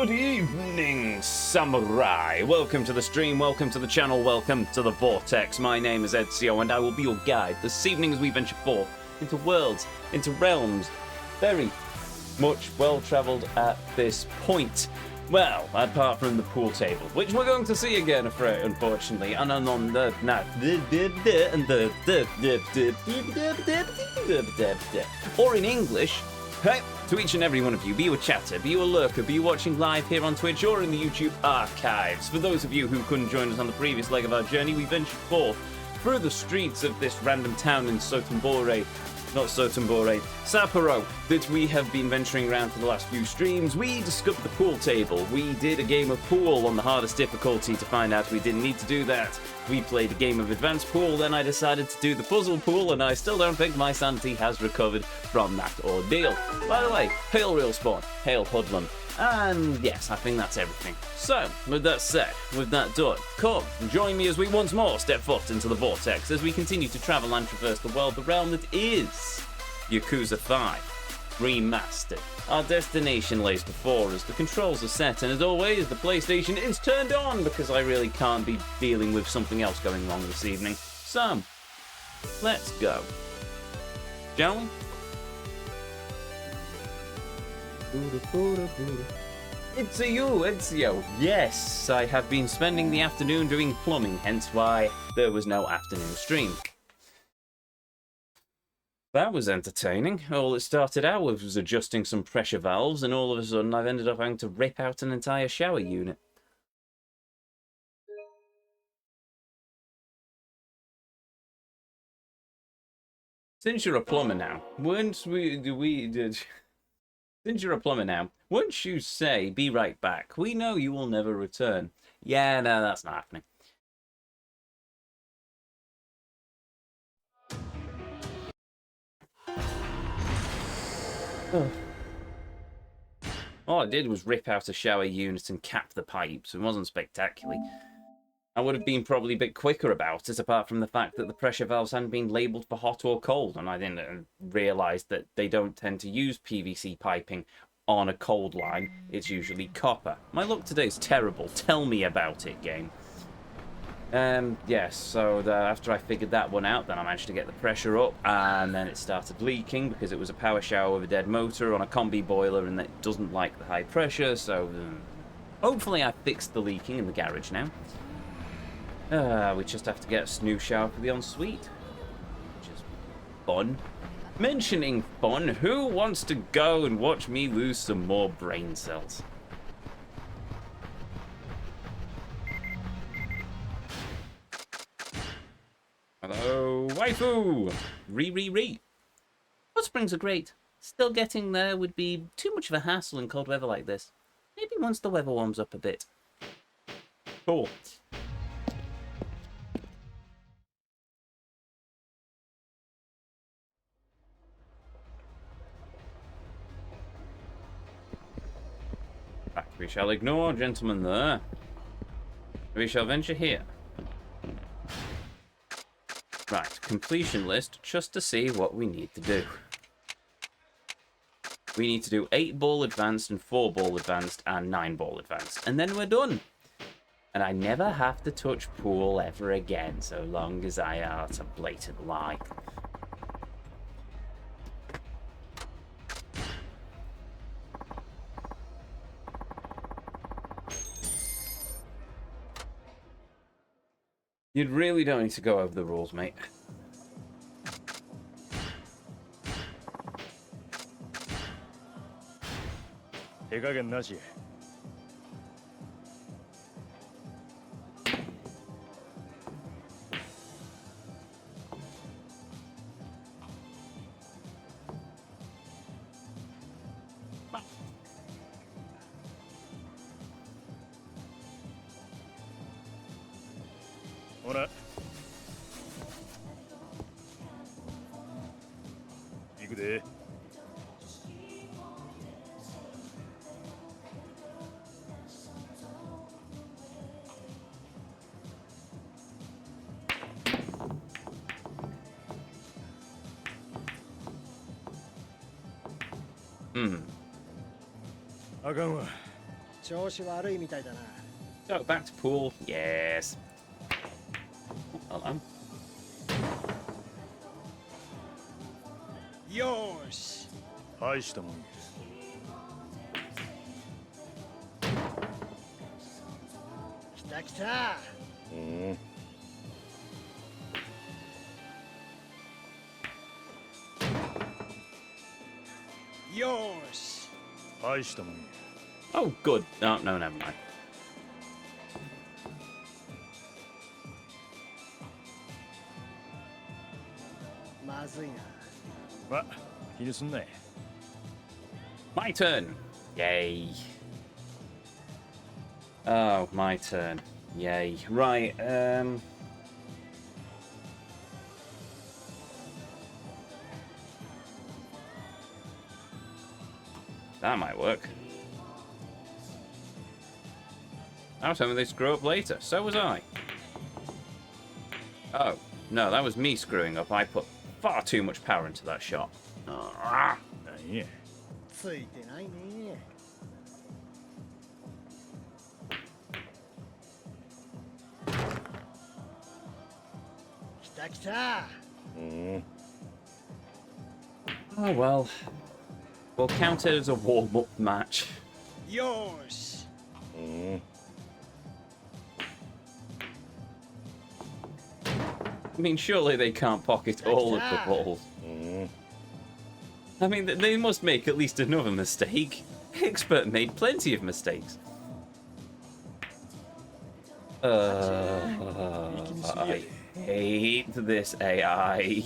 Good evening, samurai. Welcome to the stream, welcome to the channel, welcome to the Vortex. My name is Ezio and I will be your guide this evening as we venture forth into worlds, into realms, very much well-travelled at this point. Well, apart from the pool table, which we're going to see again, unfortunately, and on the or in English. Hey, to each and every one of you, be you a chatter, be you a lurker, be you watching live here on Twitch or in the YouTube archives. For those of you who couldn't join us on the previous leg of our journey, we ventured forth through the streets of this random town in Sapporo, that we have been venturing around for the last few streams. We discovered the pool table. We did a game of pool on the hardest difficulty to find out we didn't need to do that. We played a game of advanced pool, then I decided to do the puzzle pool, and I still don't think my sanity has recovered from that ordeal. By the way, hail real spawn, hail hoodlum. And yes, I think that's everything. So, with that said, with that done, come, join me as we once more step foot into the Vortex as we continue to travel and traverse the world, the realm that is Yakuza 5 Remastered. Our destination lays before us, the controls are set, and as always, the PlayStation is turned on because I really can't be dealing with something else going wrong this evening. So, let's go. Shall we? It's you, Ezio. Yes, I have been spending the afternoon doing plumbing, hence why there was no afternoon stream. That was entertaining. All it started out with was adjusting some pressure valves, and all of a sudden I've ended up having to rip out an entire shower unit. Since you're a plumber now, wouldn't you say, be right back? We know you will never return. Yeah, no, that's not happening. Oh. All I did was rip out a shower unit and cap the pipes. It wasn't spectacular. I would have been probably a bit quicker about it, apart from the fact that the pressure valves hadn't been labelled for hot or cold, and I didn't realise that they don't tend to use PVC piping on a cold line. It's usually copper. My luck today's terrible. Tell me about it, game. Yes, so after I figured that one out, then I managed to get the pressure up, and then it started leaking because it was a power shower with a dead motor on a combi boiler, and it doesn't like the high pressure, so hopefully I fixed the leaking in the garage now. We just have to get a new shower for the ensuite, which is fun. Mentioning fun, who wants to go and watch me lose some more brain cells? Hello, waifu! Re. Hot springs are great. Still getting there would be too much of a hassle in cold weather like this. Maybe once the weather warms up a bit. Cool. We shall ignore gentlemen there. We shall venture here. Right, completion list, just to see what we need to do. We need to do 8-ball advanced and 4-ball advanced and 9-ball advanced. And then we're done. And I never have to touch pool ever again, so long as I are a blatant lie. You really don't need to go over the rules, mate. Go back to pool. Yes. Hello. Yours. 大したもんや。来た来た。Yours. 大したもんや。 Oh, good. No, no, never mind. まずいな。ま、気にすんなや。 My turn. Yay. Oh, my turn. Yay. Right, that might work. I was hoping they'd screw up later. So was I. Oh, no, that was me screwing up. I put far too much power into that shot. Ah. なんや。ついてないね。来た来た。Oh, well. We'll count it as a warm-up match. Yours. I mean, surely they can't pocket all of the balls. I mean, they must make at least another mistake. Expert made plenty of mistakes. I hate this AI.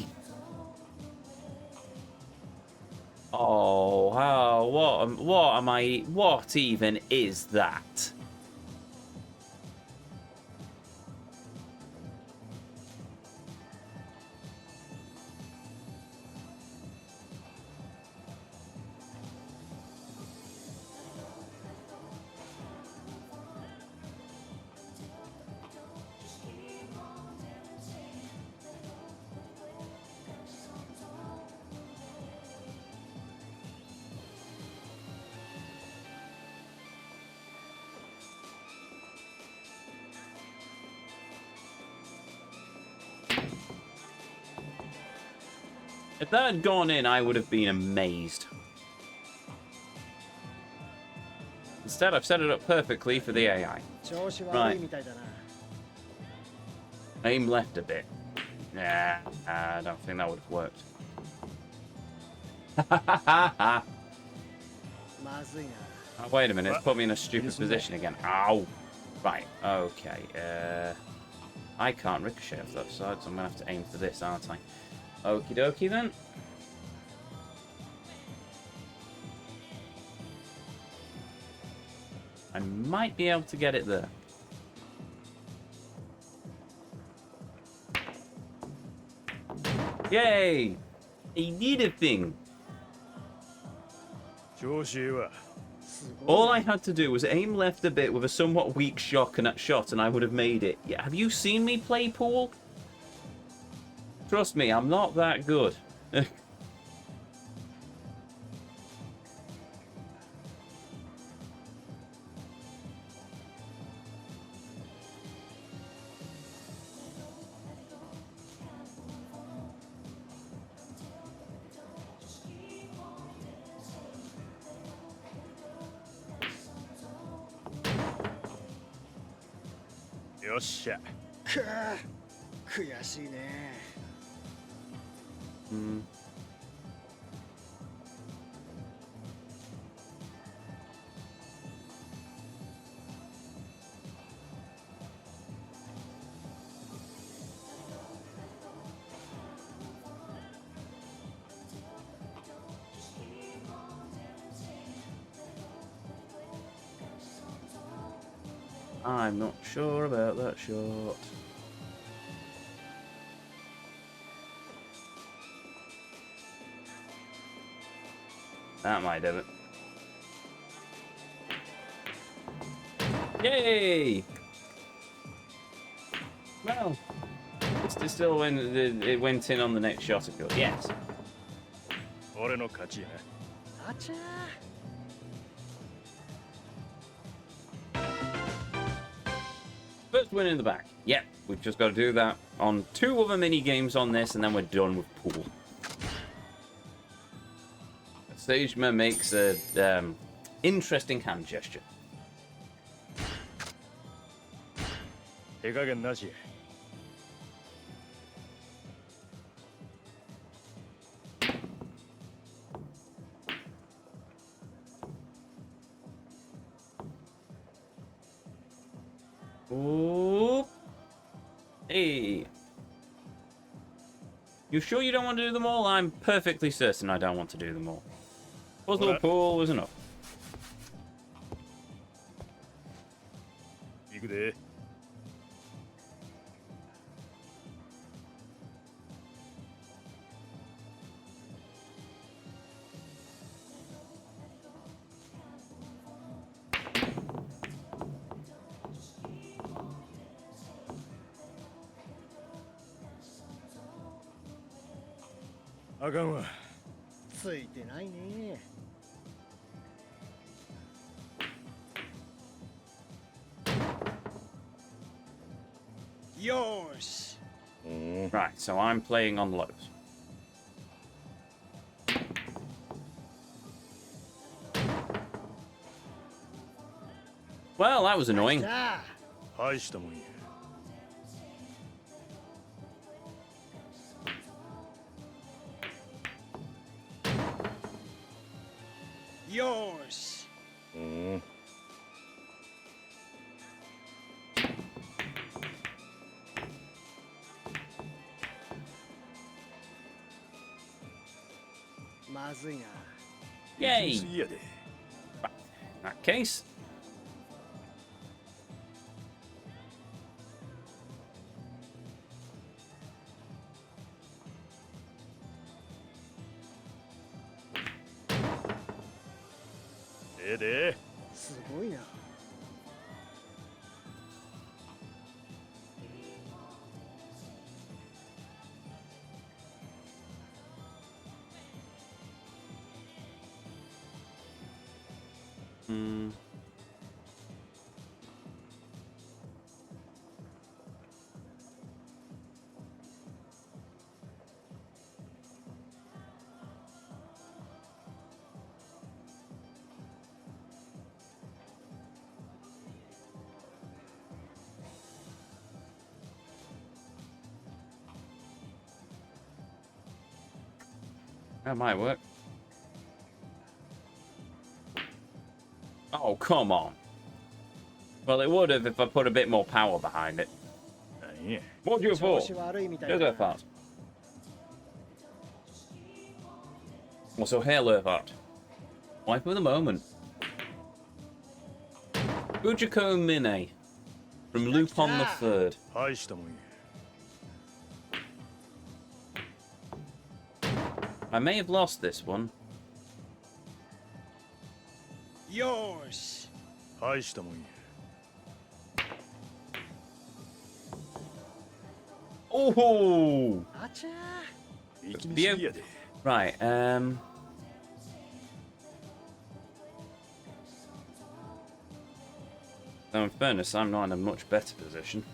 Oh, how, what am I, what even is that? If that had gone in, I would have been amazed. Instead, I've set it up perfectly for the AI. Right. Aim left a bit. Nah, I don't think that would have worked. Oh, wait a minute, it's put me in a stupid position again. Ow! Right, okay. I can't ricochet off that side, so I'm going to have to aim for this, aren't I? Okie dokie then. I might be able to get it there. Yay! I did a thing. All I had to do was aim left a bit with a somewhat weak shot and I would have made it. Yeah, have you seen me play pool? Trust me, I'm not that good. Yossha. 悔しいね。I'm not sure about that shot. That might do it. Yay! Well, it's still when it went in on the next shot, of course. Yes. 俺の勝ちやな。あちゃ First win in the back. Yep, we've just got to do that on 2 other mini games on this, and then we're done with pool. Sagema makes a interesting hand gesture. 手加減なし。Ooh. Hey. You sure you don't want to do them all? I'm perfectly certain I don't want to do them all. Puzzle pool was enough. 行くで。あかんわ。ついてないね。よーし。Right, so I'm playing on lows. Well, that was annoying. さあ、大したもんや。よーし。まずいな。Yay! すぎやで。 In that case,で。すごいな。that might work. Oh, come on. Well, it would have if I put a bit more power behind it. なんや。 What do you 調 for? 子悪いみたい Go だ go な。 fast. Also, here, Lurvart. Wipe of the moment. Ujiko Mine from Lupin the Third. 大したもんや。 I may have lost this one. よーし。大したもんや。 Oh! あちゃー。力みすぎやで。 Right, Though in fairness, I'm not in a much better position.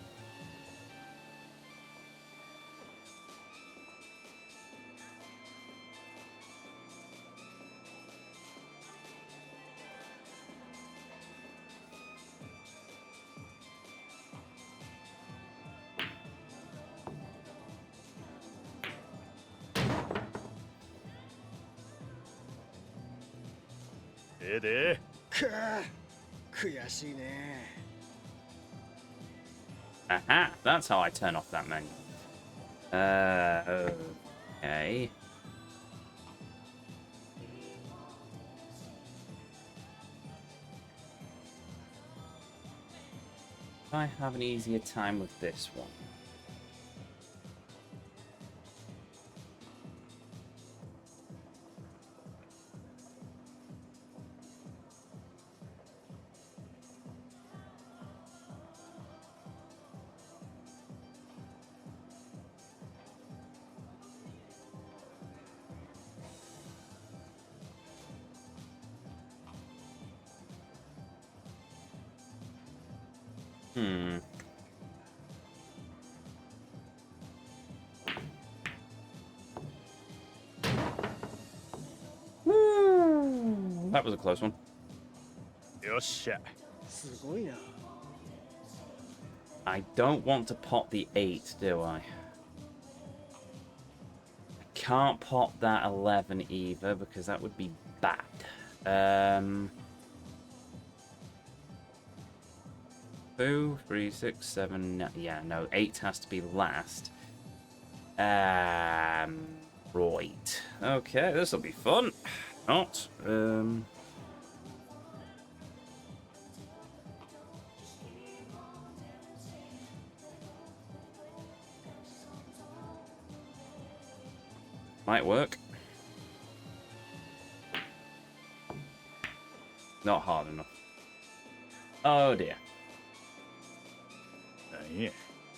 で。 悔しいね。 Aha! That's how I turn off that menu. Okay. I have an easier time with this one. That was a close one. よっしゃ。すごいな。 I don't want to pot the 8, do I? I can't pot that 11 either, because that would be bad. 2, 3, 6, 7, no, yeah, no, 8 has to be last. Right. Okay, this will be fun. Not. Might work. Not hard enough. Oh dear. なんや。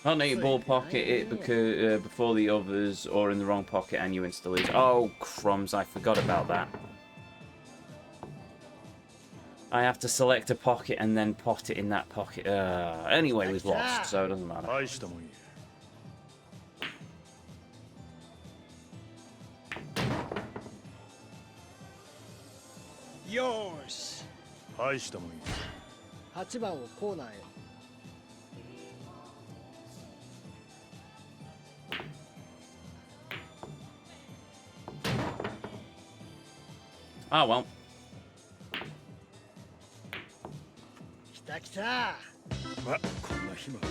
Can't let your ball pocket it because before the others or in the wrong pocket and you install it. Oh crumbs, I forgot about that. I have to select a pocket and then pot it in that pocket. Anyway, we've lost, so it doesn't matter. 大したもんや。よーし。大したもんや。 8番をコーナーへ。 Oh well. 来た来た。ま、こんな暇ある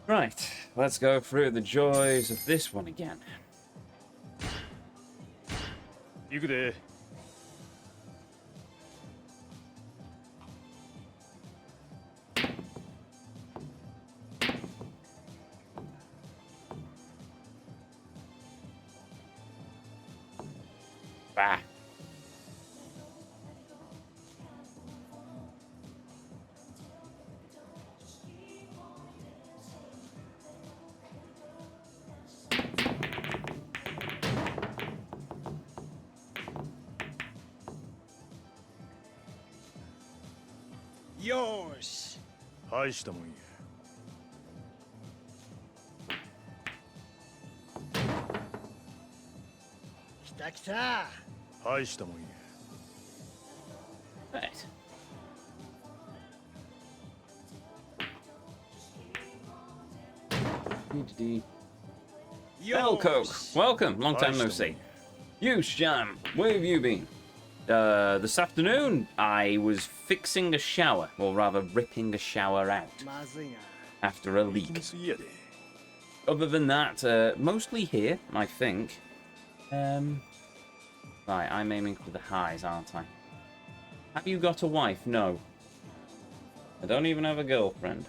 わ。 Right, let's go through the joys of this one again. 行くで。 Bah. Yoし。 大したもんや。 来た来た。 大したもんや。 Right. Bellcoke, welcome. Long time no see. You, Sham, where have you been? This afternoon, I was fixing a shower, or rather ripping a shower out まずいな。 after a 行き leak. すぎやで。 Other than that, mostly here, I think. Right, I'm aiming for the highs, aren't I? Have you got a wife? No. I don't even have a girlfriend.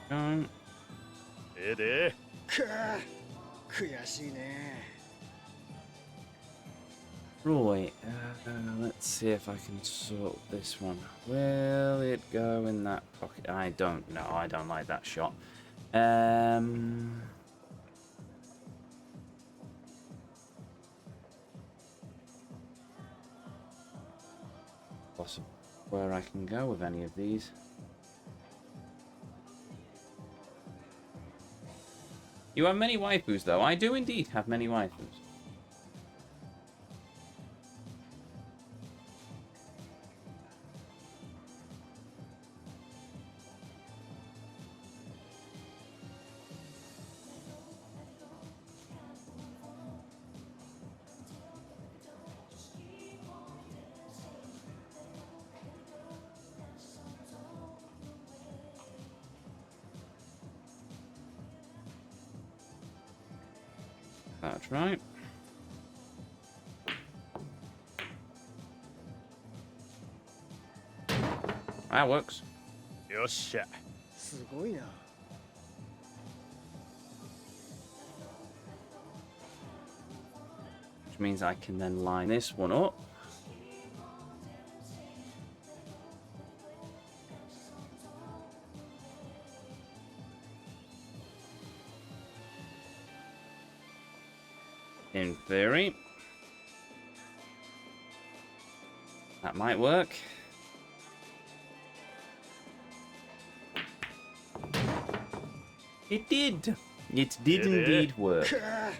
Um, ええで。 くー悔しいね。 right, let's see if I can sort this one. Will it go in that pocket? I don't know. I don't like that shot. Possible where I can go with any of these. You have many waifus, though. I do indeed have many waifus. That's right. That works. よっしゃ。 すごいな。 Which means I can then line this one up. In theory. That might work. It did. It did indeed work. くあ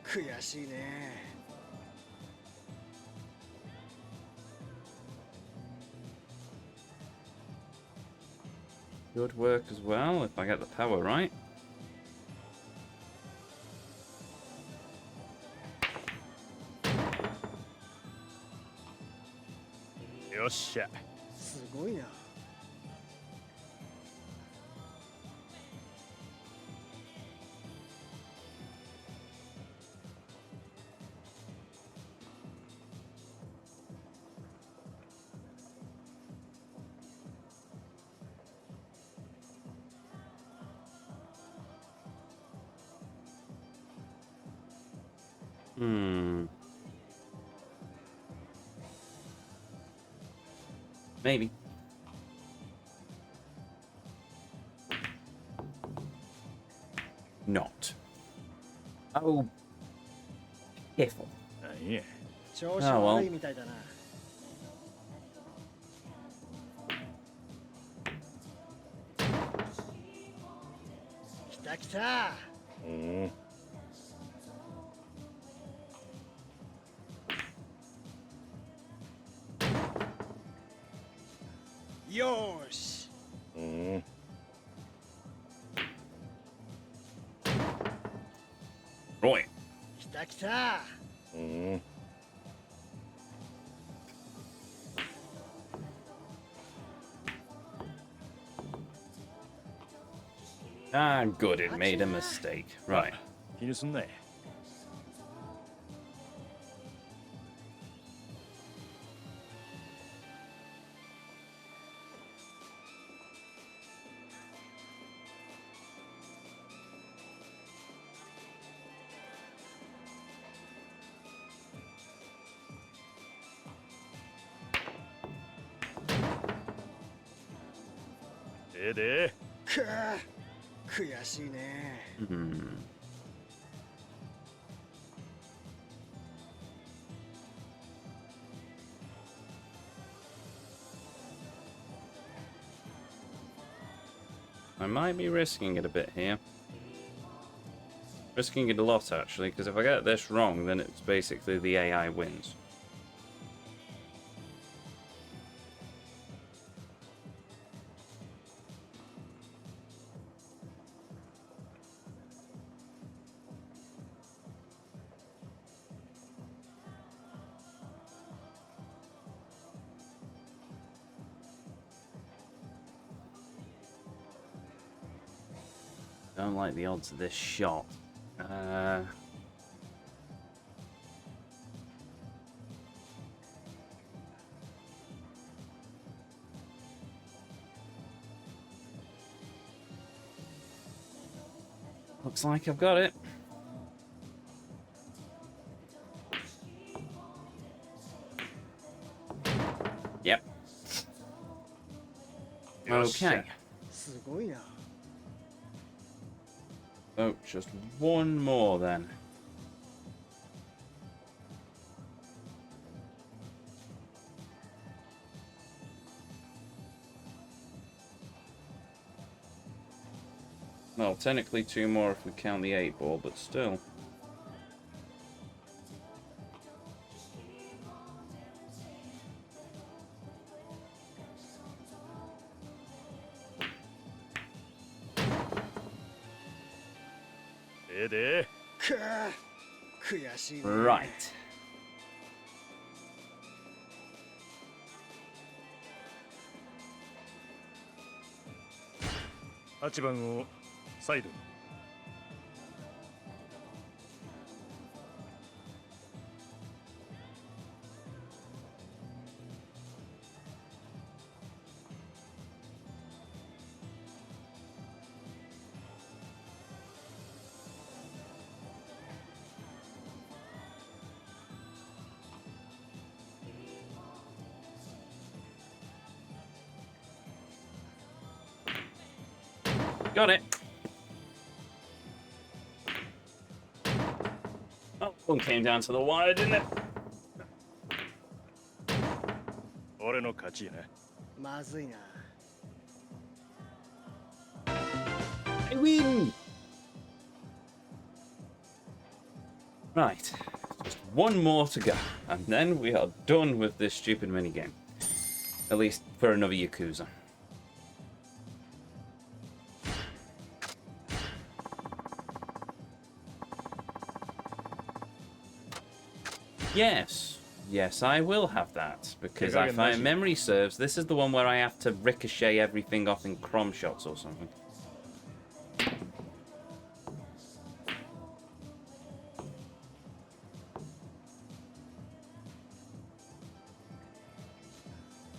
悔しいね Good work as well, if I get the power right. Yossha. すごいな Maybe. Not. Oh. Piffle. なんや。調子 Ah, well. 悪いみたいだな来た来た うん。よーし うん。 Right. 来た来た うん。 Ah, good, it made a mistake. Right. 気にすんなよ。 で くあ悔しいね Hmm. I might be risking it a bit here. Risking it a lot, actually, because if I get this wrong, then it's basically the AI wins. Don't like the odds of this shot. Looks like I've got it. Yep. Okay. すごいな Oh, just one more then. Well, technically two more if we count the 8-ball, but still.で くあ悔しいね Right. 8番をサイドに。 Got it. Oh, One came down to the wire, didn't it? 俺の勝ちやな。まずいな。 I win! Right. Just one more to go. And then we are done with this stupid minigame. At least for another Yakuza. Yes. Yes, I will have that. Because if my memory serves, this is the one where I have to ricochet everything off in crom shots or something.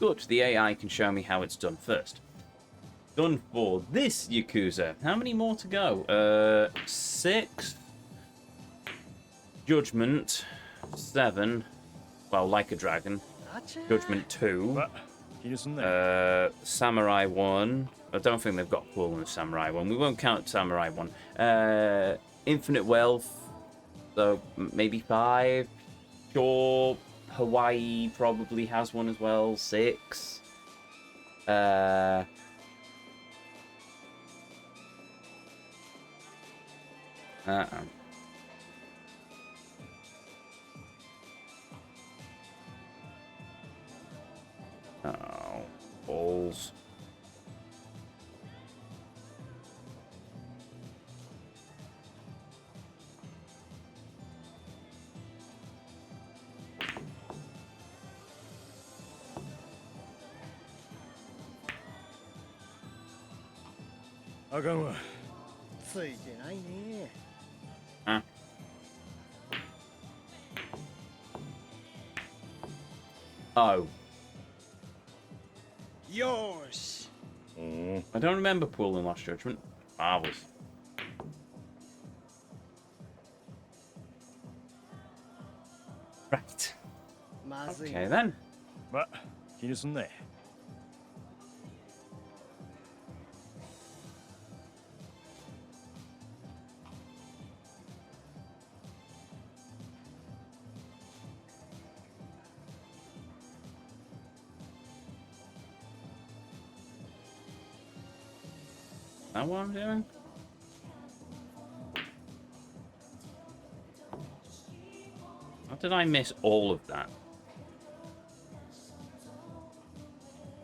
Good, the AI can show me how it's done first. Done for this Yakuza. How many more to go? 6. Judgment. 7. Well, like a dragon. Judgment 2. ま、気にすんなよ。 Samurai 1. I don't think they've got pool in the Samurai 1. We won't count Samurai 1. Infinite Wealth. So, maybe 5. Sure. Hawaii probably has one as well. 6. Uh-oh. Oh, balls. I あかんわ。ついてないね。 Huh? Oh. よーし。 うん。 I don't remember Pool in Lost Judgment. Marvelous. Right. まずい Okay な。 then. ま、気にすんなよ。 Is that what I'm doing? How did I miss all of that?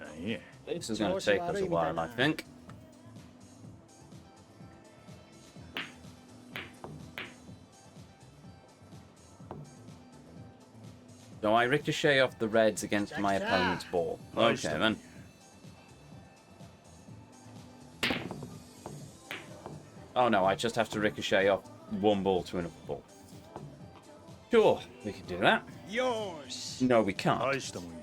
なんや。 This is going to take us a while, I think. So I ricochet off the reds against my opponent's ball. Okay then. Oh no, I just have to ricochet off one ball to another ball. Sure, we can do that. よーし。 No, we can't. 大したもんや。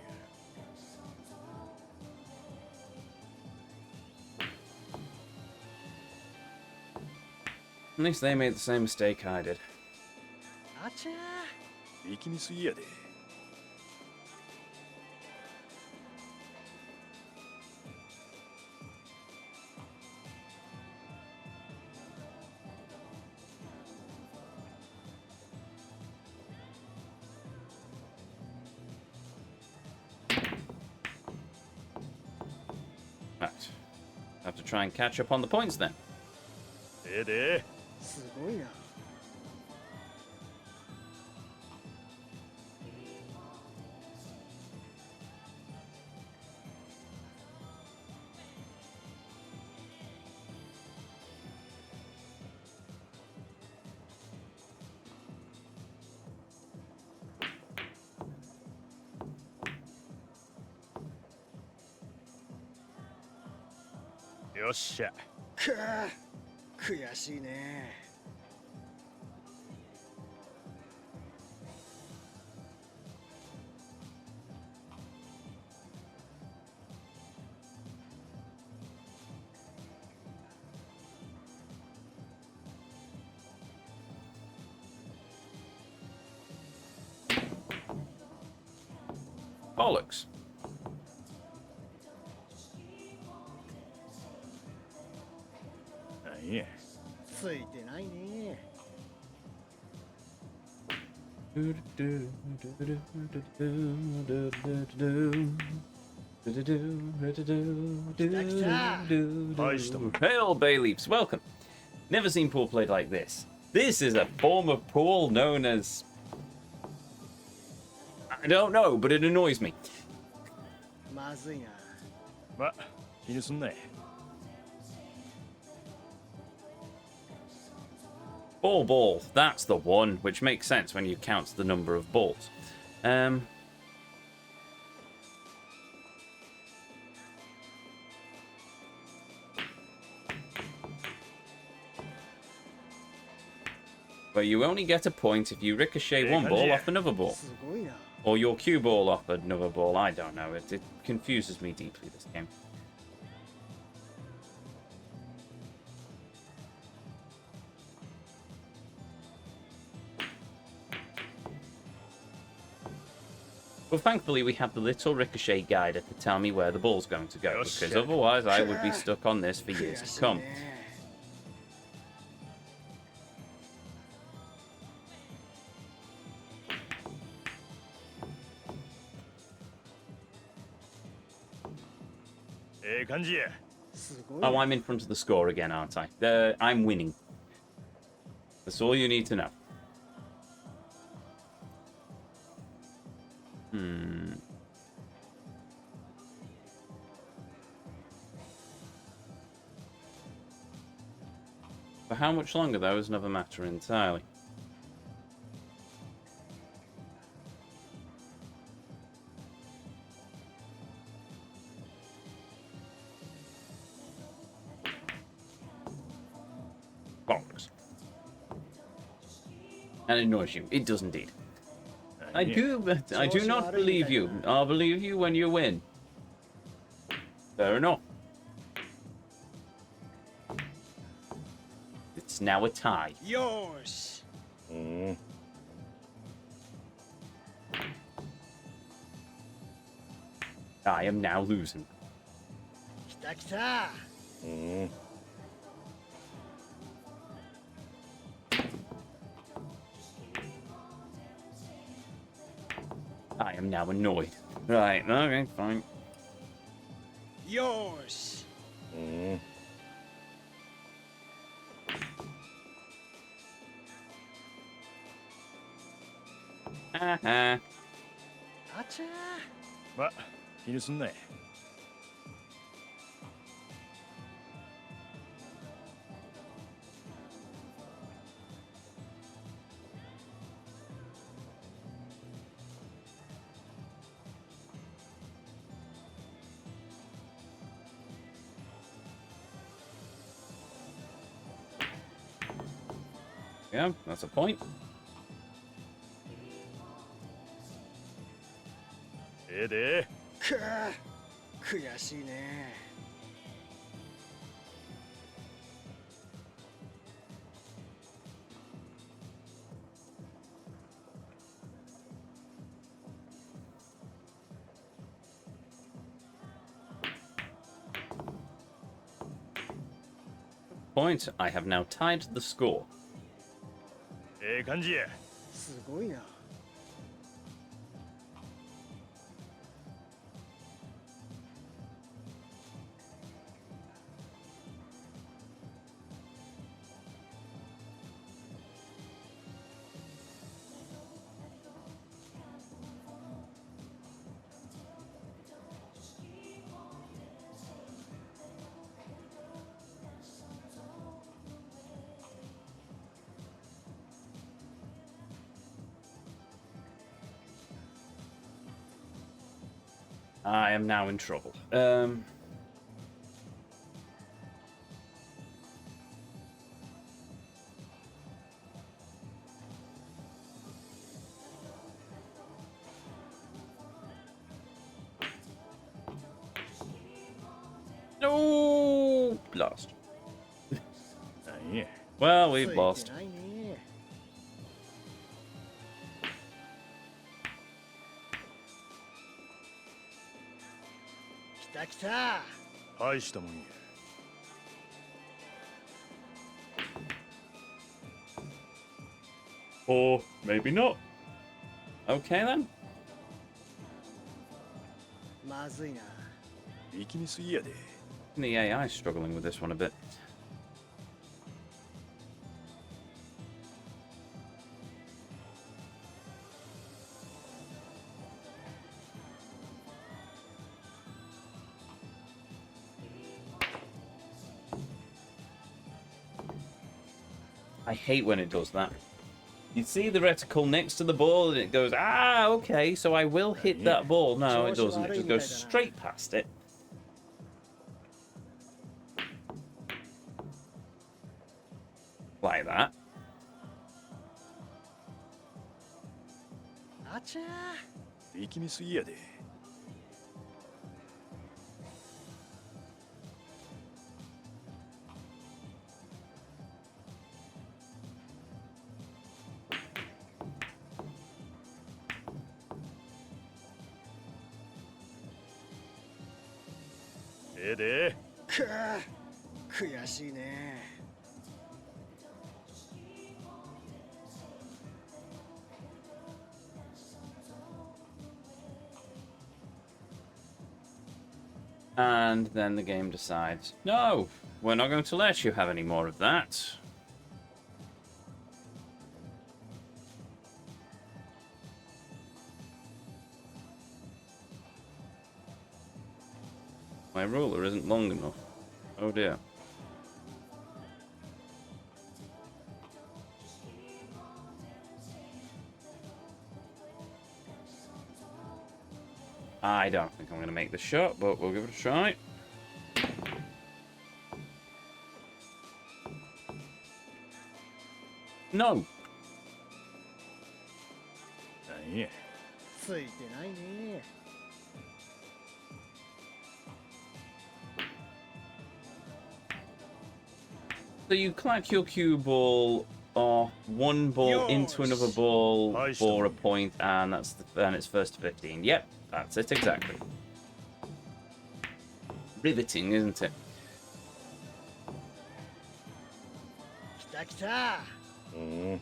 At least they made the same mistake I did. あちゃー。力みすぎやで。 Right. Have to try and catch up on the points then. ええで。 すごいな。 よっしゃ。 くー悔しいね。 Bollocks. なんや。 ついてないね。Hail, Bay Leaps, welcome. Never seen pool played like this. This is a form of pool known as... I don't know, but it annoys me. まずいな。ま、気にすんな。Ball, that's the one, which makes sense when you count the number of balls. But you only get a point if you ricochet one ball off another ball. すごいな。 Or your cue ball off another ball, I don't know. It confuses me deeply, this game. Well, thankfully we have the little ricochet guide to tell me where the ball's going to go, because otherwise I would be stuck on this for years to come. 悔しいね。 ええ感じや。 すごい Oh, な。 I'm in front of the score again, aren't I? I'm winning. That's all you need to know. For how much longer, though, is another matter entirely. Bollocks. And it annoys you. It does indeed. I do, but I do not believe you. I'll believe you when you win. Fair enough. It's now a tie. よーし。うん。 I am now losing. 来た来た。うん。 I am now annoyed. Right, okay, fine. よーし。うん。 Haha. あちゃま、気にすんな。 Yeah, that's a point. ええで。 ー。くー。悔しいね。 Point. I have now tied the score. ええ感じや。 すごいな。 I am now in trouble. No! Lost. なんや。 Well, つ we've い lost. てないね。 来た来た。 大したもんや。 Or maybe not. Okay then. まずいな。力みすぎやで。 The AI is struggling with this one a bit. I hate when it does that. You see the reticle next to the ball and it goes, ah, okay, so I will hit that ball. No, it doesn't. It just goes straight past it. Like that. あちゃー。力みすぎやで。 ええで。くー悔しいね。 And then the game decides, no, we're not going to let you have any more of that. My ruler isn't long enough. Oh dear. I don't think I'm going to make the shot, but we'll give it a try. No. なんや。 ついてないね。 So you clack your cue ball off one ball into another ball for a point, and and it's first to 15. Yep, that's it exactly. Riveting, isn't it? 来た来た。 うん。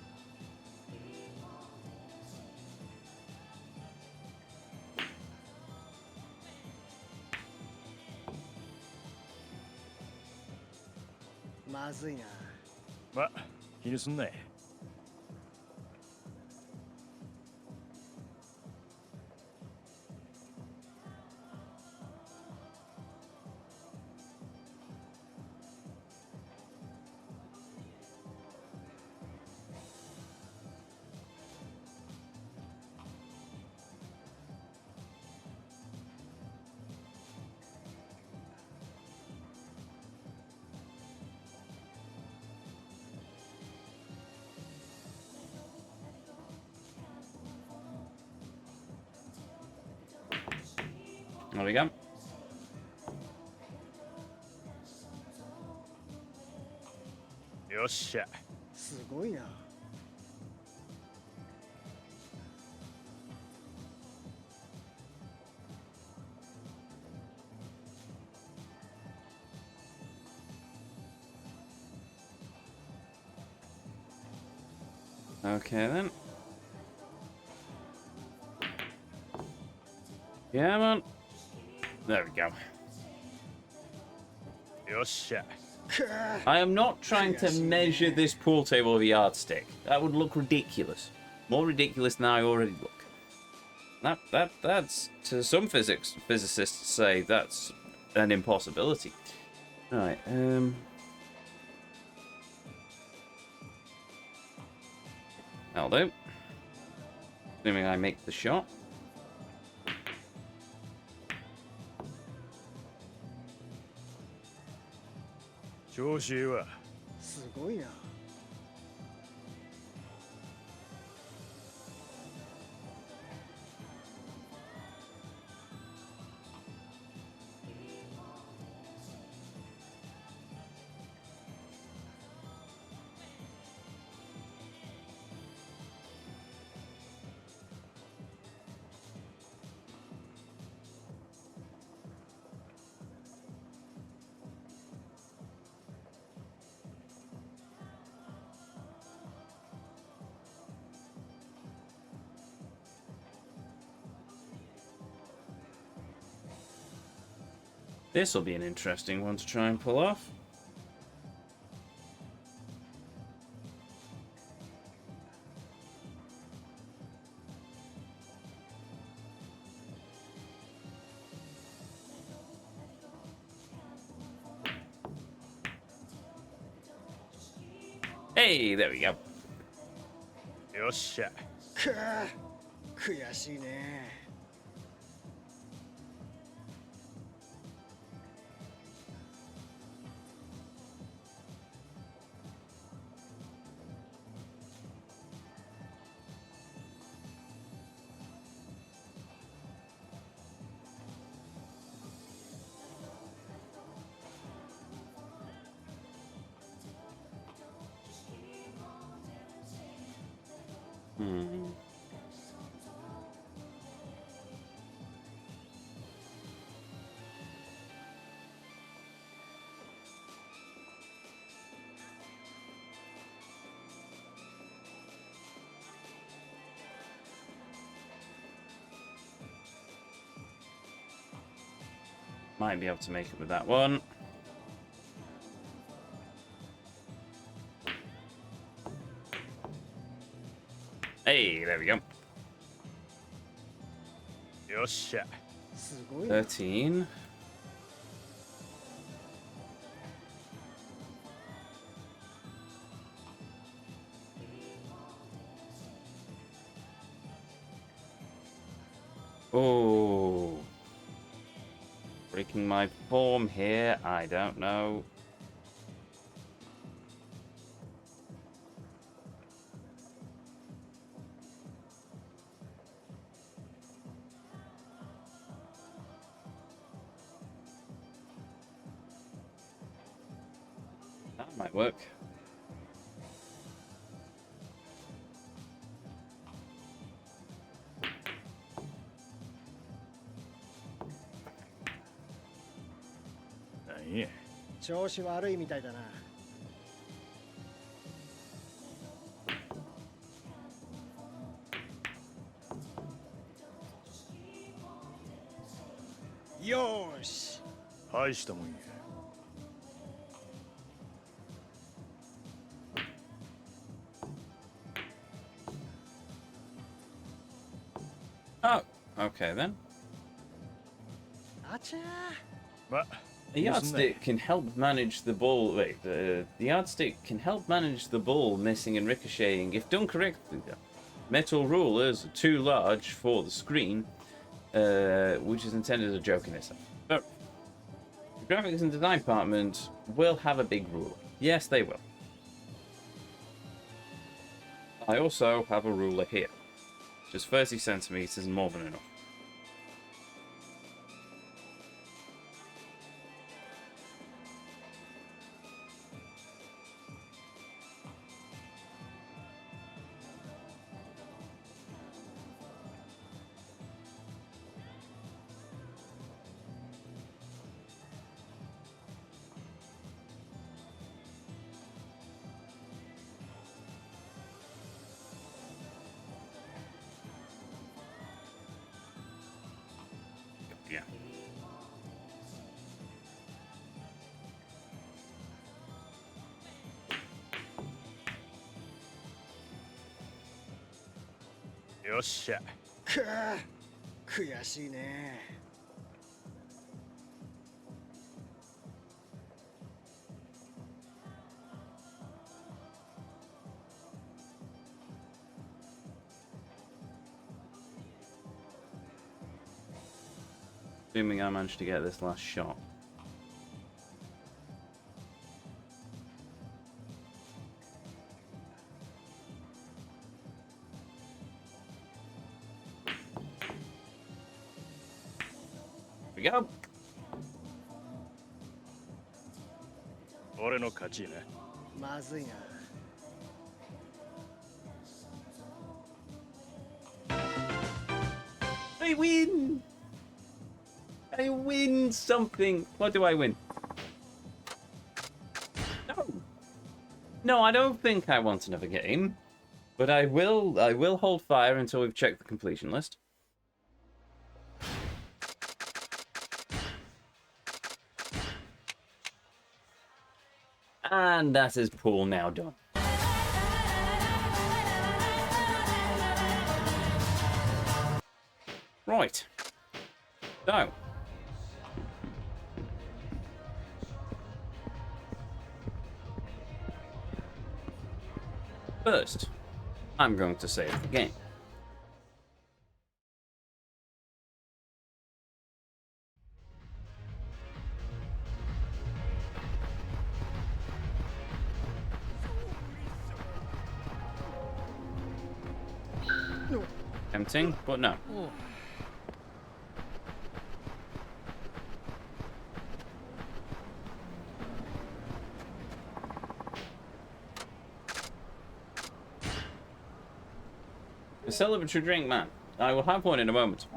まずいな。 ま、気にすんなや。 There we go. よっしゃ。 すごいな。 Okay then. Yeah, man. There we go. よっしゃ。 くー I am not trying to measure this pool table with a yardstick. That would look ridiculous. More ridiculous than I already look. That's to some physicists say that's an impossibility. Right. That'll do. Assuming I make the shot. 調子ええわ。 すごいな。 よ This will be an interesting one to try and pull off. Hey, there we go. よっしゃ。くー悔しいね。Hmm. Might be able to make it with that one. Hey, there we go. よっしゃ。すごいな。 13. Oh. Breaking my form here. I don't know. That might work. Yeah. 調子悪いみたいだな。よーし。大したもんや。Oh, okay then. あちゃー。ま、 A yardstick can help manage the ball. Wait, the yardstick can help manage the ball missing and ricocheting if done correctly. Metal rulers are too large for the screen, which is intended as a joke in itself. But the graphics and design department will have a big ruler. Yes, they will. I also have a ruler here. Just 30 centimeters and more than enough. Yeah. Yoっしゃ。くー悔しいね。 Assuming I managed to get this last shot. Here we go. 俺の勝ちね。まずいな。 I win! I win something. What do I win? No. No, I don't think I want another game. But I will hold fire until we've checked the completion list. And that is pool now done. Right. So. First, I'm going to save the game. Tempting, but no. A celebratory drink, man. I will have one in a moment.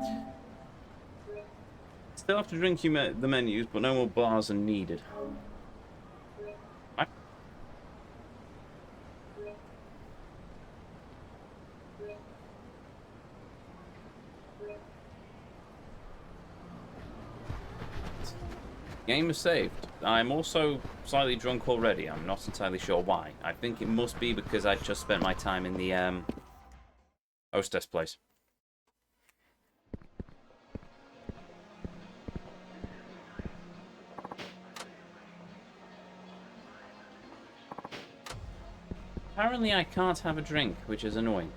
Still have to drink the menus, but no more bars are needed. What? Game is saved. I'm also slightly drunk already. I'm not entirely sure why. I think it must be because I just spent my time in the hostess place. Apparently I can't have a drink, which is annoying.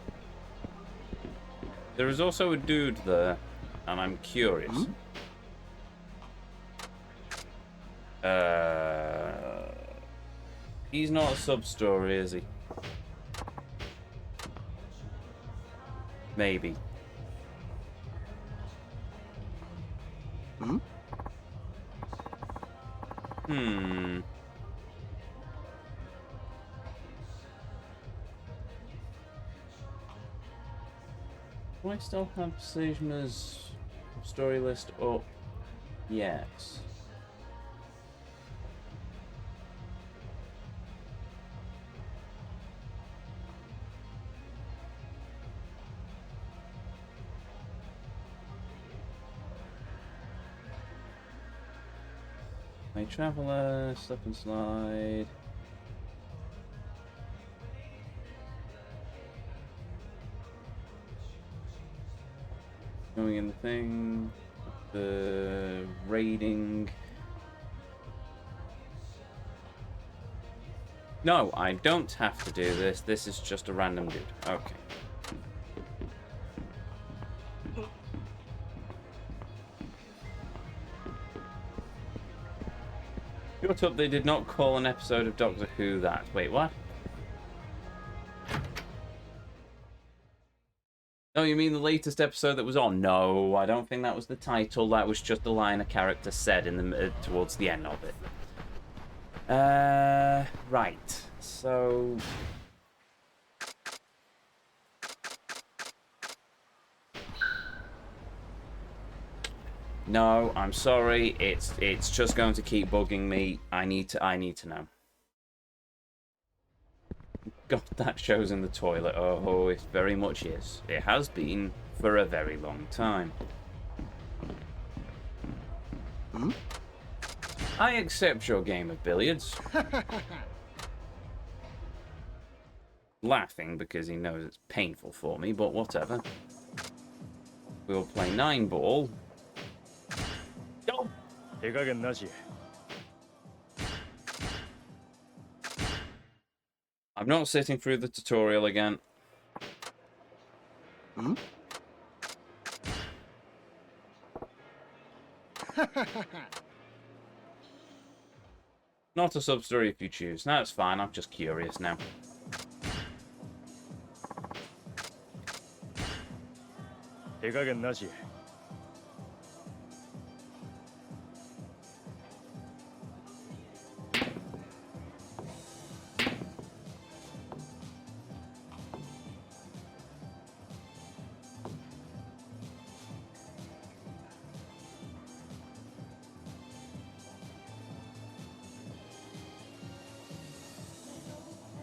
There is also a dude there, and I'm curious. He's not a sub-story, is he? Maybe. Do I still have Sejma's story list up? Yes. My traveler, slip and slide. Going in the thing. The raiding. No, I don't have to do this. This is just a random dude. Okay. Shut up, they did not call an episode of Doctor Who that. Wait, what? Oh, you mean the latest episode that was on? No, I don't think that was the title. That was just the line a character said in the towards the end of it. Right. So no, I'm sorry. It's just going to keep bugging me. I need to know. God, that show's in the toilet. Oh, it very much is. It has been for a very long time. I accept your game of billiards. Laughing because he knows it's painful for me, but whatever. We'll play 9-ball. Go! I'm not sitting through the tutorial again. Not a sub-story if you choose. That's fine, I'm just curious now.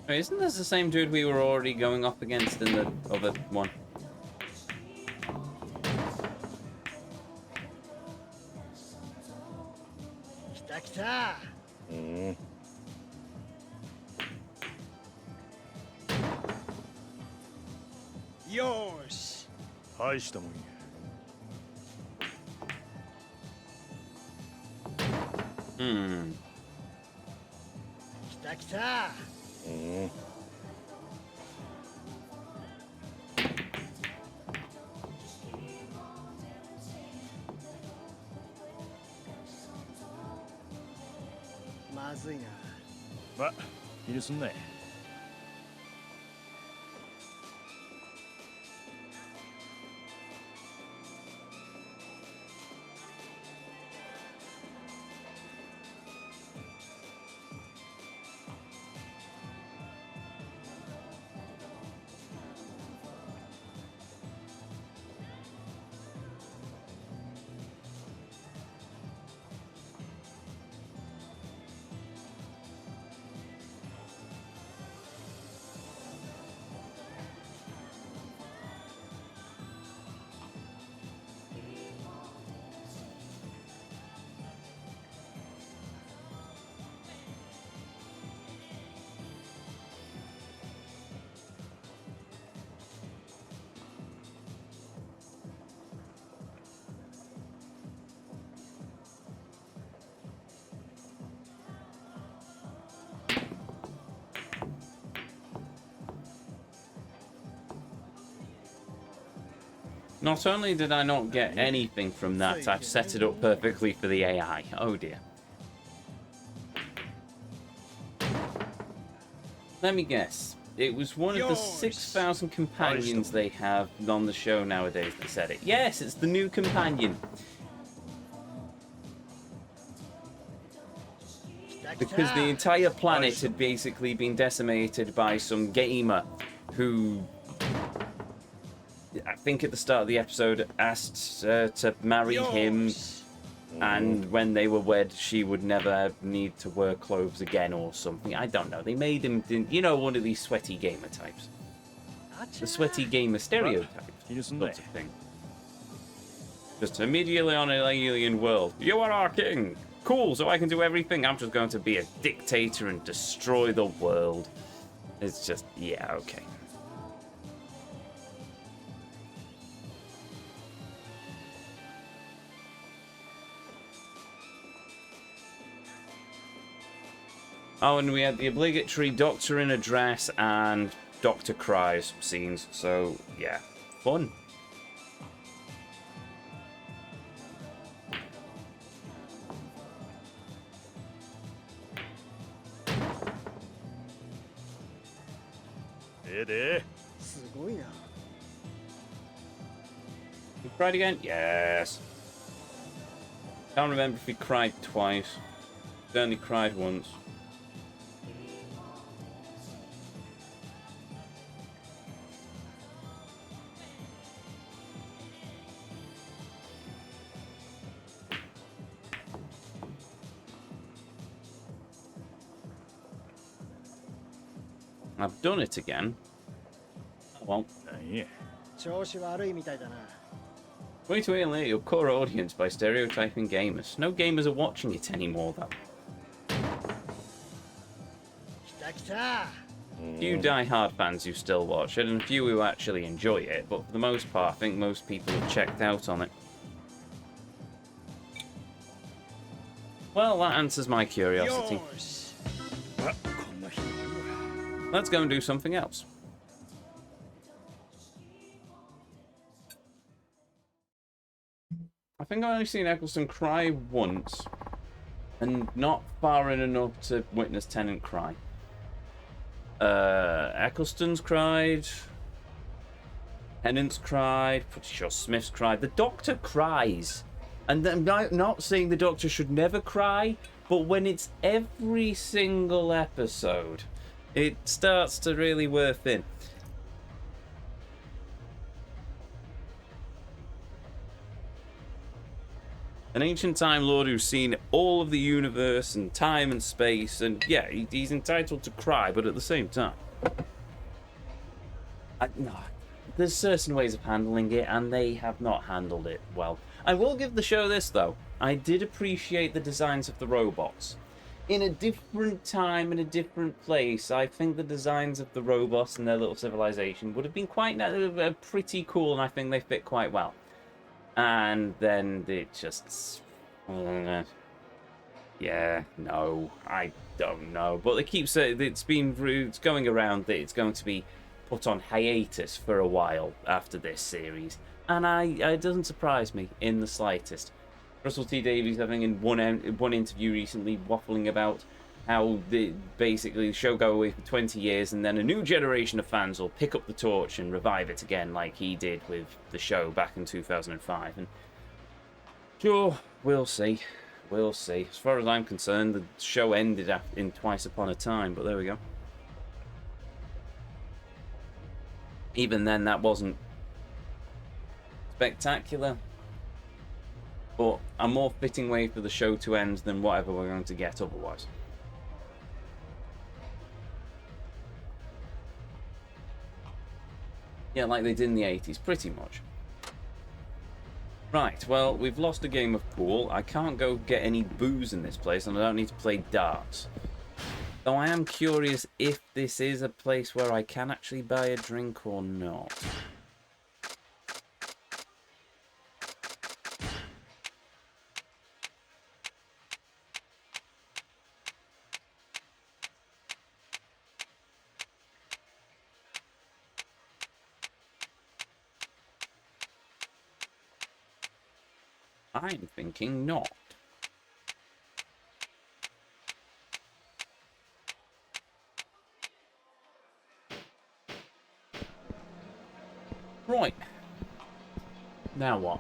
Wait, isn't this the same dude we were already going up against in the other one? よーし大したもんや。Hmm. 来た来たおお。まずいなま、気にすんなよ。Not only did I not get anything from that, I've set it up perfectly for the AI. Oh dear. Let me guess. It was one of the 6,000 companions they have on the show nowadays that said it. Yes, it's the new companion. Because the entire planet had basically been decimated by some gamer who, I think at the start of the episode, asked to marry him, and when they were wed, she would never need to wear clothes again or something. I don't know. They made him, you know, one of these sweaty gamer types. The sweaty gamer stereotype sort of thing. Just immediately on an alien world. You are our king! Cool, so I can do everything. I'm just going to be a dictator and destroy the world. It's just, yeah, okay. Oh, and we had the obligatory Doctor in a dress and Doctor cries scenes, so yeah, fun.すごいな He cried again? Yes. Can't remember if he cried twice. Certainly cried once. I've done it again. Oh well. Yeah. 調子悪いみたいだな Way to alienate your core audience by stereotyping gamers. No gamers are watching it anymore, though. 来た来た Few die-hard fans who still watch it, and a few who actually enjoy it, but for the most part, I think most people have checked out on it. Well, that answers my curiosity. よーし ま、こんな日もいるわ。 Let's go and do something else. I think I've only seen Eccleston cry once, and not far in enough to witness Tennant cry. Eccleston's cried, Tennant's cried, pretty sure Smith's cried. The Doctor cries, and I'm not saying the Doctor should never cry, but when it's every single episode, it starts to really wear thin. An ancient Time Lord who's seen all of the universe and time and space, and yeah, he's entitled to cry, but at the same time, no, there's certain ways of handling it, and they have not handled it well. I will give the show this, though. I did appreciate the designs of the robots. in a different time, in a different place, I think the designs of the robots and their little civilization would have been quite pretty cool, and I think they fit quite well. And then it just... yeah, no, I don't know. But they keep saying it's going around that it's going to be put on hiatus for a while after this series. And it doesn't surprise me in the slightest. Russell T Davies, I think, in one interview recently, waffling about how basically the show go away for 20 years and then a new generation of fans will pick up the torch and revive it again like he did with the show back in 2005. And sure, we'll see. We'll see. As far as I'm concerned, the show ended in Twice Upon a Time, but there we go. Even then, that wasn't spectacular. But a more fitting way for the show to end than whatever we're going to get otherwise. Yeah, like they did in the 80s, pretty much. Right, well, we've lost a game of pool. I can't go get any booze in this place, and I don't need to play darts. Though I am curious if this is a place where I can actually buy a drink or not. I'm thinking not. Right. Now what?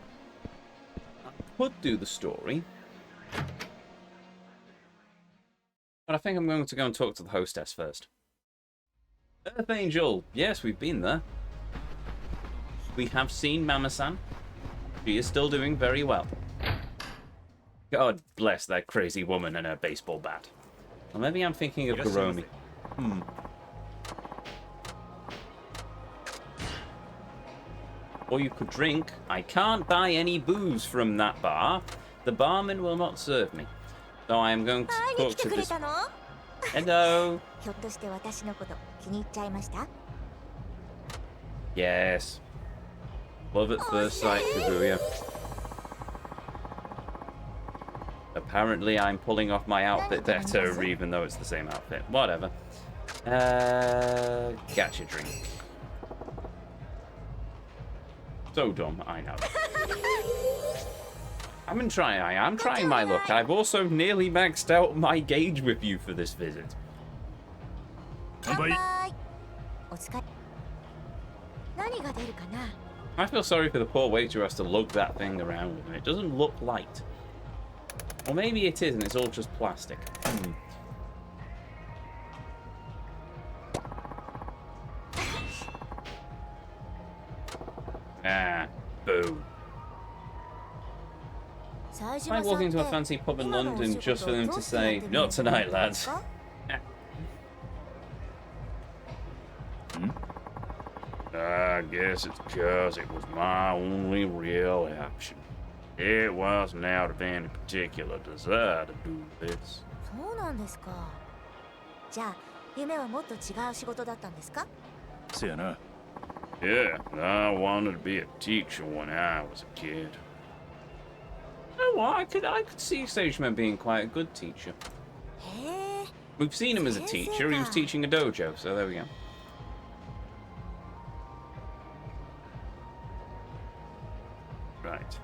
I could do the story. But I think I'm going to go and talk to the hostess first. Earth Angel. Yes, we've been there. We have seen Mama-san. She is still doing very well. God bless that crazy woman and her baseball bat. Or maybe I'm thinking of Hiromi. Or you could drink. I can't buy any booze from that bar. The barman will not serve me. So I am going to talk to this... Hello. Yes. Love at first sight, Kaguya. Apparently I'm pulling off my outfit better, even though it's the same outfit. Whatever. Gacha drink. So dumb, I know. I am trying my luck. I've also nearly maxed out my gauge with you for this visit. I feel sorry for the poor waiter who has to lug that thing around with him. It doesn't look light. Or maybe it is and it's all just plastic. Ah, boo. It's like walking into a fancy pub in London just for them to say, "Not tonight, lads." I guess it's because it was my only real option. It wasn't out of any particular desire to do this. Yeah, I wanted to be a teacher when I was a kid. Oh, well, I could see Sageman being quite a good teacher. We've seen him as a teacher. He was teaching a dojo, so there we go. Right.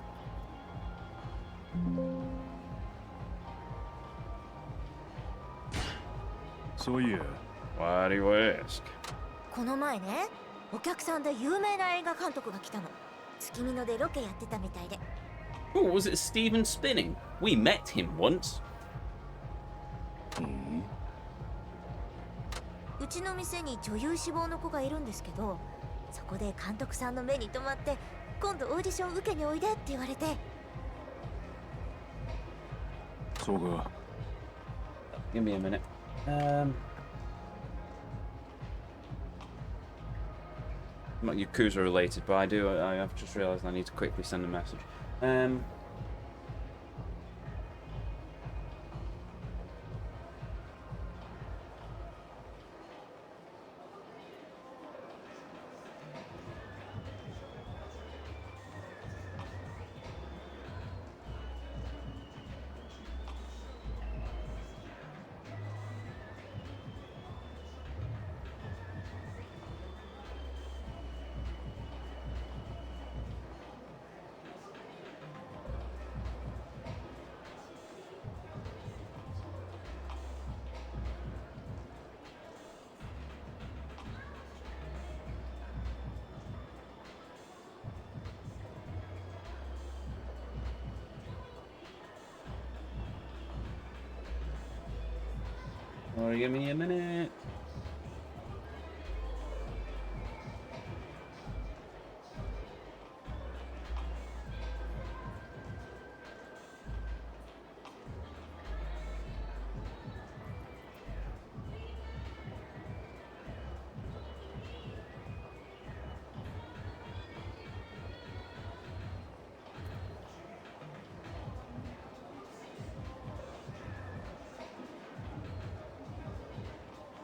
So yeah, Why do you ask? この前ね、お客さんで有名な映画監督が来たの。月見野でロケやってたみたいで。Oh, was it Steven Spinning? We met him once. うちの店に女優志望の子がいるんですけど、そこで監督さんの目に留まって、今度オーディション受けにおいでって言われて。そうか。Give me a minute. Not Yakuza related, but I've just realised I need to quickly send a message. Oh, give me a minute.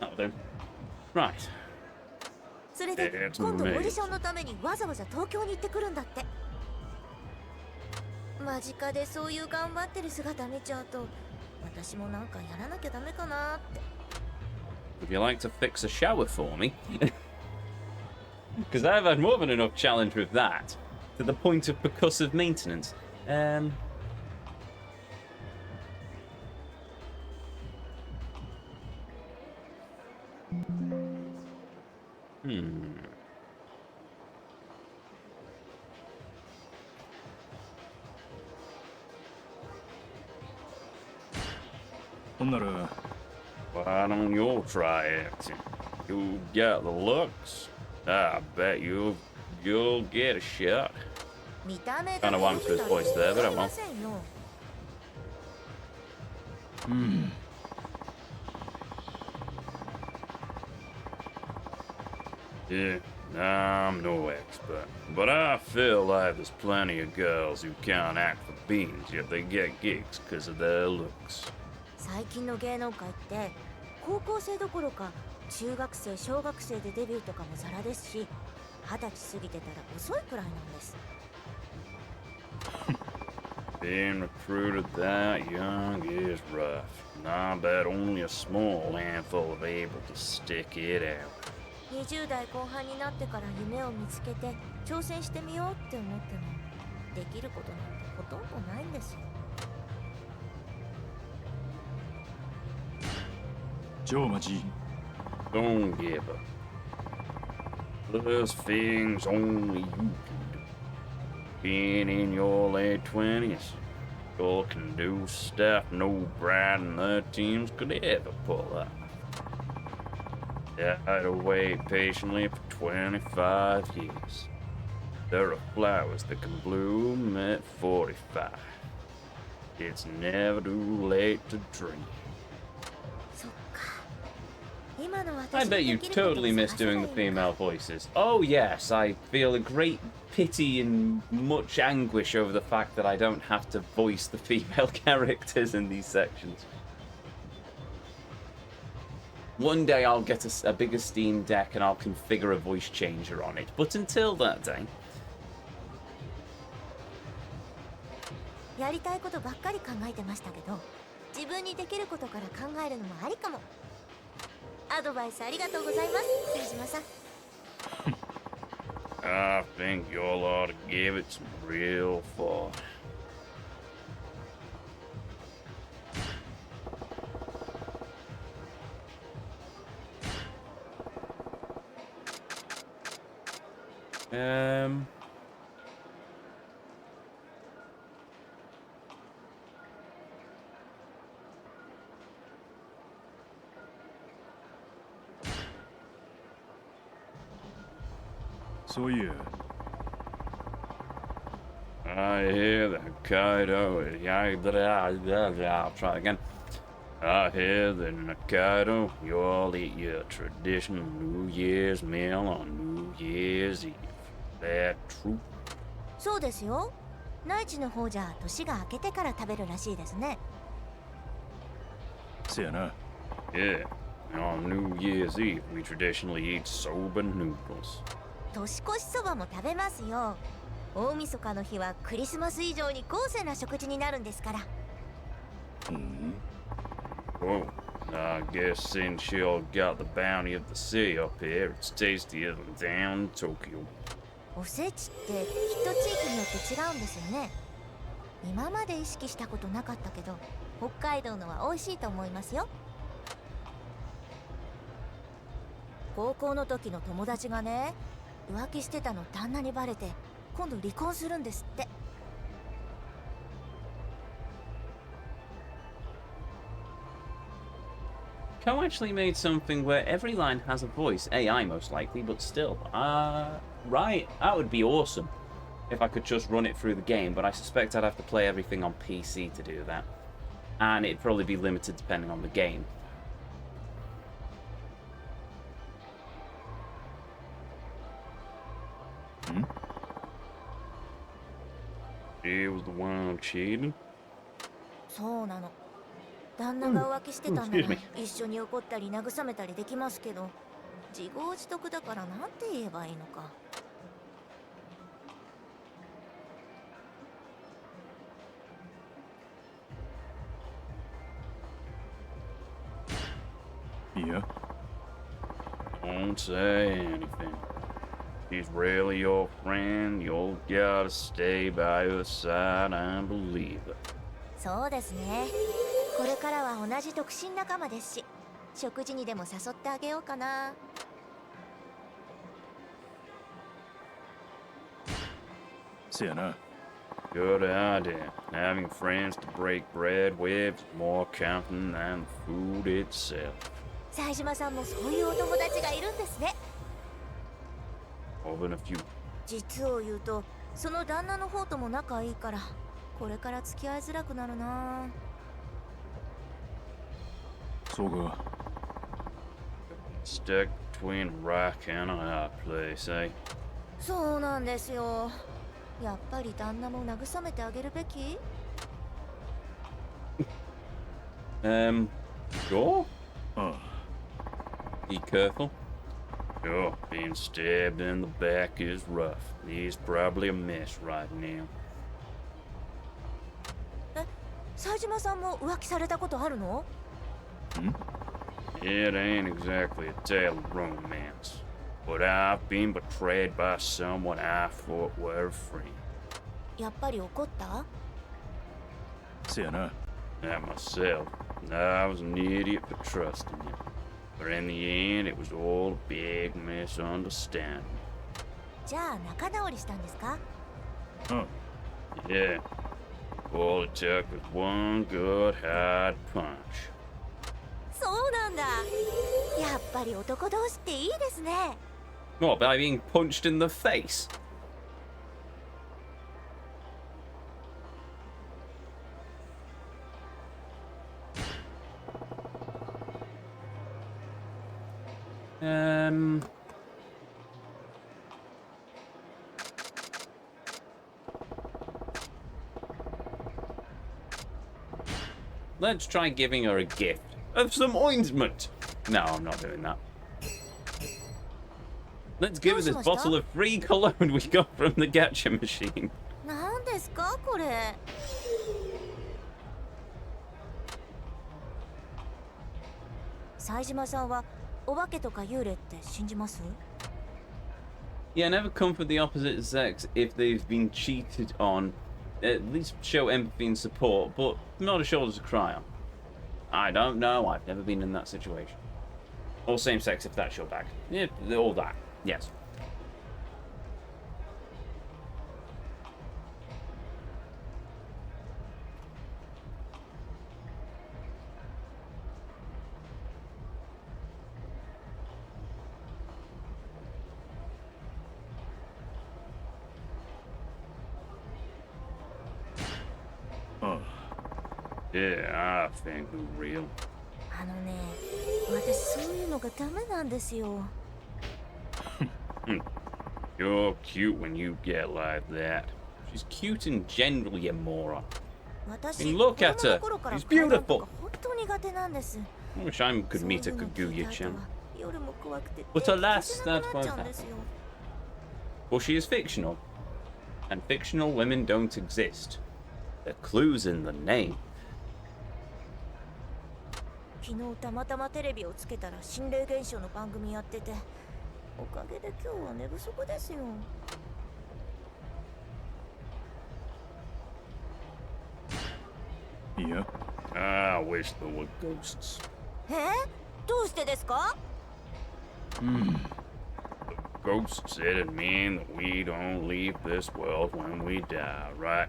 That'll do. Right. それで It's 今度オーディ amazing. ションのためにわざわざ東京に行ってくるんだって。間近でそういう頑張ってる姿見ちゃうと、私もなんかやらなきゃダメかなって。 Would you like to fix a shower for me? Because I've had more than enough challenge with that, to the point of percussive maintenance. Hmm. ほんなら Why don't you try it? You got the looks. I bet you'll get a shot. 見た目 Kind of wanted his voice there, but I ま won't. せんよ。Yeah, I'm no expert, but I feel like there's plenty of girls who can't act for beans, yet they get gigs because of their looks. 最近の芸能界って高校生どころか中学生小学生でデビューとかもザラですし、20歳過ぎてたら遅いくらいなんです。 Being recruited that young is rough, and I bet only a small handful are able to stick it out. 20代後半になってから夢を見つけて挑戦してみようって思ってもできることなんてほとんどないんですよ。ジョーマジ Don't give up. There's things only you can do. Being in your late 20s, you can do stuff no Brad and their teams could ever pull up. I had to wait patiently for 25 years. There are flowers that can bloom at 45. It's never too late to dream. そっか。今の I 私 bet に you できることを totally miss 探せばいい doing の the か。 female voices. Oh yes, I feel a great pity and much anguish over the fact that I don't have to voice the female characters in these sections. One day I'll get a bigger Steam Deck and I'll configure a voice changer on it, but until that day... やりたいことばっかり考えてましたけど、自分にできることから考えるのもありかも。アドバイスありがとうございます、飯島さん。I think you'll ought to give it some real thought. So yeah. I hear that Kaido. I'll try again. I hear that Nakaido, you all eat your traditional New Year's meal on New Year's Eve. That true? そうですよ。内地の方じゃ年が明けてから食べるらしいですね。せやな。 Yeah. On New Year's Eve, we traditionally eat soba noodles. 年越しそばも食べますよ。大晦日の日はクリスマス以上に豪勢な食事になるんですから。Oh, I guess since y'all got the bounty of the sea up here, it's tastier than down in Tokyo. おせちってきっと地域によって違うんですよね。今まで意識したことなかったけど、北海道のは美味しいと思いますよ。高校の時の友達がね、浮気してたの旦那にバレて今度離婚するんですって。Co actually made something where every line has a voice, AI most likely, but still. Right, that would be awesome if I could just run it through the game, but I suspect I'd have to play everything on PC to do that. And it'd probably be limited depending on the game. She was the one cheating? そうなの。旦那が浮気してたんなら一緒に怒ったり慰めたりできますけど、自業自得だからなんて言えばいいのか。いや、 Don't say anything. She's really your friend. You'll gotta stay by her side and believe it. そうですね。これからは同じ独身仲間ですし、食事にでも誘ってあげようかな。せやな。 Good idea. Having friends to break bread with is more comforting than the food itself. 冴島さんもそういうお友達がいるんですね。 More than a few. 実を言うと、その旦那の方とも仲いいから、これから付き合いづらくなるな。そうか。 Stuck between a rock and a hot place, eh? そうなんですよ。やっぱり旦那も慰めてあげるべき？ Sure? ああ。 Be careful. Sure, being stabbed in the back is rough. He's probably a mess right now. え、冴島さんも浮気されたことあるの？ It ain't exactly a tale of romance, but I've been betrayed by someone I thought were a friend. やっぱり怒った？ せやな。 Not myself. I was an idiot for trusting him. But in the end, it was all a big misunderstanding. じゃあ仲直りしたんですか？ Yeah. All it took was one good hard punch. そうなんだ。やっぱり男同士っていいですね。 What, by being punched in the face? Let's try giving her a gift of some ointment. No, I'm not doing that. Let's give her this bottle of free cologne we got from the gacha machine. なんですかこれ？冴島さんはお化けとか幽霊って信じます？ Yeah, never comfort the opposite sex if they've been cheated on. At least show empathy and support, but not a shoulder to cry on. I don't know, I've never been in that situation. Or same sex if that's your bag. Yeah, all that. Yes. Yeah, I think we're real. あのね、私そういうのがダメなんですよ。You're cute when you get like that. She's cute in general, you moron. 私、 look at her. 子供の頃から She's 階段と beautiful. か本当苦手なんです。 I wish I could meet a そういうの聞いた後 Kaguya-chan. は夜も怖くて But alas, 消せなく that なっちゃ won't うんですよ。 Well, she is fictional. And fictional women don't exist. The clue's in the name. 昨日たまたまテレビをつけたら心霊現象の番組やってて、おかげで今日は寝不足ですよ。 いや。 I wish there were ghosts. どうしてですか？ Ghosts, it'd mean that we don't leave this world when we die, right?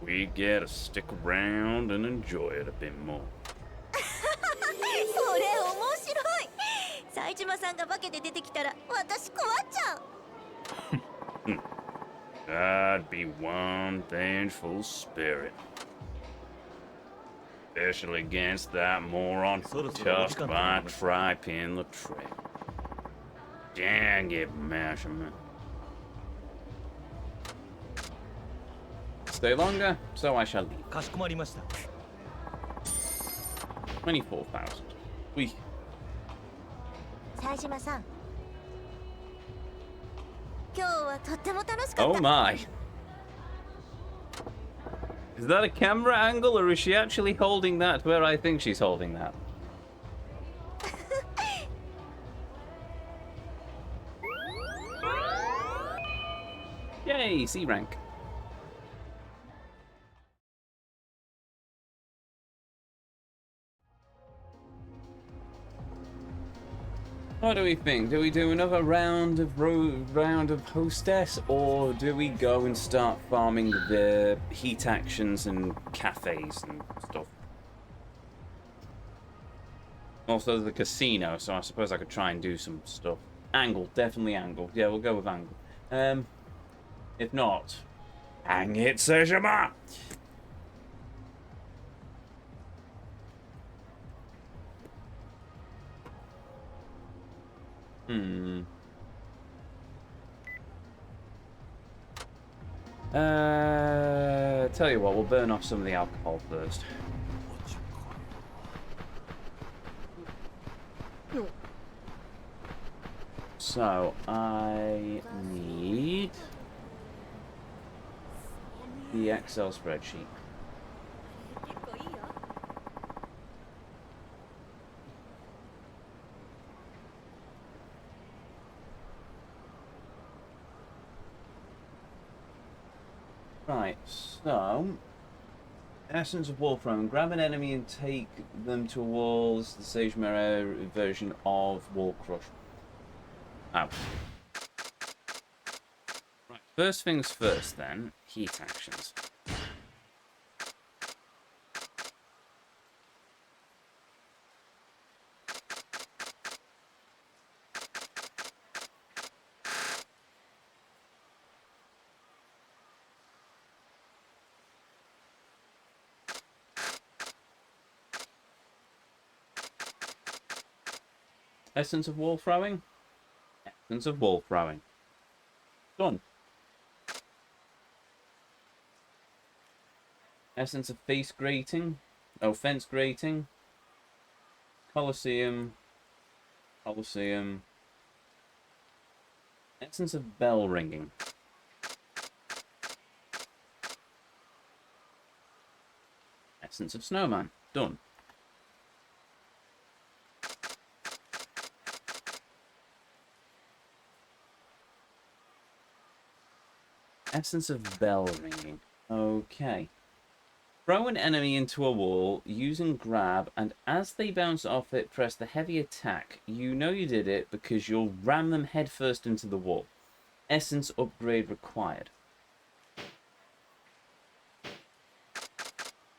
We get to stick around and enjoy it a bit more. それ面島さんが化けて出てきたら私困っちゃう。 That'd be one vengeful spirit. Especially against that moron who tossed my tripe in the trail. Dang it, Masherman. Stay longer, so I shall leave. かしこまりました。 24,000. We. 冴島さん、今日はとっても楽しかった。 Oh my. Is that a camera angle or is she actually holding that where I think she's holding that? Yay, C rank. What do we think? Do we do another round of hostess, or do we go and start farming the heat actions and cafes and stuff? Also the casino, so I suppose I could try and do some stuff. Angle, definitely angle. Yeah, we'll go with angle. If not, hang it, Sejima! Tell you what, we'll burn off some of the alcohol first. So, I need the Excel spreadsheet. Right, so essence of Wolfram. Grab an enemy and take them to a wall. This is the Sage Mirror version of Wall Crush. Ow. Right, first things first then, heat actions. Essence of wall throwing. Essence of wall throwing. Done. Essence of face grating. Oh, fence grating. Colosseum. Colosseum. Essence of bell ringing. Essence of snowman. Done. Essence of bell ringing. Okay. Throw an enemy into a wall using grab, and as they bounce off it, press the heavy attack. You know you did it because you'll ram them headfirst into the wall. Essence upgrade required.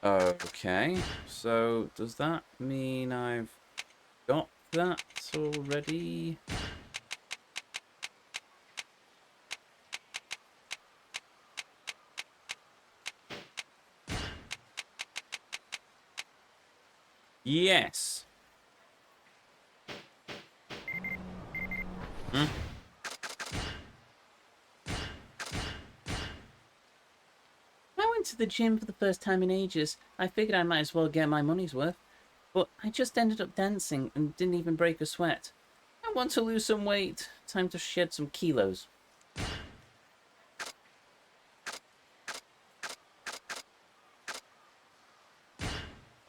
Okay, so does that mean I've got that already? Yes. I went to the gym for the first time in ages. I figured I might as well get my money's worth. But I just ended up dancing and didn't even break a sweat. I want to lose some weight. Time to shed some kilos.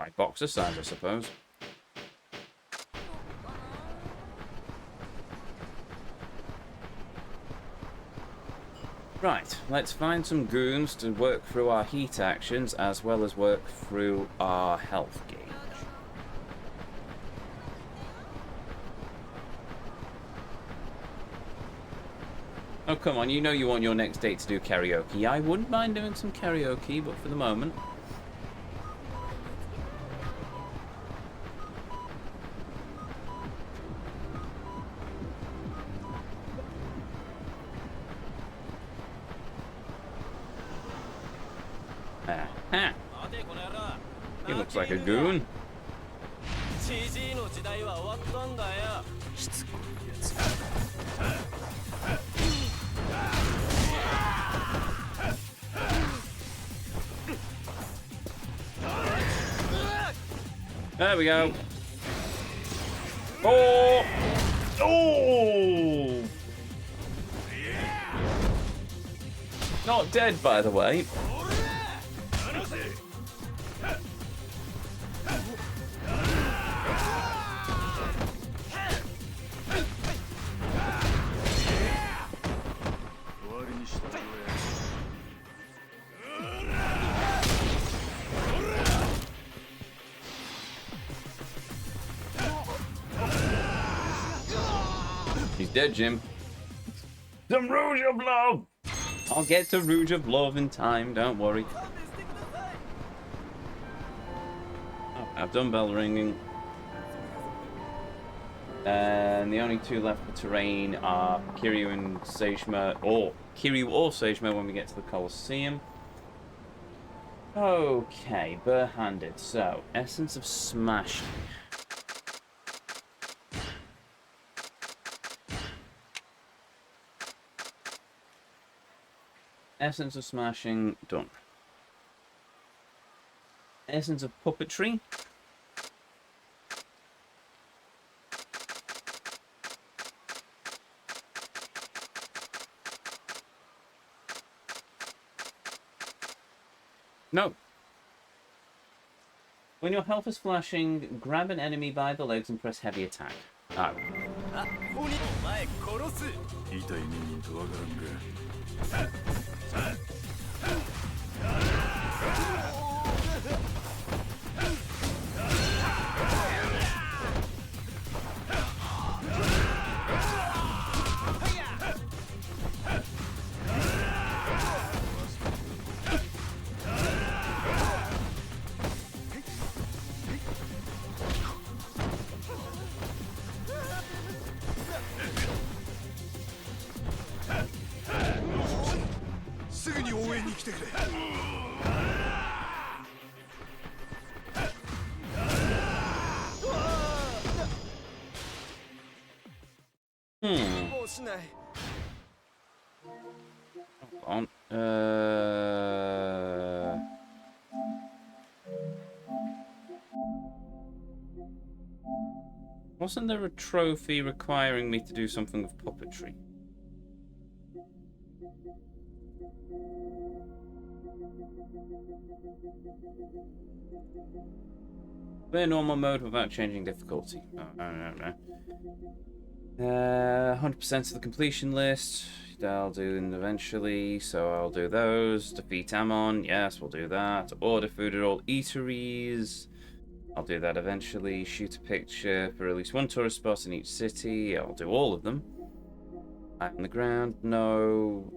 Right, boxer size, I suppose. Right, let's find some goons to work through our heat actions as well as work through our health gauge. Oh, come on, you know you want your next date to do karaoke. I wouldn't mind doing some karaoke, but for the moment... Aha. He looks like a goon. ジジイの時代は終わったんだよ。しつこいやつ。 There we go. Oh! Oh! Not dead, by the way. He's dead, Jim. Some Rouge of Love! I'll get to Rouge of Love in time, don't worry. Oh, I've done bell ringing. And the only two left for terrain are Kiryu and Seishima, or Kiryu or Seishima when we get to the Colosseum. Okay, bare-handed. So, Essence of Smashing. Essence of Smashing, done. Essence of Puppetry. No. When your health is flashing, grab an enemy by the legs and press heavy attack. Oh. あ、鬼お前殺す。痛い目見んとわからんが。 すぐに応援に来てくれ。 もうしない。 On. Wasn't there a trophy requiring me to do something with puppetry? Clear normal mode without changing difficulty. Oh, no. 100% of the completion list. I'll do them eventually, so I'll do those. Defeat Amon, yes, we'll do that. Order food at all eateries. I'll do that eventually. Shoot a picture for at least one tourist spot in each city. I'll do all of them. Eye on the ground, no.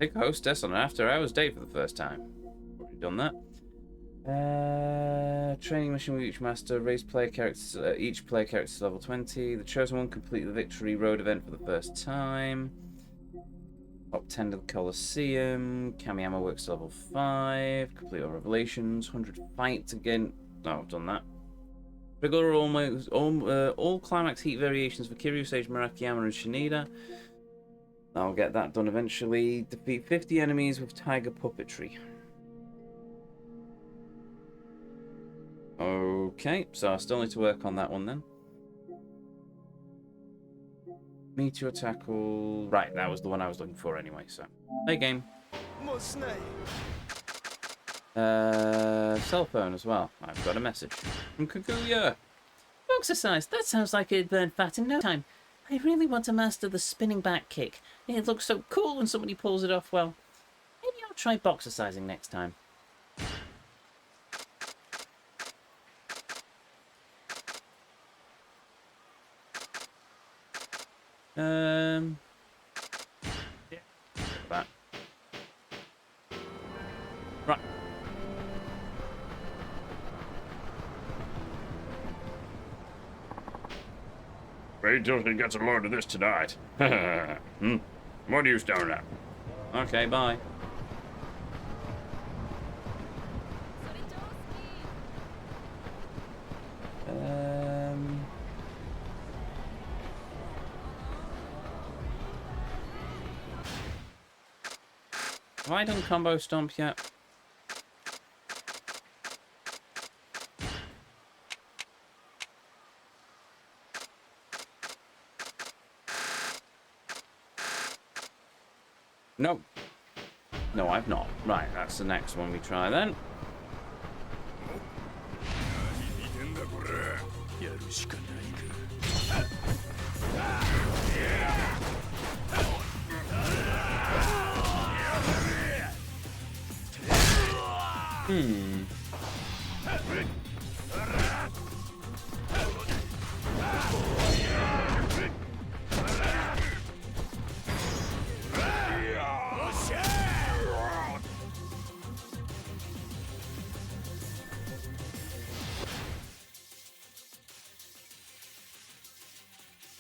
Take a hostess on an after-hours date for the first time. Already done that. Training mission with each master. Raise player characters. Each player character to level 20. The chosen one complete the victory road event for the first time. Top 10 to the Colosseum. Kamiyama works to level 5. Complete all revelations. 100 fights again. No, I've done that. Trigger all climax heat variations for Kiryu, Sage, Murakiyama, and Shinida. I'll get that done eventually. Defeat 50 enemies with tiger puppetry. Okay, so I still need to work on that one then. Meteor tackle. Right, that was the one I was looking for anyway, so. Play game. もうしない。 Cell phone as well. I've got a message from Kaguya. Exercise. That sounds like it'd burn fat in no time. I really want to master the spinning back kick. It looks so cool when somebody pulls it off well. Maybe I'll try boxercising next time. Yeah. That. Right. Wait till he gets a load of this tonight. What are you staring at? Okay, bye. Have I done combo stomp yet? Nope. No, I've not. Right, that's the next one we try then. 見てんだこれ。やるしかないか。Hmm.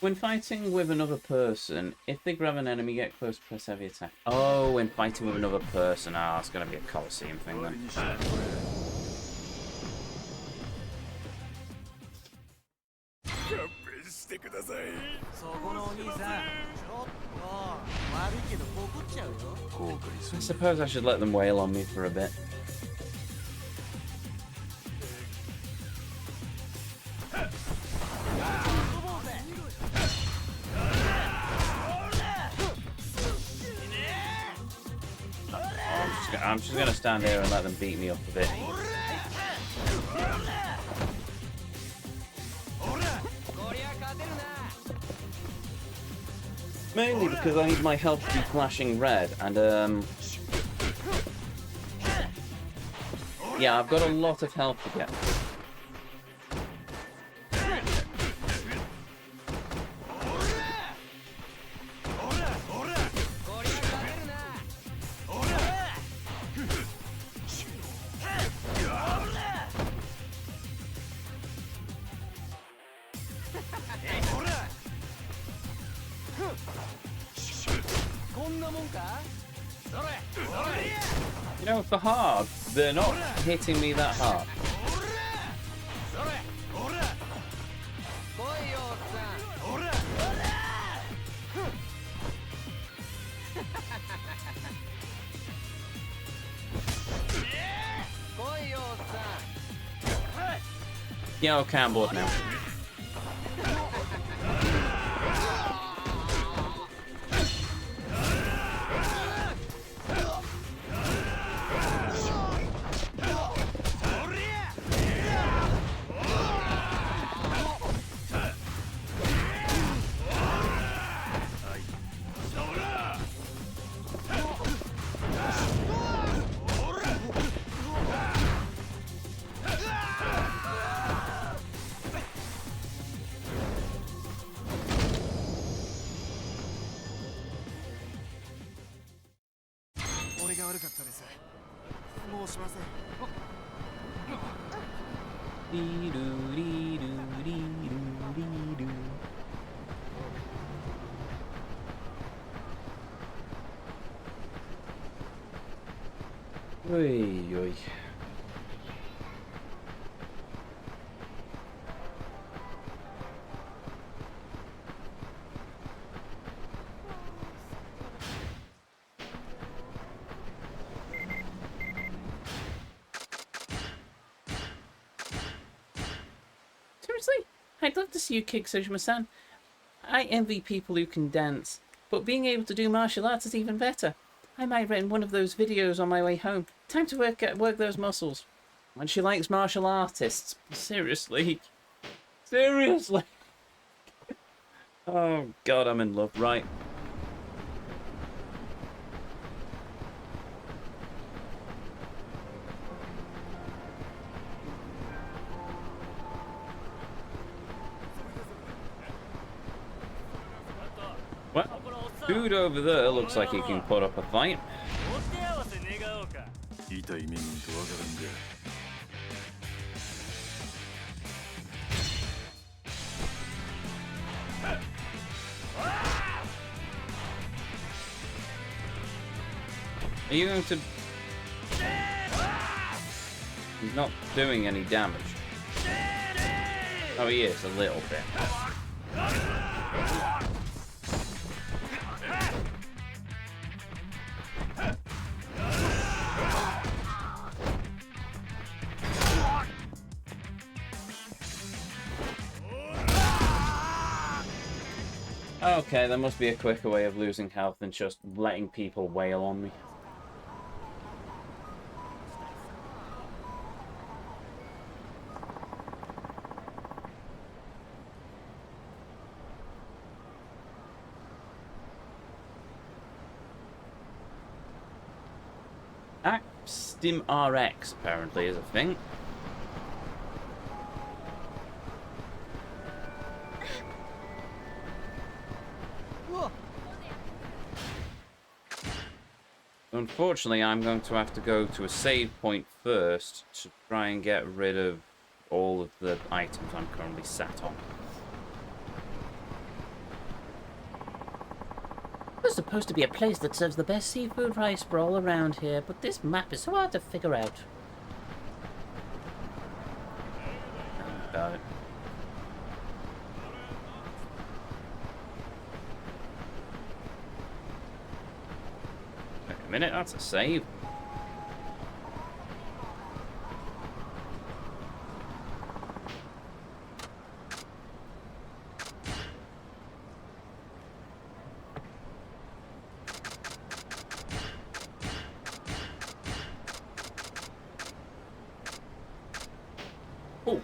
When fighting with another person, if they grab an enemy, get close, press heavy attack. Oh, when fighting with another person. Ah, it's going to be a Coliseum thing then. してください。そこのお兄さんちょっと悪いけど怒っちゃうよ。後悔す I る。 suppose I should let them wail on me for a bit. I'm just gonna stand here and let them beat me up a bit. Mainly because I need my health to be flashing red, and yeah, I've got a lot of health to get. You know, for hard, they're not hitting me that hard. Yeah, okay, I'm bored now. Oi, oi. Seriously? I'd love to see you kick Sojima-san. I envy people who can dance, but being able to do martial arts is even better. I might rent one of those videos on my way home. Time to work those muscles. And she likes martial artists. Seriously. Seriously. Oh god, I'm in love. Right. Well, dude over there looks like he can put up a fight. お手合わせ願おうか。痛い目にとわからんが。Are you going to... He's not doing any damage. Oh, he is, a little bit. Okay, there must be a quicker way of losing health than just letting people wail on me. Stim RX apparently is a thing. Unfortunately, I'm going to have to go to a save point first to try and get rid of all of the items I'm currently sat on. There's supposed to be a place that serves the best seafood rice for all around here, but this map is so hard to figure out. Got it. Wait a minute, that's a save. Oh.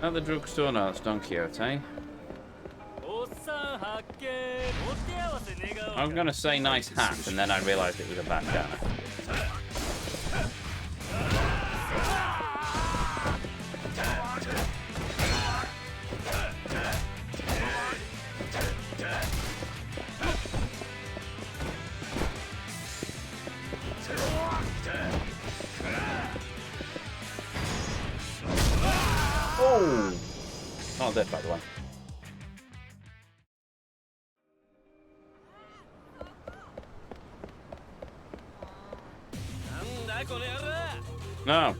At the drugstore, no, it's Don Quixote. I was gonna say nice hat, and then I realised it was a bandana. Oh! Not dead, by the way. No.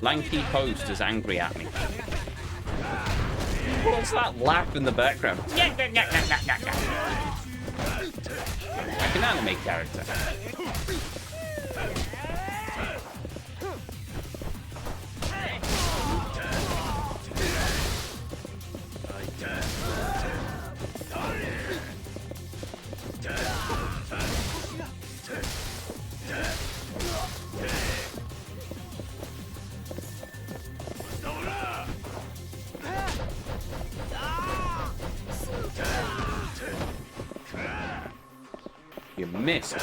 Lanky Post is angry at me. What's that laugh in the background? I can animate character. You missed.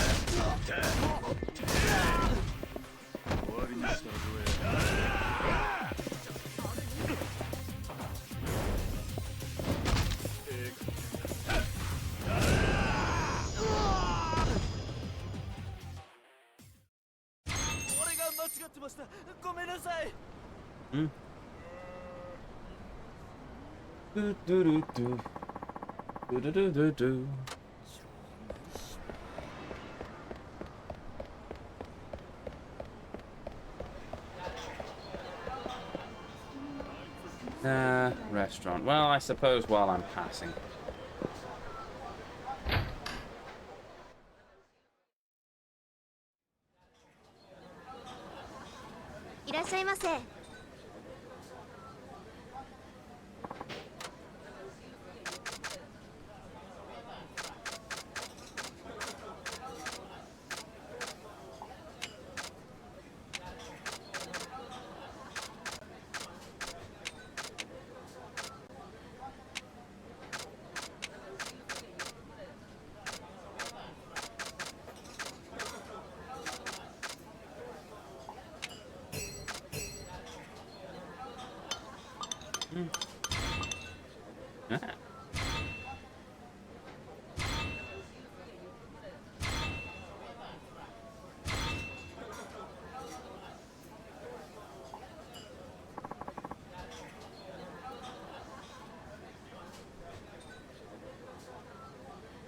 Hmm. Do do do do. Do do do do do. Restaurant. Well, I suppose while I'm passing. Ah.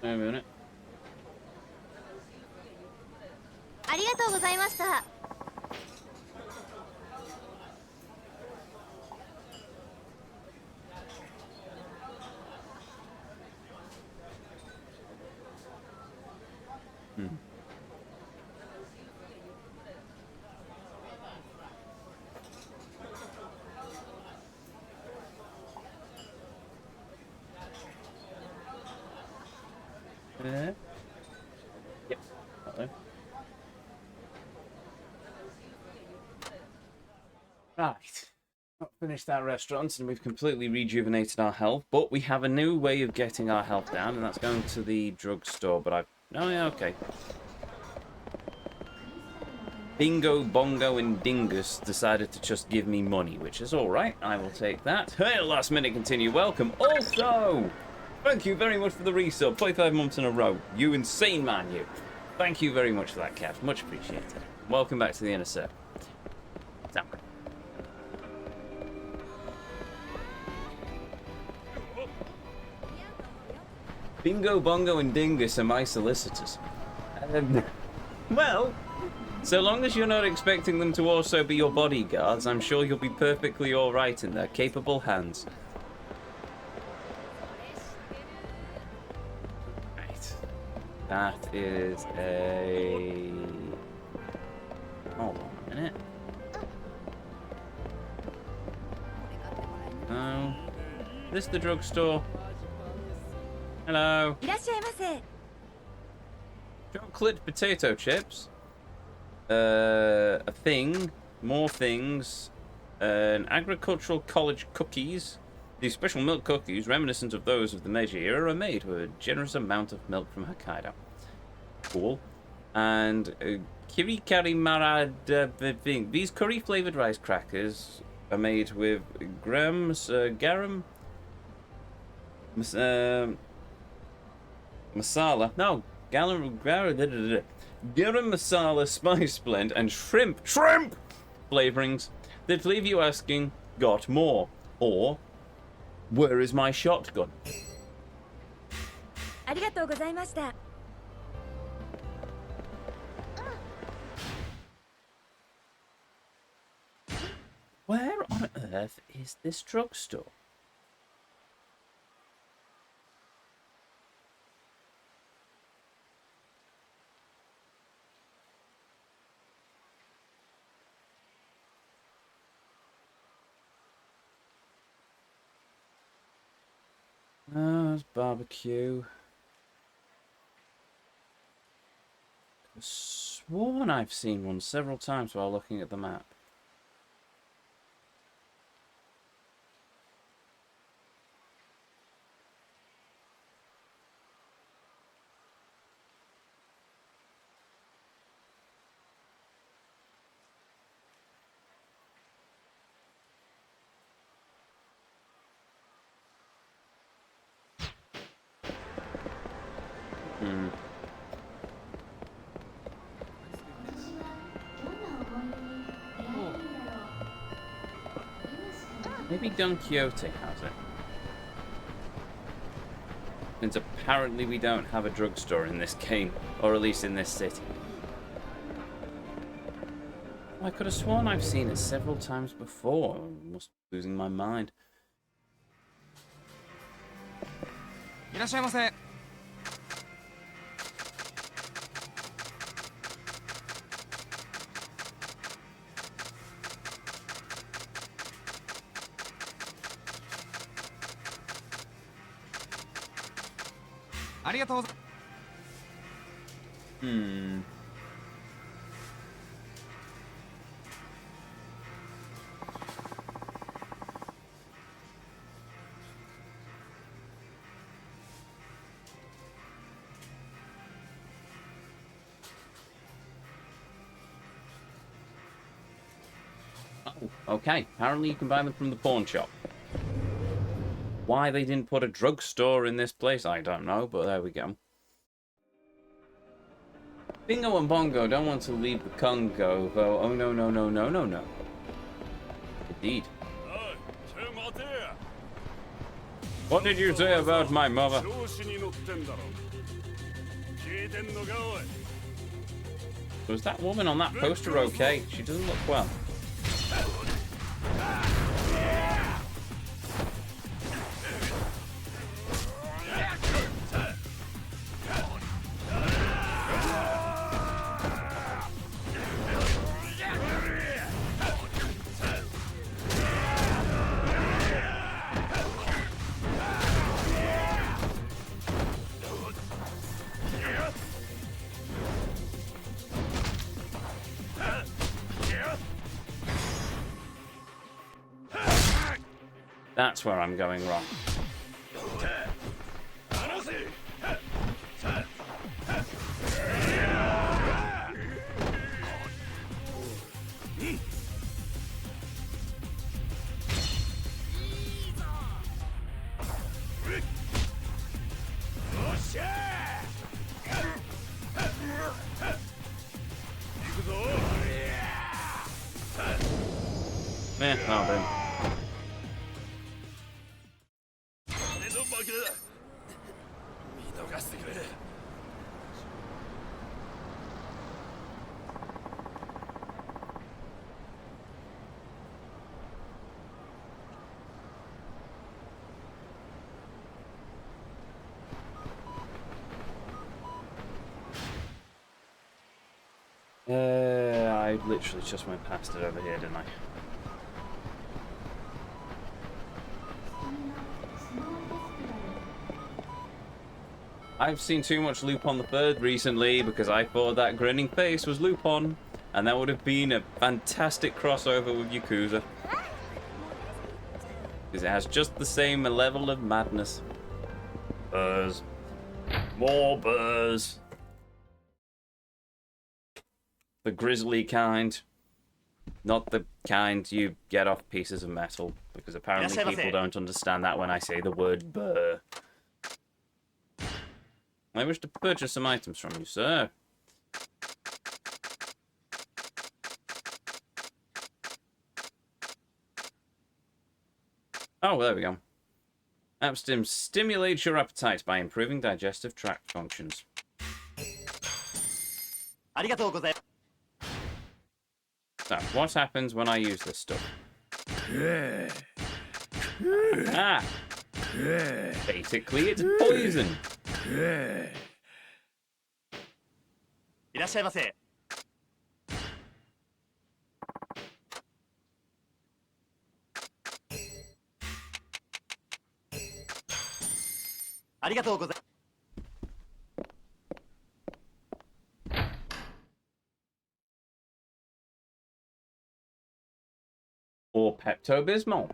Wait a minute. ありがとうございました。Hmm. Yep. Uh-oh. Right. Not finished that restaurant, and we've completely rejuvenated our health, but we have a new way of getting our health down, and that's going to the drugstore. But oh yeah, okay. Bingo, Bongo, and Dingus decided to just give me money, which is alright. I will take that. Hey, last minute continue. Welcome. Also, thank you very much for the resub. 25 months in a row. You insane man, you. Thank you very much for that, Kev. Much appreciated. Welcome back to the Inner Circle. So. Bingo, Bongo, and Dingus are my solicitors. Well, so long as you're not expecting them to also be your bodyguards, I'm sure you'll be perfectly alright in their capable hands. Right. That is a... Hold on a minute. Oh. Is this the drugstore? Hello. いらっしゃいませ。 Chocolate potato chips. A thing. More things. An agricultural college cookies. These special milk cookies, reminiscent of those of the Meiji era, are made with a generous amount of milk from Hokkaido. Cool. And kirikari marad thing. These curry-flavored rice crackers are made with garam, masala. No, garam masala, spice blend, and shrimp flavorings that leave you asking, got more? Or, where is my shotgun? ありがとうございました。 Where on earth is this drugstore? Oh, there's barbecue. I've sworn I've seen one several times while looking at the map. Maybe Don Quixote has it. Since apparently we don't have a drugstore in this game, or at least in this city. I could have sworn I've seen it several times before. I must be losing my mind. いらっしゃいませ。ありがとうございます。 Oh, okay. Apparently you can buy them from the pawn shop. Why they didn't put a drugstore in this place, I don't know, but there we go. Bingo and Bongo don't want to leave the Congo, though. Oh, no, no, no, no, no, no. Indeed. What did you say about my mother? Was that woman on that poster okay? She doesn't look well. That's where I'm going wrong. Eh, that'll do. 俺の負けだ。見逃してくれ。I literally just went past it over here, didn't I? I've seen too much Lupin the Third recently because I thought that grinning face was Lupin, and that would have been a fantastic crossover with Yakuza. Because it has just the same level of madness. Burrs. More burrs. The grisly kind. Not the kind you get off pieces of metal, because apparently people don't understand that when I say the word burr. I wish to purchase some items from you, sir. Oh, there we go. Abstim stimulates your appetite by improving digestive tract functions. So, what happens when I use this stuff? Ah! Basically, it's poison. いらっしゃいませ。ありがとうございます。 Or Pepto-Bismol.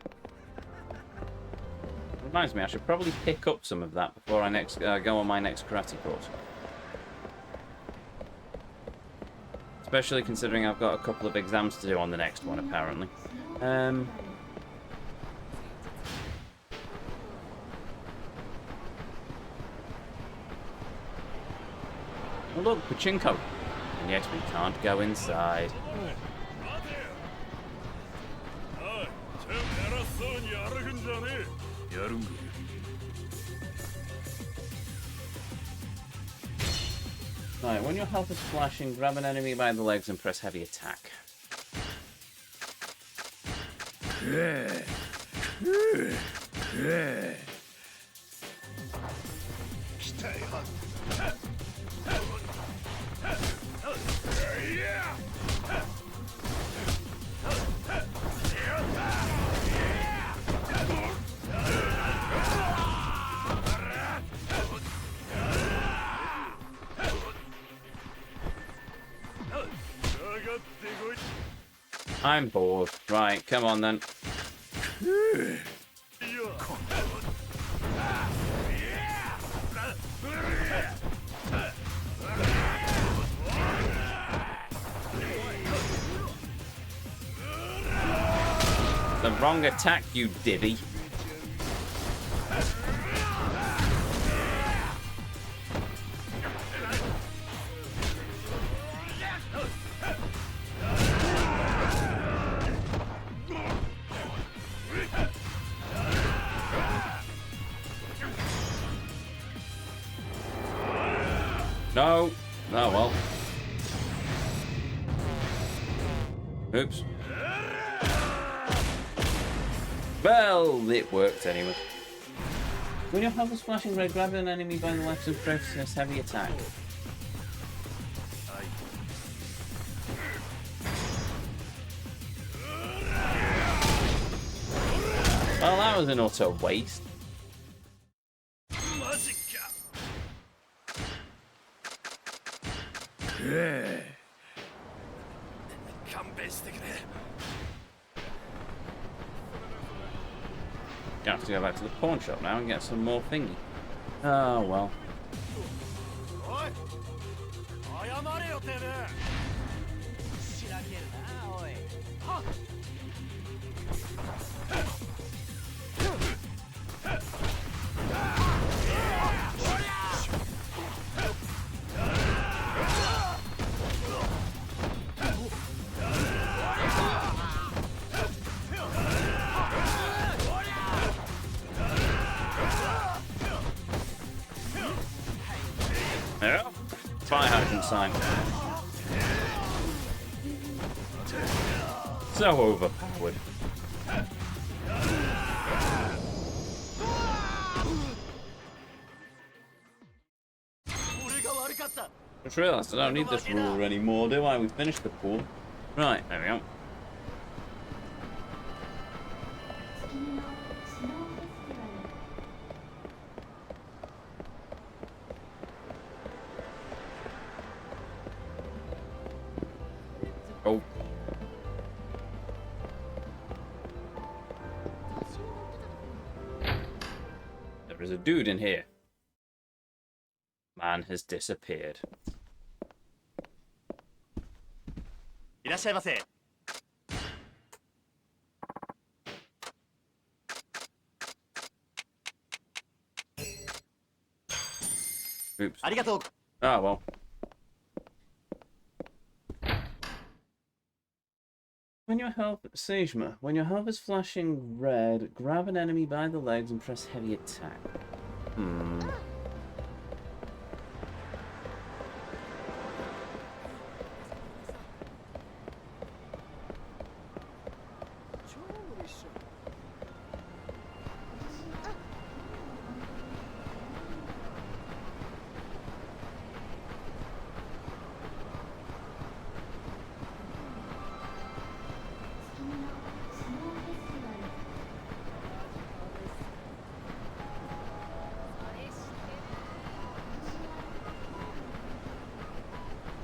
Reminds me, I should probably pick up some of that before I next go on my next karate course. Especially considering I've got a couple of exams to do on the next one, apparently. Oh, look, pachinko. And yet we can't go inside. おい、ちょっ偉そうに歩くんじゃねえ。やるんか。 Right, when your health is flashing, grab an enemy by the legs and press heavy attack. I'm bored. Right, come on then. The wrong attack, you divvy. No. Oh well. Oops. Well, it worked anyway. When your health is flashing red, grab an enemy by the legs and press this heavy attack. Well, that was an utter waste. マジか。勘弁してくれ。Gonna have to go back to the pawn shop now and get some more thingy. Oh well. おい謝れよてめえしらけるなおいはっ Yeah. Fire hydrant sign. So overpowered. I just realised I don't need this ruler anymore, do I? We finished the pool. Right, there we go. Oh. There is a dude in here. Man has disappeared. いらっしゃいませ Oops. ありがとう Ah, well. When your health, Sejima, when your health is flashing red, grab an enemy by the legs and press heavy attack. Hmm.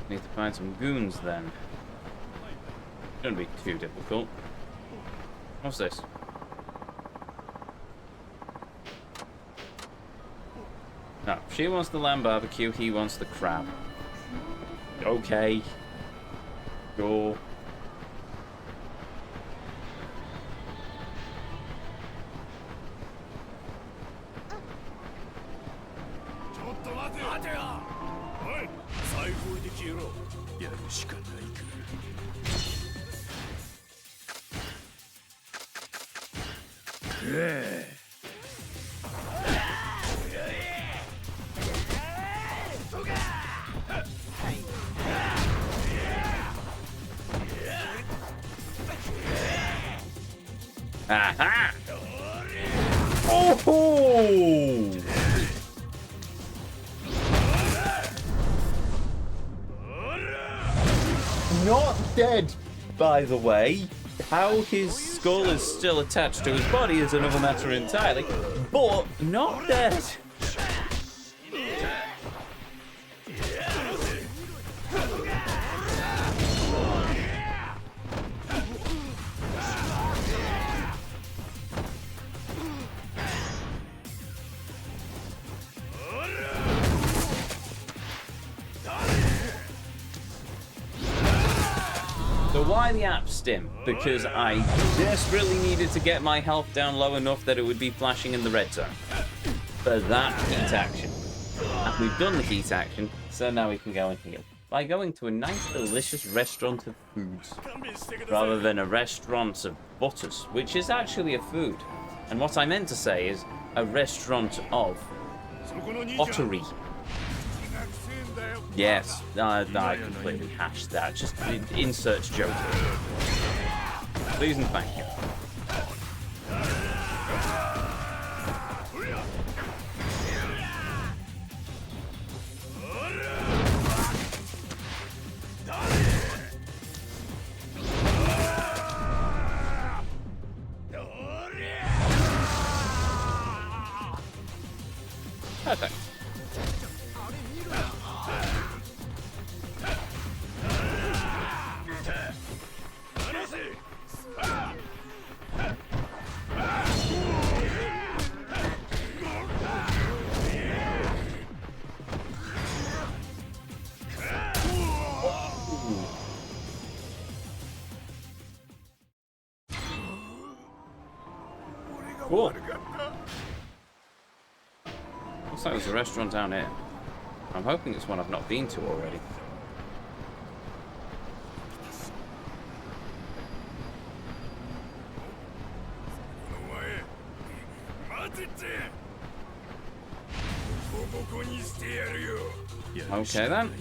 Need to find some goons then. Shouldn't be too difficult. What's this? No, she wants the lamb barbecue, he wants the crab. Okay. Go. Aha! Oh! Not dead, by the way. How his skull is still attached to his body is another matter entirely, but not dead. So why the app stim? Because I desperately needed to get my health down low enough that it would be flashing in the red zone. For that heat action. And we've done the heat action, so now we can go and heal. By going to a nice, delicious restaurant of foods. Rather than a restaurant of butters, which is actually a food. And what I meant to say is a restaurant of pottery. Yes, I completely hashed that. Just insert joke. Please and thank you. Perfect. Cool. Looks like there's a restaurant down here. I'm hoping it's one I've not been to already. Okay then.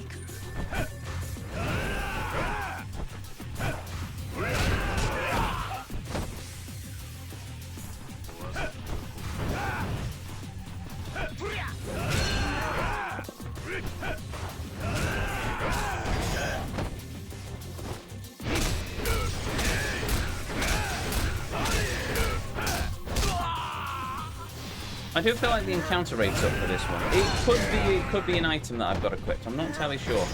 I do feel like the encounter rate's up for this one. It could be an item that I've got equipped. I'm not entirely sure.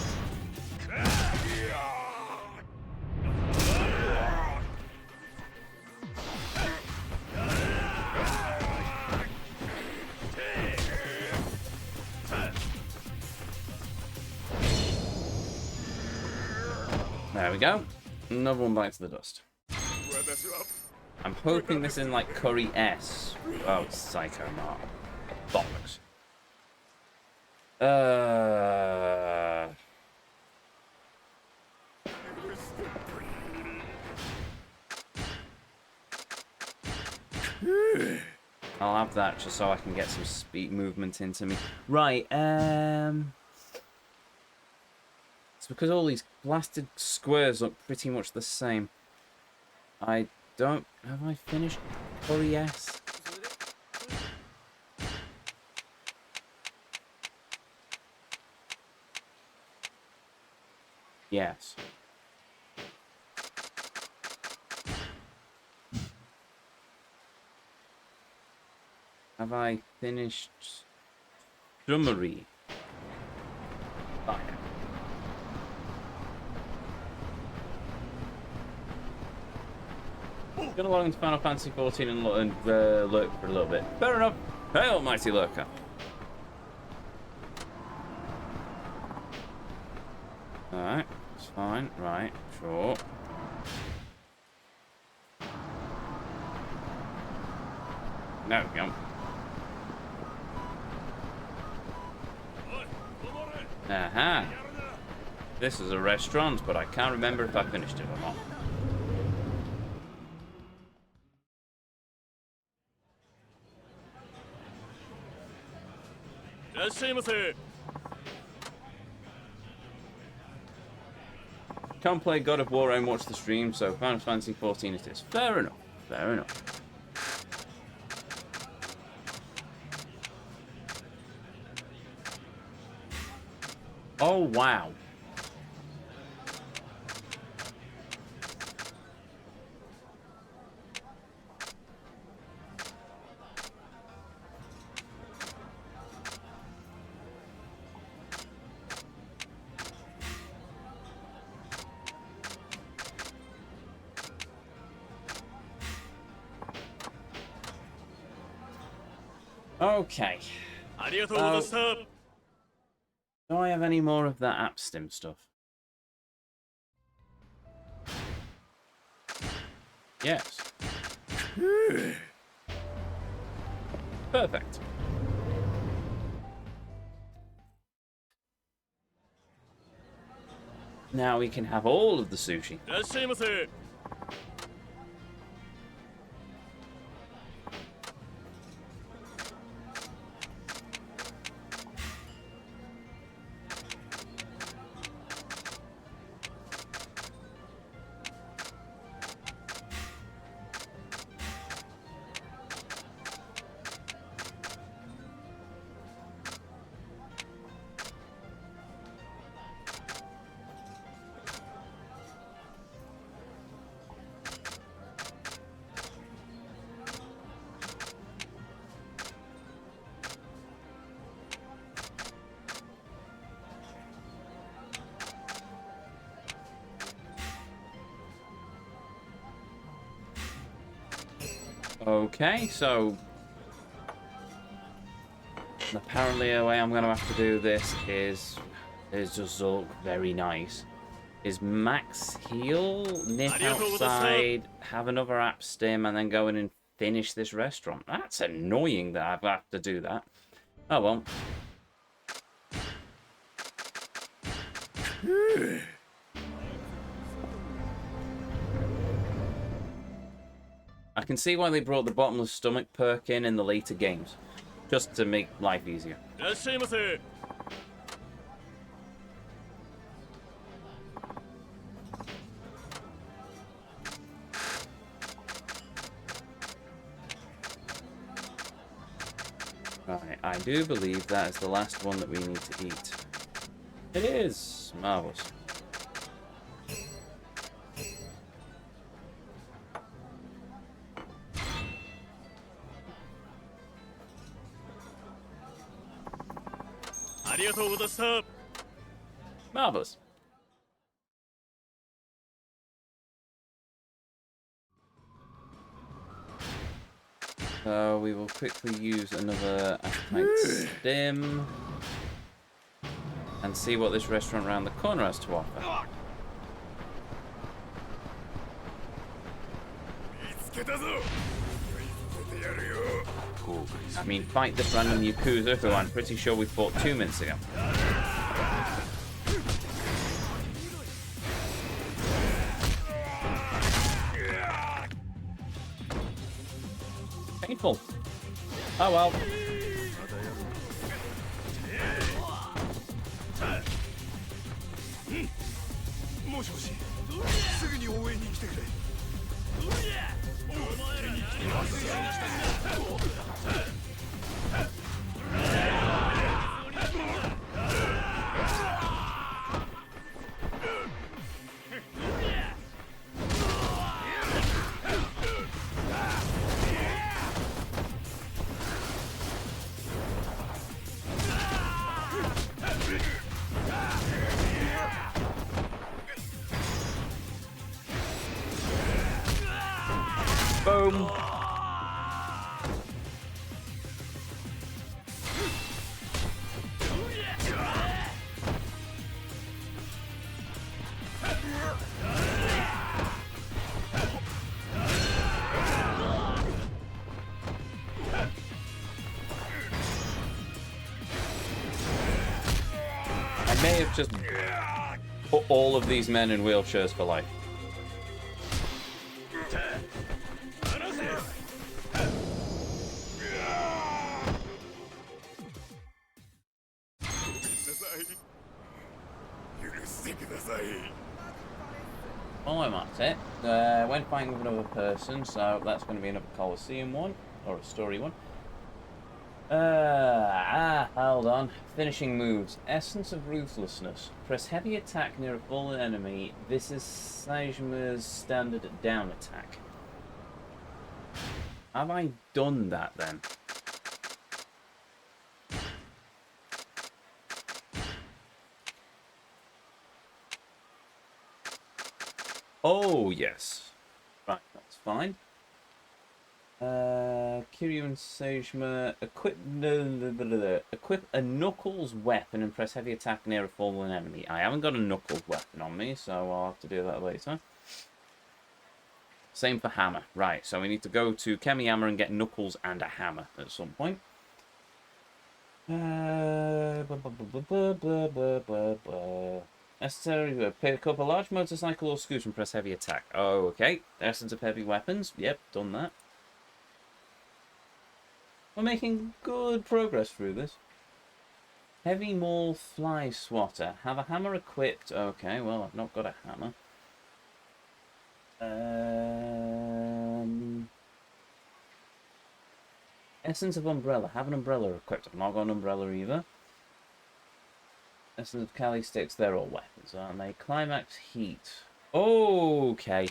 There we go. Another one bites the dust. I'm hoping this is like Curry S. Oh, Psycho Mark. Bollocks. I'll have that just so I can get some speed movement into me. Right, it's because all these blasted squares look pretty much the same. Have I finished Curry S? Yes. Have I finished Summary? Oh, yeah. Gonna log into Final Fantasy 14 and lurk for a little bit. Fair enough. Hey, almighty lurker. Alright, it's fine. Right, sure. There we go. Aha. This is a restaurant, but I can't remember if I finished it or not. Can't play God of War and watch the stream, so Final Fantasy 14 it is. Fair enough. Fair enough. Oh, wow. Okay. Do I have any more of that app stim stuff? Yes. Perfect. Now we can have all of the sushi. Okay, so apparently the way I'm going to have to do this is just look very nice. Is max heal, nip outside, have another app stim, and then go in and finish this restaurant. That's annoying that I've had to do that. Oh well. I can see why they brought the bottomless stomach perk in the later games. Just to make life easier. いらっしゃいませ。 Right, I do believe that is the last one that we need to eat. It is! Marvellous. Marvellous. So we will quickly use another appetite stim and see what this restaurant around the corner has to offer. I mean, fight this random Yakuza who I'm pretty sure we fought 2 minutes ago. Painful. Oh well. Boom. I may have just put all of these men in wheelchairs for life. Well, I'm at it. Went fighting with another person, so that's going to be another Colosseum one, or a story one. Hold on. Finishing moves. Essence of Ruthlessness. Press heavy attack near a fallen enemy. This is Sajima's standard down attack. Have I done that then? Oh, yes. Right, that's fine. Kiryu and Sejima equip a Knuckles weapon and press heavy attack near a fallen enemy. I haven't got a Knuckles weapon on me, so I'll have to do that later. Same for hammer. Right, so we need to go to Kemiyama and get Knuckles and a hammer at some point. Necessary, pick up a large motorcycle or scooter and press heavy attack. Oh, okay. Essence of heavy weapons. Yep, done that. We're making good progress through this. Heavy maul fly swatter. Have a hammer equipped. Okay, well, I've not got a hammer. Essence of umbrella. Have an umbrella equipped. I've not got an umbrella either. Essence of Kali sticks. They're all weapons, aren't they? Climax heat. Okay.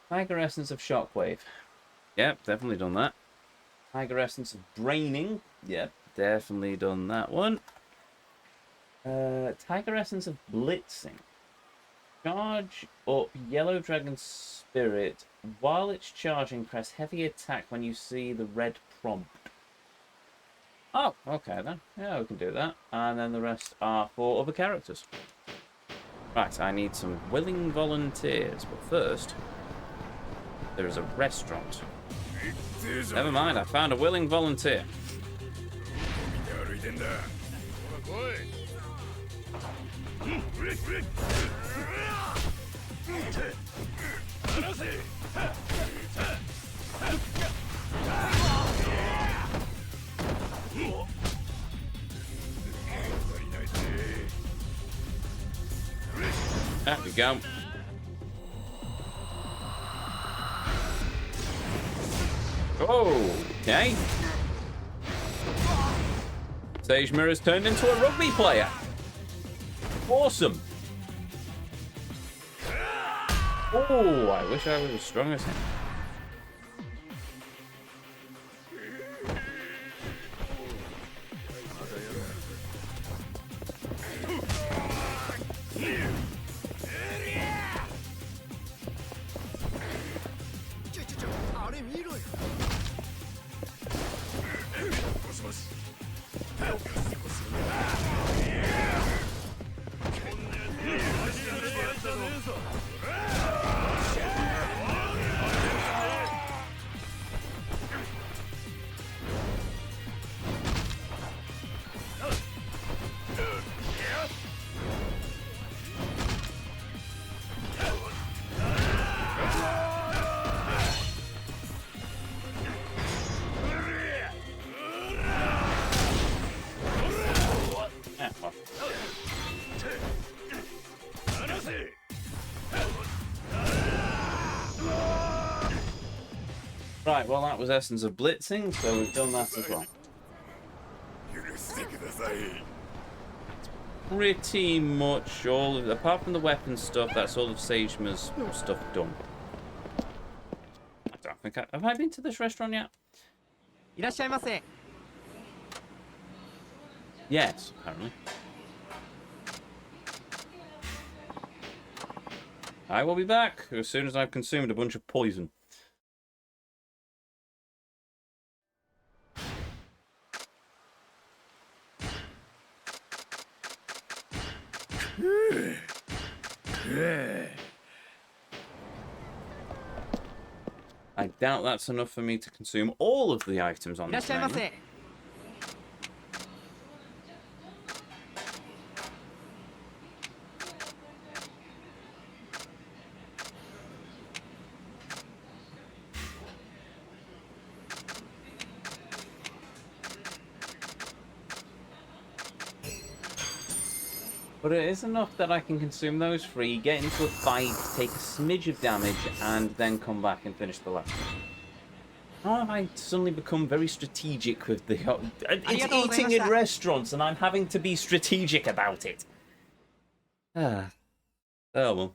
Tiger Essence of Shockwave. Yep, definitely done that. Tiger Essence of Braining. Yep, definitely done that one. Tiger Essence of Blitzing. Charge up Yellow Dragon Spirit. While it's charging, press heavy attack when you see the red prompt. Oh, okay then. Yeah, we can do that. And then the rest are for other characters. Right, I need some willing volunteers. But first, there is a restaurant. Never mind, I found a willing volunteer. 見て歩いてんだ。ほら来い。離せ。There we go. Oh, okay. Sage Mirror's turned into a rugby player. Awesome. Oh, I wish I was as strong as him. Right, well that was Essence of Blitzing, so we've done that as well. 許してください。 Pretty much all of, apart from the weapon stuff, that's all of Sagema's stuff done. I don't think have I been to this restaurant yet? いらっしゃいませ。 Yes, apparently. I will be back as soon as I've consumed a bunch of poison. I doubt that's enough for me to consume all of the items on いらっ this しゃいま menu. せ。 But it is enough that I can consume those free, get into a fight, take a smidge of damage, and then come back and finish the level. How have I suddenly become very strategic with the... It's eating in restaurants, and I'm having to be strategic about it. Ah. Oh, well.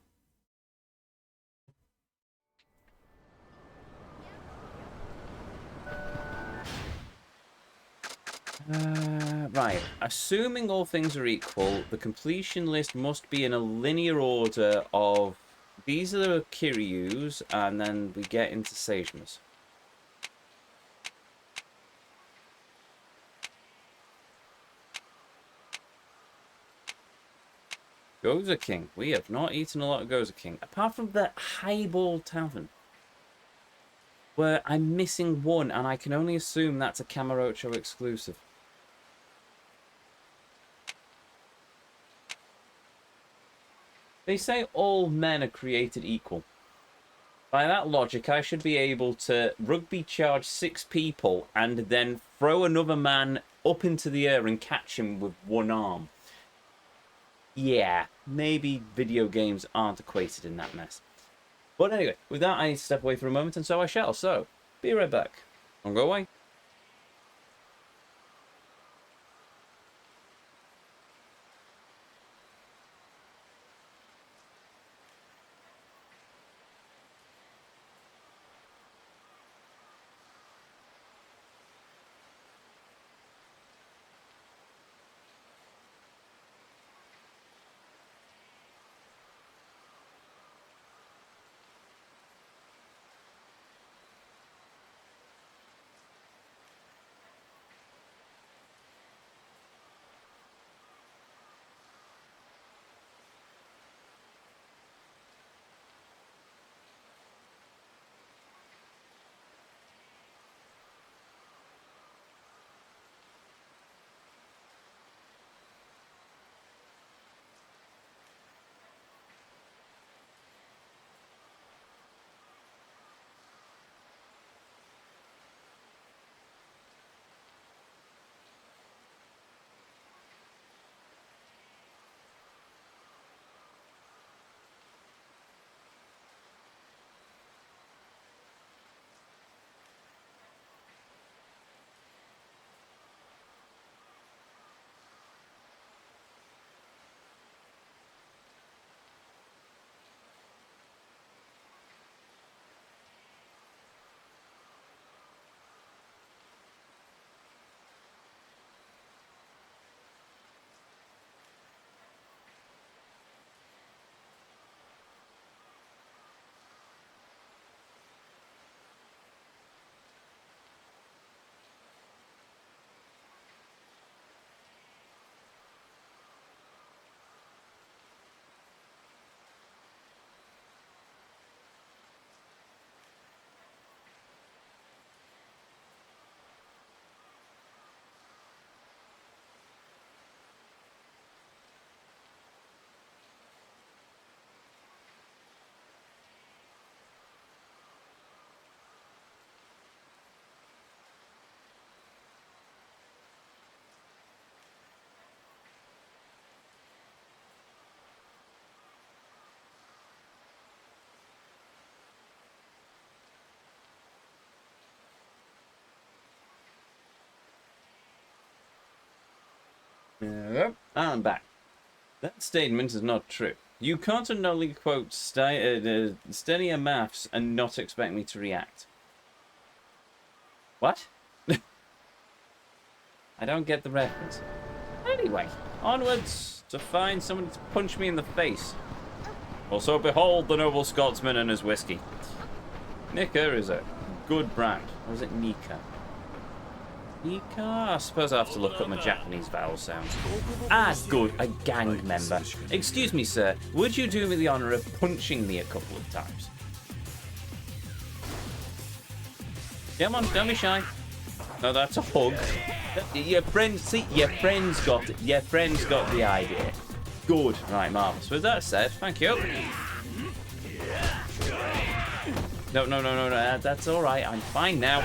Right, assuming all things are equal, the completion list must be in a linear order of these are the Kiryus, and then we get into Sagema's. Goza King. We have not eaten a lot of Goza King, apart from the Highball Tavern, where I'm missing one, and I can only assume that's a Kamurocho exclusive. They say all men are created equal. By that logic, I should be able to rugby charge 6 people and then throw another man up into the air and catch him with one arm. Yeah, maybe video games aren't equated in that mess. But anyway, with that, I need to step away for a moment, and so I shall. So, be right back. Don't go away. Yep. I'm back. That statement is not true. You can't only quote steadier maths and not expect me to react. What? I don't get the reference. Anyway, onwards to find someone to punch me in the face. Also, behold the noble Scotsman and his whiskey. Nika is a good brand. Or is it Nika? Nika? I suppose I have to look up my Japanese vowel sounds. Ah, good. A gang member. Excuse me, sir. Would you do me the honour of punching me a couple of times? Come on, don't be shy. No, that's a hug. Your friend's got the idea. Good. Right, marvellous. With that said, thank you. No. That's all right. I'm fine now.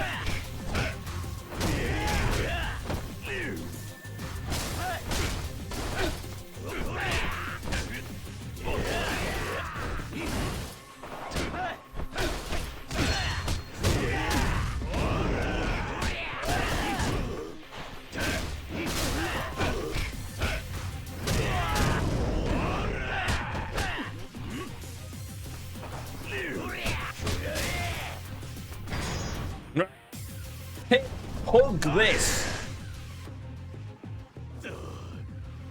Hug this!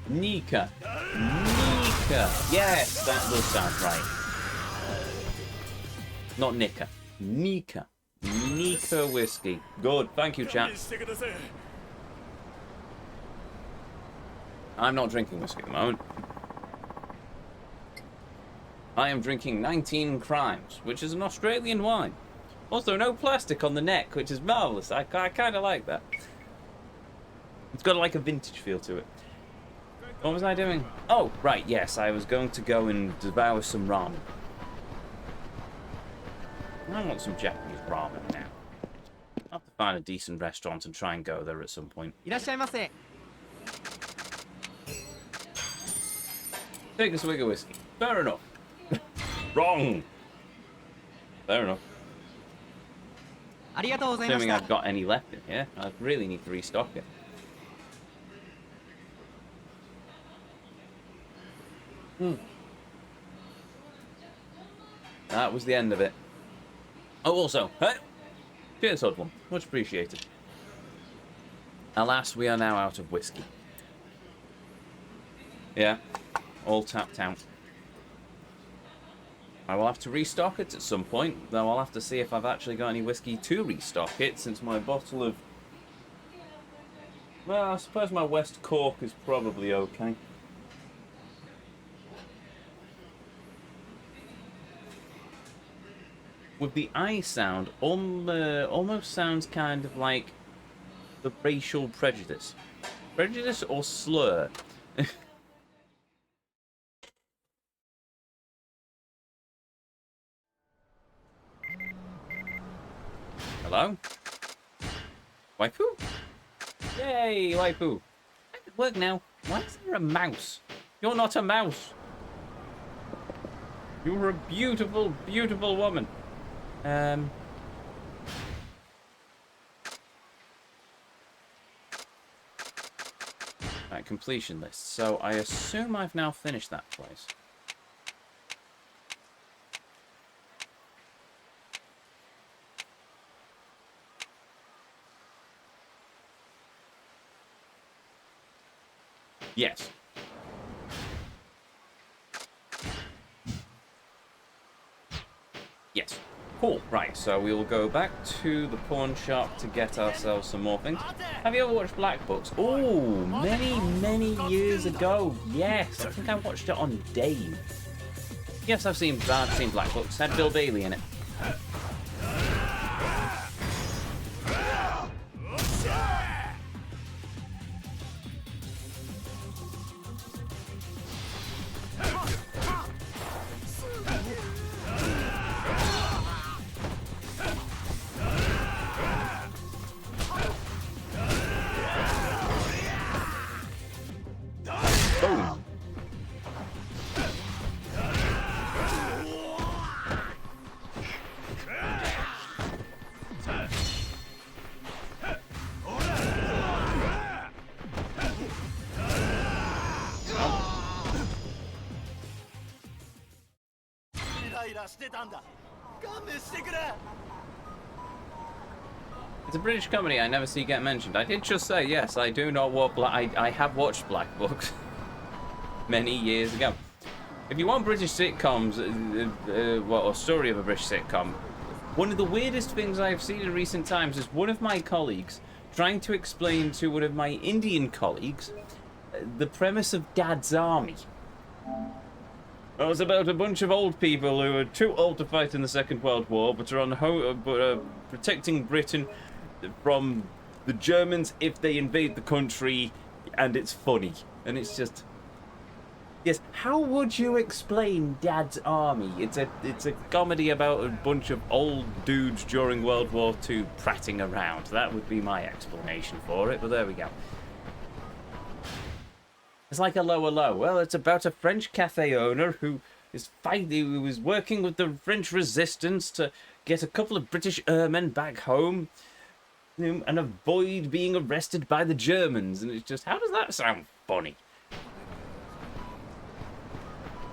Nika. Yes, that does sound right. Not Nika. Nika whiskey. Good, thank you, chat. I'm not drinking whiskey at the moment. I am drinking 19 Crimes, which is an Australian wine. Also, no plastic on the neck, which is marvellous. I kind of like that. It's got like a vintage feel to it. What was I doing? Oh, right, yes. I was going to go and devour some ramen. I want some Japanese ramen now. I'll have to find a decent restaurant and try and go there at some point. いらっしゃいませ。 Take a swig of whiskey. Fair enough. Wrong. Fair enough. ありがとうございまし Assuming た。 I've got any left in here, I really need to restock it. That was the end of it. Oh, also, hey, cheers, Hoodlum. Much appreciated. Alas, we are now out of whiskey. Yeah, all tapped out. I will have to restock it at some point, though I'll have to see if I've actually got any whiskey to restock it, since my bottle of... Well, I suppose my West Cork is probably okay. With the I sound, almost sounds kind of like the racial prejudice. Prejudice or slur? Hello? Waifu? Yay, waifu. I'm at work now. Why is there a mouse? You're not a mouse. You're a beautiful, beautiful woman. Right, completion list. So I assume I've now finished that place. Yes. Yes. Cool. Right, so we will go back to the pawn shop to get ourselves some more things. Have you ever watched Black Books? Oh, many years ago. Yes, I think I watched it on Dave. Yes, I've seen Black Books. Had Bill Bailey in it. Boom. ライラしてたんだ。勘弁してくれ。 It's a British comedy I never see get mentioned. I did just say, yes, I do not watch I have watched Black Books many years ago. If you want British sitcoms, or story of a British sitcom, one of the weirdest things I've seen in recent times is one of my colleagues trying to explain to one of my Indian colleagues the premise of Dad's Army. It was about a bunch of old people who are too old to fight in the Second World War, but are protecting Britain from the Germans if they invade the country, and it's funny. And it's just... Yes, how would you explain Dad's Army? It's a comedy about a bunch of old dudes during World War II prattling around. That would be my explanation for it, but there we go. It's like a lower low. Well, it's about a French cafe owner who is working with the French resistance to get a couple of British airmen back home and avoid being arrested by the Germans. And it's just, how does that sound funny?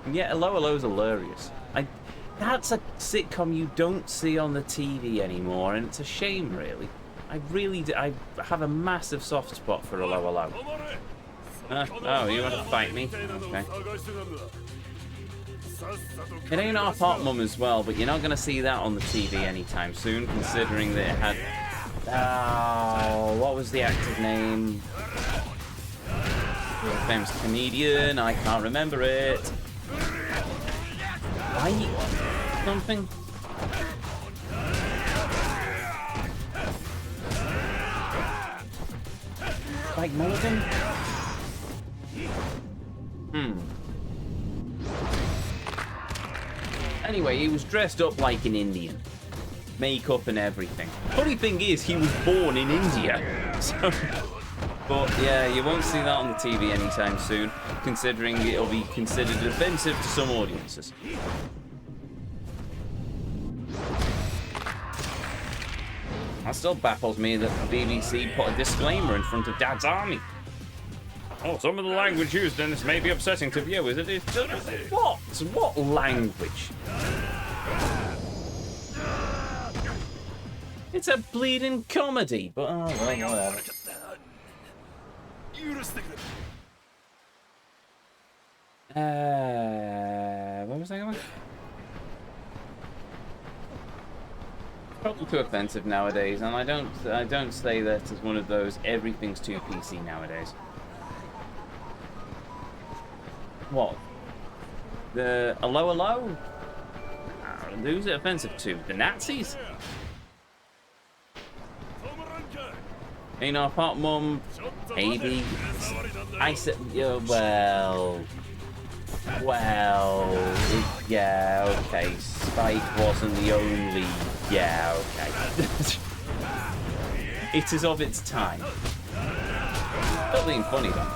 And yet, a lower low is hilarious. That's a sitcom you don't see on the TV anymore, and it's a shame, really. I have a massive soft spot for a lower low. Oh, you want to fight me? Okay. It ain't our Hot Mum as well, but you're not going to see that on the TV anytime soon, considering that it had... Oh, what was the actor's name? He was a famous comedian, I can't remember it. White? Something? Like Morgan? Anyway, he was dressed up like an Indian. Makeup and everything. Funny thing is, he was born in India. So, but yeah, you won't see that on the TV anytime soon, considering it'll be considered offensive to some audiences. That still baffles me that the BBC put a disclaimer in front of Dad's Army. Oh, some of the language used in this may be upsetting to viewers. It is just... What? What language? It's a bleeding comedy, but oh, well, whatever. Where was I going? Probably too offensive nowadays, and I don't say that as one of those everything's too PC nowadays. What? The hello? Who's it offensive to? The Nazis? Ain't our Hot Mum? Maybe. I said, yeah, well, yeah, okay. Spike wasn't the only. Yeah, okay. It is of its time. Not being funny though.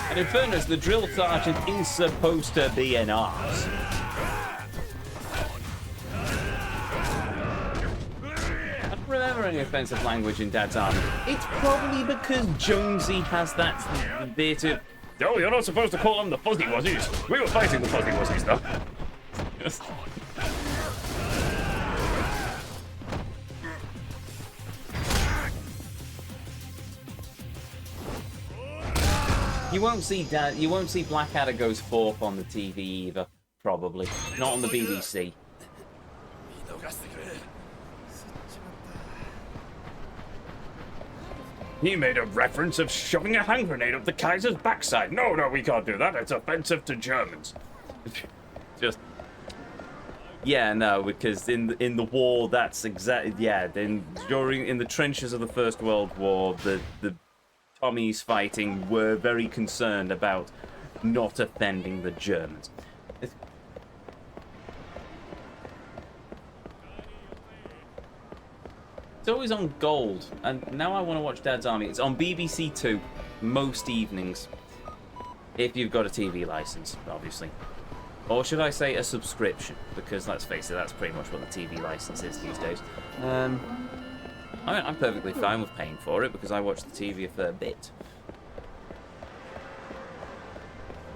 And in fairness, the drill sergeant is supposed to be an arse. I don't remember any offensive language in Dad's Army. It's probably because Jonesy has that bit of... Oh, you're not supposed to call them the Fuzzy Wuzzies. We were fighting the Fuzzy Wuzzies, though. You won't see Blackadder Goes Forth on the TV either, probably. Not on the BBC. He made a reference of shoving a hand grenade up the Kaiser's backside. No, we can't do that. It's offensive to Germans. Just... Yeah, no, because in the war, that's exactly... Yeah, then in the trenches of the First World War, the Tommies fighting were very concerned about not offending the Germans. It's always on Gold, and now I want to watch Dad's Army. It's on BBC Two most evenings, if you've got a TV license, obviously. Or should I say a subscription, because let's face it, that's pretty much what the TV license is these days. I'm perfectly fine with paying for it because I watch the TV a fair bit.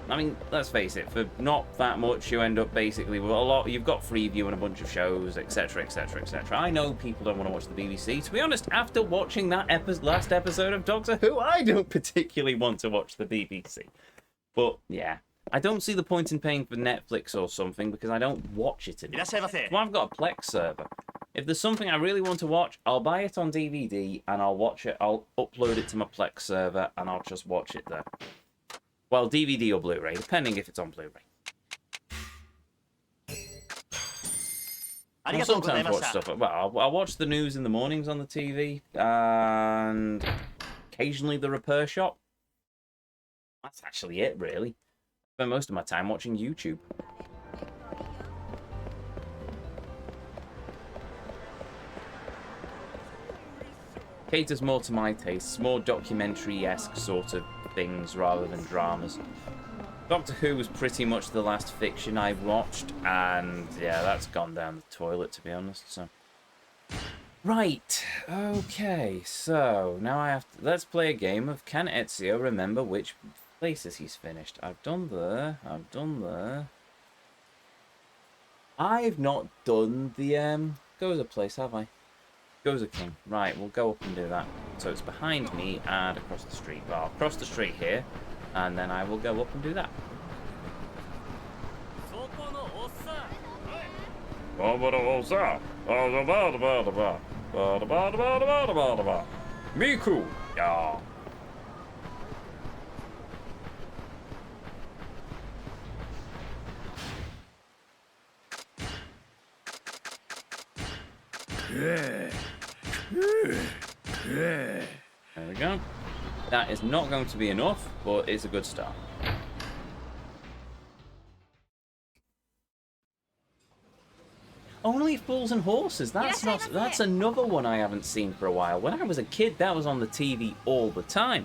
I mean, let's face it, for not that much, you end up basically with a lot. You've got Freeview and a bunch of shows, etc., etc., etc. I know people don't want to watch the BBC. To be honest, after watching that last episode of Doctor Who, I don't particularly want to watch the BBC. But yeah, I don't see the point in paying for Netflix or something because I don't watch it anymore. Well, I've got a Plex server. If there's something I really want to watch, I'll buy it on DVD and I'll watch it. I'll upload it to my Plex server and I'll just watch it there. Well, DVD or Blu-ray, depending if it's on Blu-ray. I'll sometimes watch stuff. Well, I'll watch the news in the mornings on the TV, and occasionally the repair shop. That's actually it, really. I spend most of my time watching YouTube. Caters more to my tastes, more documentary-esque sort of things rather than dramas. Doctor Who was pretty much the last fiction I watched, and yeah, that's gone down the toilet, to be honest, so... Right, okay, so now I have to... Let's play a game of Can Ezio remember which places he's finished? I've done there, I've done there... I've not done the, Goza place, have I? Goza King. Right, we'll go up and do that. So it's behind me and across the street. Well, I'll cross the street here, and then I will go up and do that. Miku! Yeah. There we go. That is not going to be enough, but it's a good start. Only Fools and Horses. That's another one I haven't seen for a while. When I was a kid, that was on the TV all the time.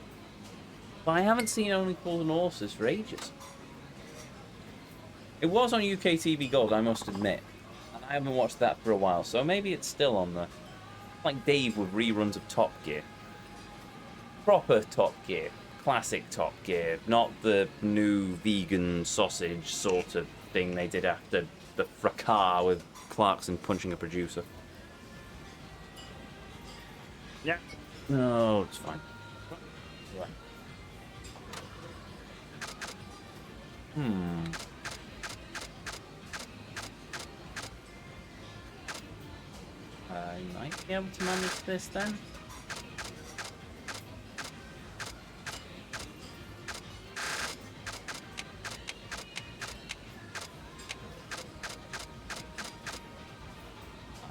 But I haven't seen Only Fools and Horses for ages. It was on UK TV Gold, I must admit. And I haven't watched that for a while, so maybe it's still on there. Like Dave with reruns of Top Gear. Proper Top Gear. Classic Top Gear. Not the new vegan sausage sort of thing they did after the fracas with Clarkson punching a producer. Yeah. No, it's fine. I might be able to manage this then.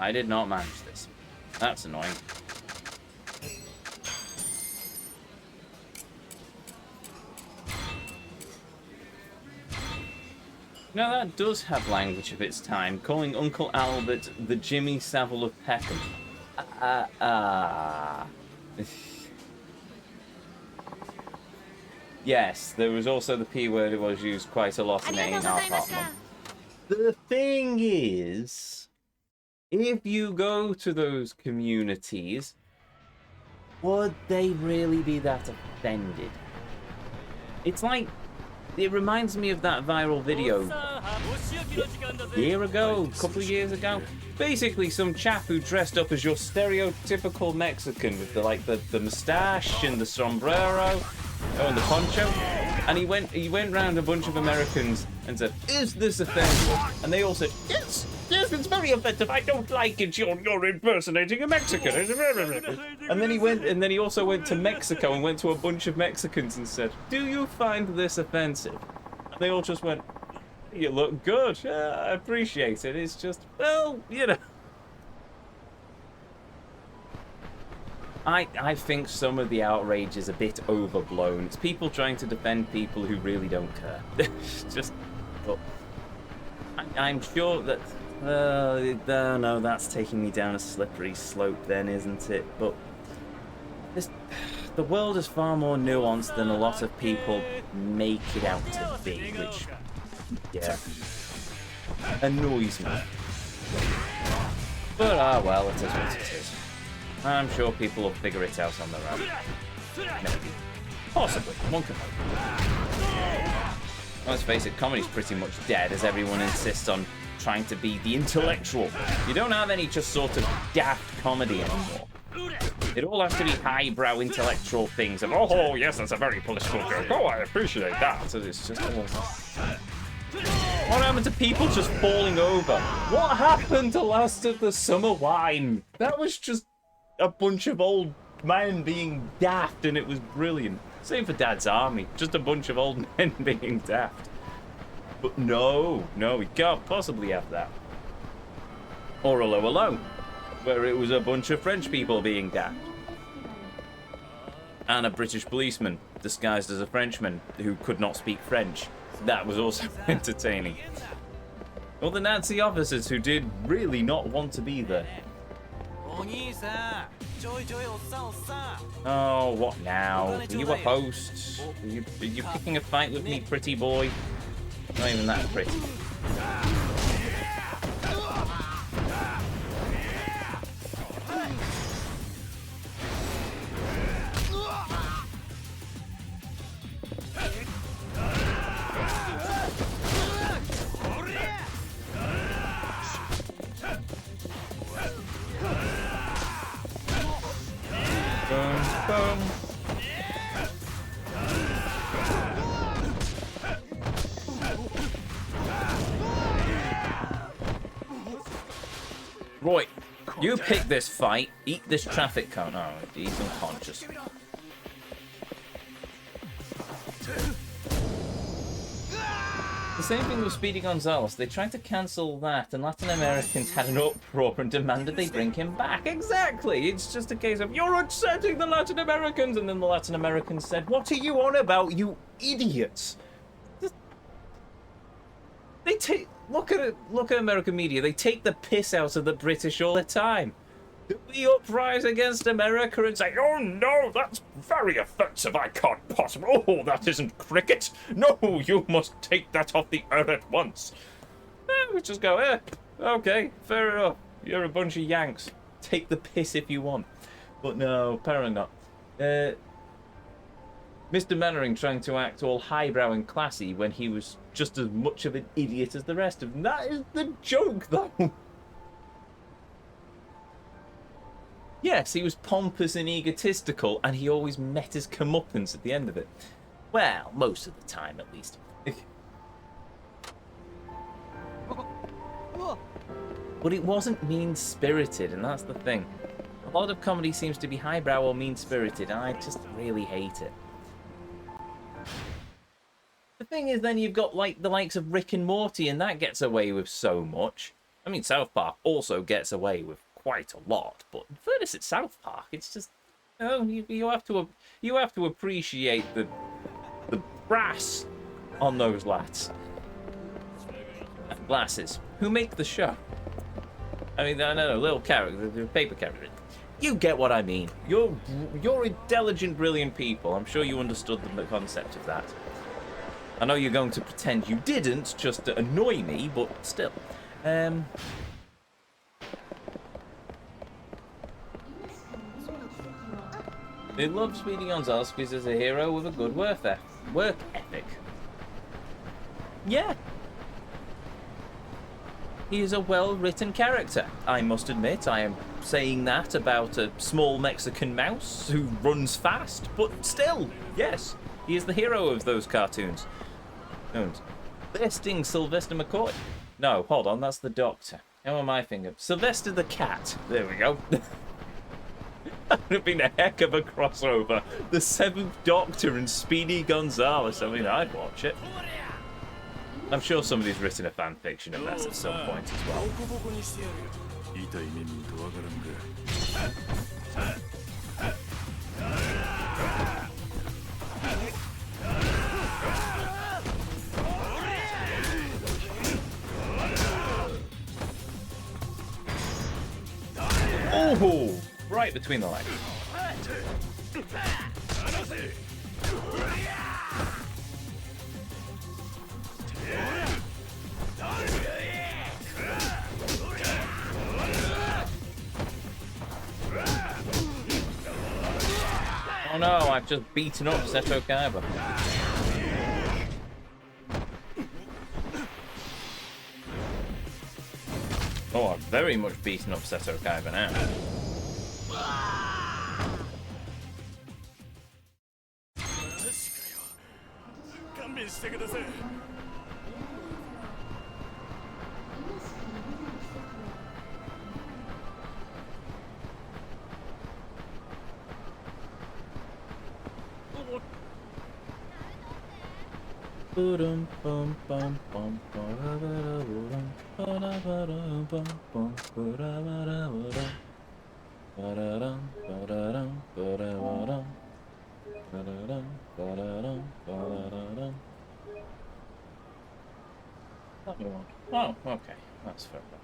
I did not manage this. That's annoying. Now that does have language of its time, calling Uncle Albert the Jimmy Savile of Peckham. Yes, there was also the P word. It was used quite a lot in 8.5 Hotman. The thing is, if you go to those communities, would they really be that offended? It's like, it reminds me of that viral video a year ago, a couple of years ago. Basically, some chap who dressed up as your stereotypical Mexican with the moustache and the sombrero and the poncho, and he went round a bunch of Americans and said, "Is this offensive?" And they all said, "Yes, yes, it's very offensive. I don't like it. You're impersonating a Mexican." And then he also went to Mexico and went to a bunch of Mexicans and said, "Do you find this offensive?" And they all just went, "You look good. Yeah, I appreciate it. It's just, well, you know." I think some of the outrage is a bit overblown. It's people trying to defend people who really don't care. Just, but I'm sure that, no, that's taking me down a slippery slope then, isn't it? But the world is far more nuanced than a lot of people make it out to be, which, yeah, annoys me. But, well, it is what it is. I'm sure people will figure it out on their own. Maybe. Possibly. One can hope. Let's face it, comedy's pretty much dead as everyone insists on trying to be the intellectual. You don't have any just sort of daft comedy anymore. It all has to be highbrow intellectual things of, oh yes, that's a very political joke. Oh, I appreciate that. So it's just what happened to people just falling over? What happened to Last of the Summer Wine? That was just a bunch of old men being daft, and it was brilliant. Same for Dad's Army, just a bunch of old men being daft. But no, we can't possibly have that. Or Allo Alone, where it was a bunch of French people being daft. And a British policeman disguised as a Frenchman who could not speak French. That was also entertaining. Or the Nazi officers who did really not want to be there. Oh, what now? Are you a host? Are you picking a fight with me, pretty boy? Not even that pretty. Boom, boom. Roy, you pick this fight, eat this traffic cone. Oh, he's unconscious. The same thing with Speedy Gonzales. They tried to cancel that, and Latin Americans had an uproar and demanded they bring him back. Exactly! It's just a case of, you're upsetting the Latin Americans! And then the Latin Americans said, what are you on about, you idiots? They take... Look at American media. They take the piss out of the British all the time. We uprise against America and say, oh no, that's very offensive. I can't possibly. Oh, that isn't cricket. No, you must take that off the air at once. We just go, okay, fair enough. You're a bunch of Yanks. Take the piss if you want. But no, apparently not. Mr. Mannering trying to act all highbrow and classy when he was just as much of an idiot as the rest of them. That is the joke, though. Yes, he was pompous and egotistical, and he always met his comeuppance at the end of it. Well, most of the time, at least. But it wasn't mean-spirited, and that's the thing. A lot of comedy seems to be highbrow or mean-spirited, and I just really hate it. The thing is, then you've got like the likes of Rick and Morty, and that gets away with so much. I mean, South Park also gets away with quite a lot, but in fairness, it's South Park. It's just, you have to appreciate the brass on those lads. And glasses, who make the show. I mean, I know, little character, the paper character. You get what I mean. You're intelligent, brilliant people. I'm sure you understood the concept of that. I know you're going to pretend you didn't, just to annoy me, but still. They love Speedy Gonzales because he's a hero with a good work ethic. Yeah. He is a well-written character. I must admit, I am saying that about a small Mexican mouse who runs fast, but still, yes, he is the hero of those cartoons. Besting Sylvester McCoy. No, hold on, that's the Doctor. How am I thinking? Sylvester the Cat. There we go. That would have been a heck of a crossover. The 7th Doctor and Speedy Gonzales. I mean, I'd watch it. I'm sure somebody's written a fan fiction of that at some point as well. Oh, right between the legs. I've just beaten up Seto Kaiba. Oh, I've very much beaten up Seto Kaiba now. 勘弁してください。Oh, okay. That's fair enough.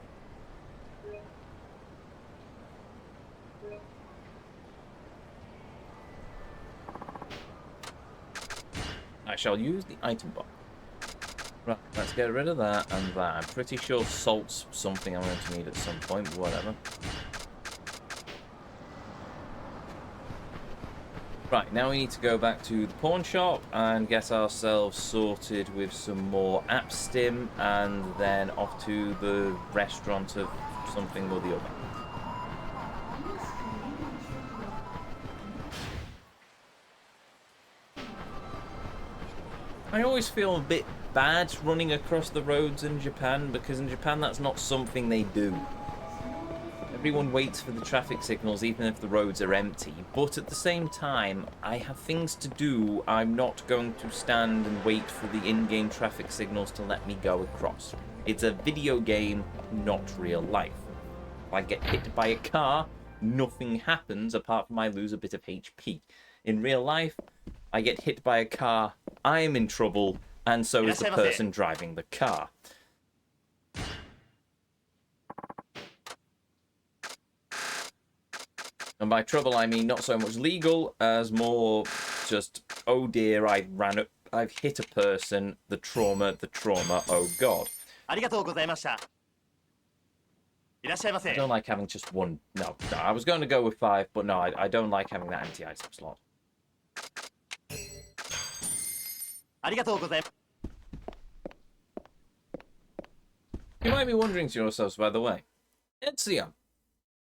I shall use the item box. Right, let's get rid of that and that. I'm pretty sure salt's something I'm going to need at some point, but whatever. Right, now we need to go back to the pawn shop and get ourselves sorted with some more app stim, and then off to the restaurant of something or the other. I always feel a bit bad running across the roads in Japan, because in Japan that's not something they do. Everyone waits for the traffic signals even if the roads are empty, but at the same time, I have things to do. I'm not going to stand and wait for the in-game traffic signals to let me go across. It's a video game, not real life. If I get hit by a car, nothing happens apart from I lose a bit of HP. In real life, I get hit by a car, I'm in trouble, and so is the person driving the car. And by trouble, I mean not so much legal as more just, oh dear, I've hit a person, the trauma, oh god. I don't like having just one. No, I was going to go with 5, but no, I don't like having that empty item slot. You might be wondering to yourselves, by the way, Ezio,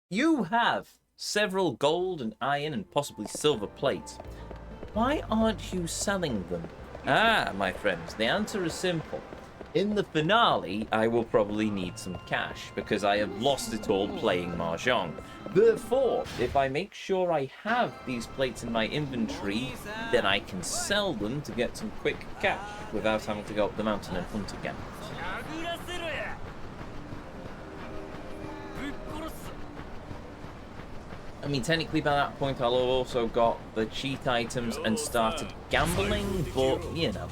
you have several gold and iron and possibly silver plates. Why aren't you selling them? Ah, my friends, the answer is simple. In the finale, I will probably need some cash, because I have lost it all playing Mahjong. Therefore, if I make sure I have these plates in my inventory, then I can sell them to get some quick cash, without having to go up the mountain and hunt again. I mean, technically by that point I'll have also got the cheat items and started gambling, but, you know.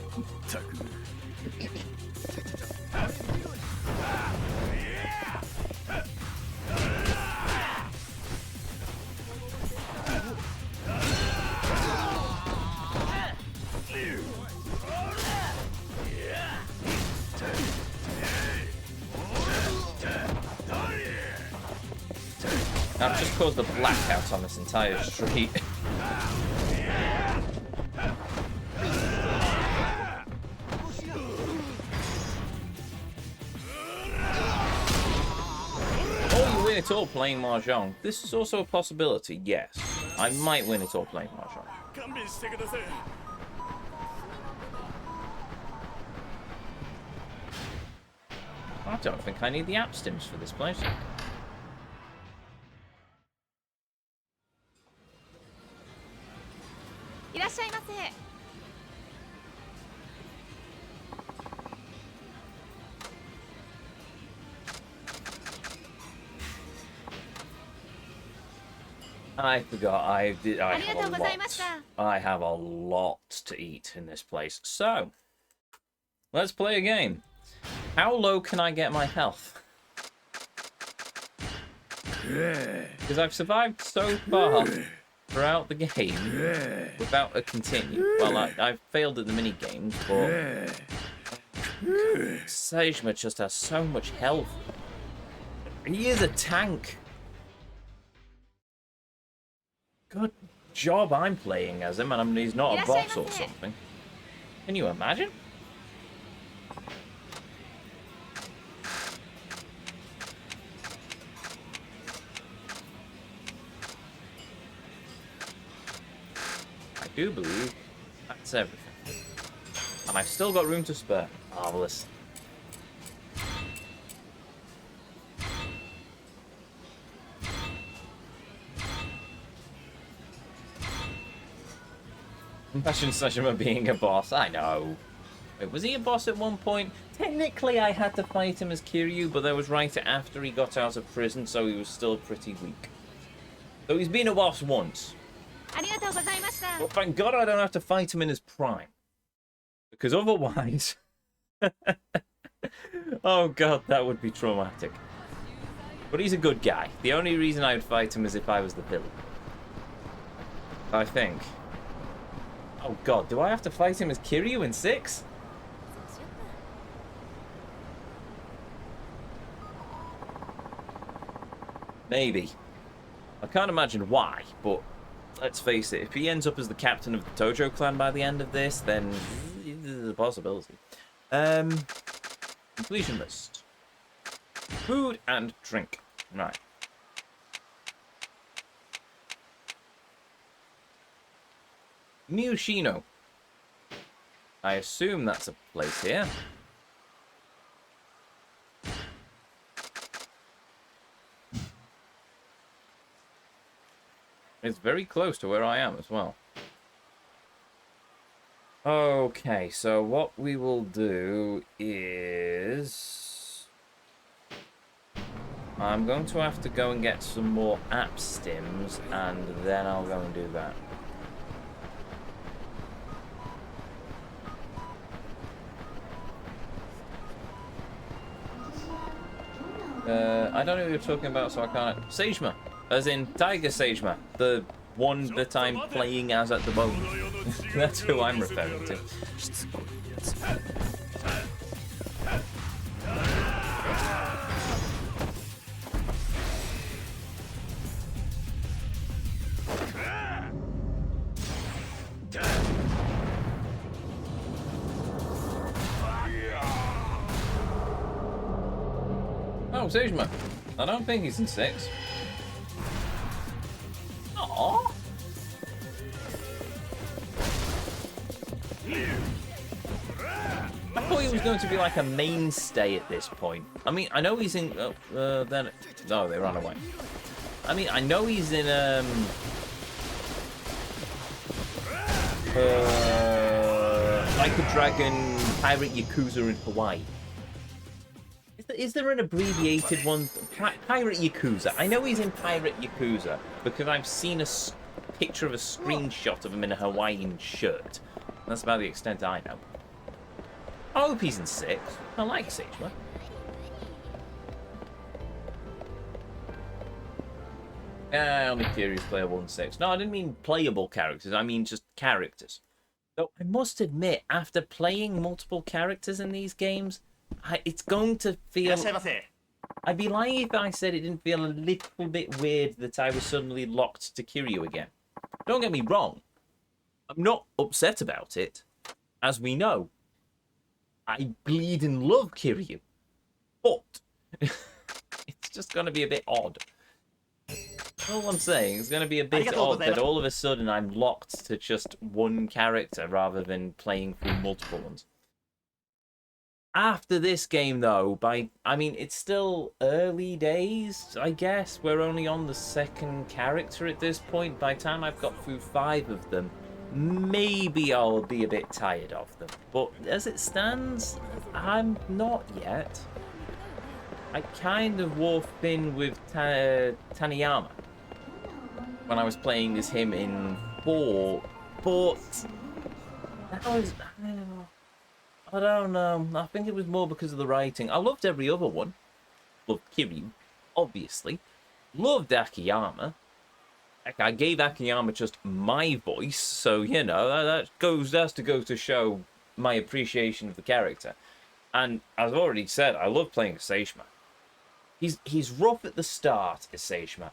I've just caused a blackout on this entire street. Or you win it all playing Mahjong. This is also a possibility, yes. I might win it all playing Mahjong. I don't think I need the app stims for this place. I forgot, I have a lot to eat in this place. So, let's play a game. How low can I get my health? Because I've survived so far throughout the game without a continue. Well, I've failed at the mini games, but Sejima just has so much health. He is a tank. Good job I'm playing as him, and he's not a boss or something. Can you imagine? I do believe that's everything. And I've still got room to spare. Marvellous. Imagine Sajima being a boss. I know. Wait, was he a boss at one point? Technically, I had to fight him as Kiryu, but that was right after he got out of prison, so he was still pretty weak. So he's been a boss once. But thank God I don't have to fight him in his prime. Because otherwise... oh God, that would be traumatic. But he's a good guy. The only reason I would fight him is if I was the villain. I think. Oh God, do I have to fight him as Kiryu in 6? Maybe. I can't imagine why, but let's face it, if he ends up as the captain of the Tojo clan by the end of this, then there's a possibility. Completion list. Food and drink. Right. Miyushino. I assume that's a place here. It's very close to where I am as well. Okay, so what we will do is... I'm going to have to go and get some more app stims, and then I'll go and do that. I don't know who you're talking about, so I can't... Sagema! As in Tiger Sagema, the one that I'm playing as at the moment. That's who I'm referring to. Oh, Sagema. I don't think he's in 6. Aww. I thought he was going to be like a mainstay at this point. I mean, I know he's in... then... No, they ran away. I mean, I know he's in... like a Dragon Pirate Yakuza in Hawaii. Is there an abbreviated one? Pirate Yakuza. I know he's in Pirate Yakuza because I've seen a picture of a screenshot of him in a Hawaiian shirt. That's about the extent I know. I hope he's in 6. I like Sagema. Only curious player 1-6. No, I didn't mean playable characters. I mean just characters. Though I must admit, after playing multiple characters in these games, it's going to feel... I'd be lying if I said it didn't feel a little bit weird that I was suddenly locked to Kiryu again. Don't get me wrong. I'm not upset about it. As we know, I bleed and love Kiryu. But it's just going to be a bit odd. All I'm saying, it's going to be a bit odd that all of a sudden I'm locked to just one character rather than playing through multiple ones. After this game, though, I mean, it's still early days, I guess. We're only on the 2nd character at this point. By the time I've got through 5 of them, maybe I'll be a bit tired of them. But as it stands, I'm not yet. I kind of wore thin with Taniyama when I was playing as him in 4, but that was... I don't know. I think it was more because of the writing. I loved every other one. Loved Kiryu, obviously. Loved Akiyama. Heck, I gave Akiyama just my voice, so, you know, that's to go to show my appreciation of the character. And as I've already said, I love playing as Sagema. He's rough at the start as Sagema.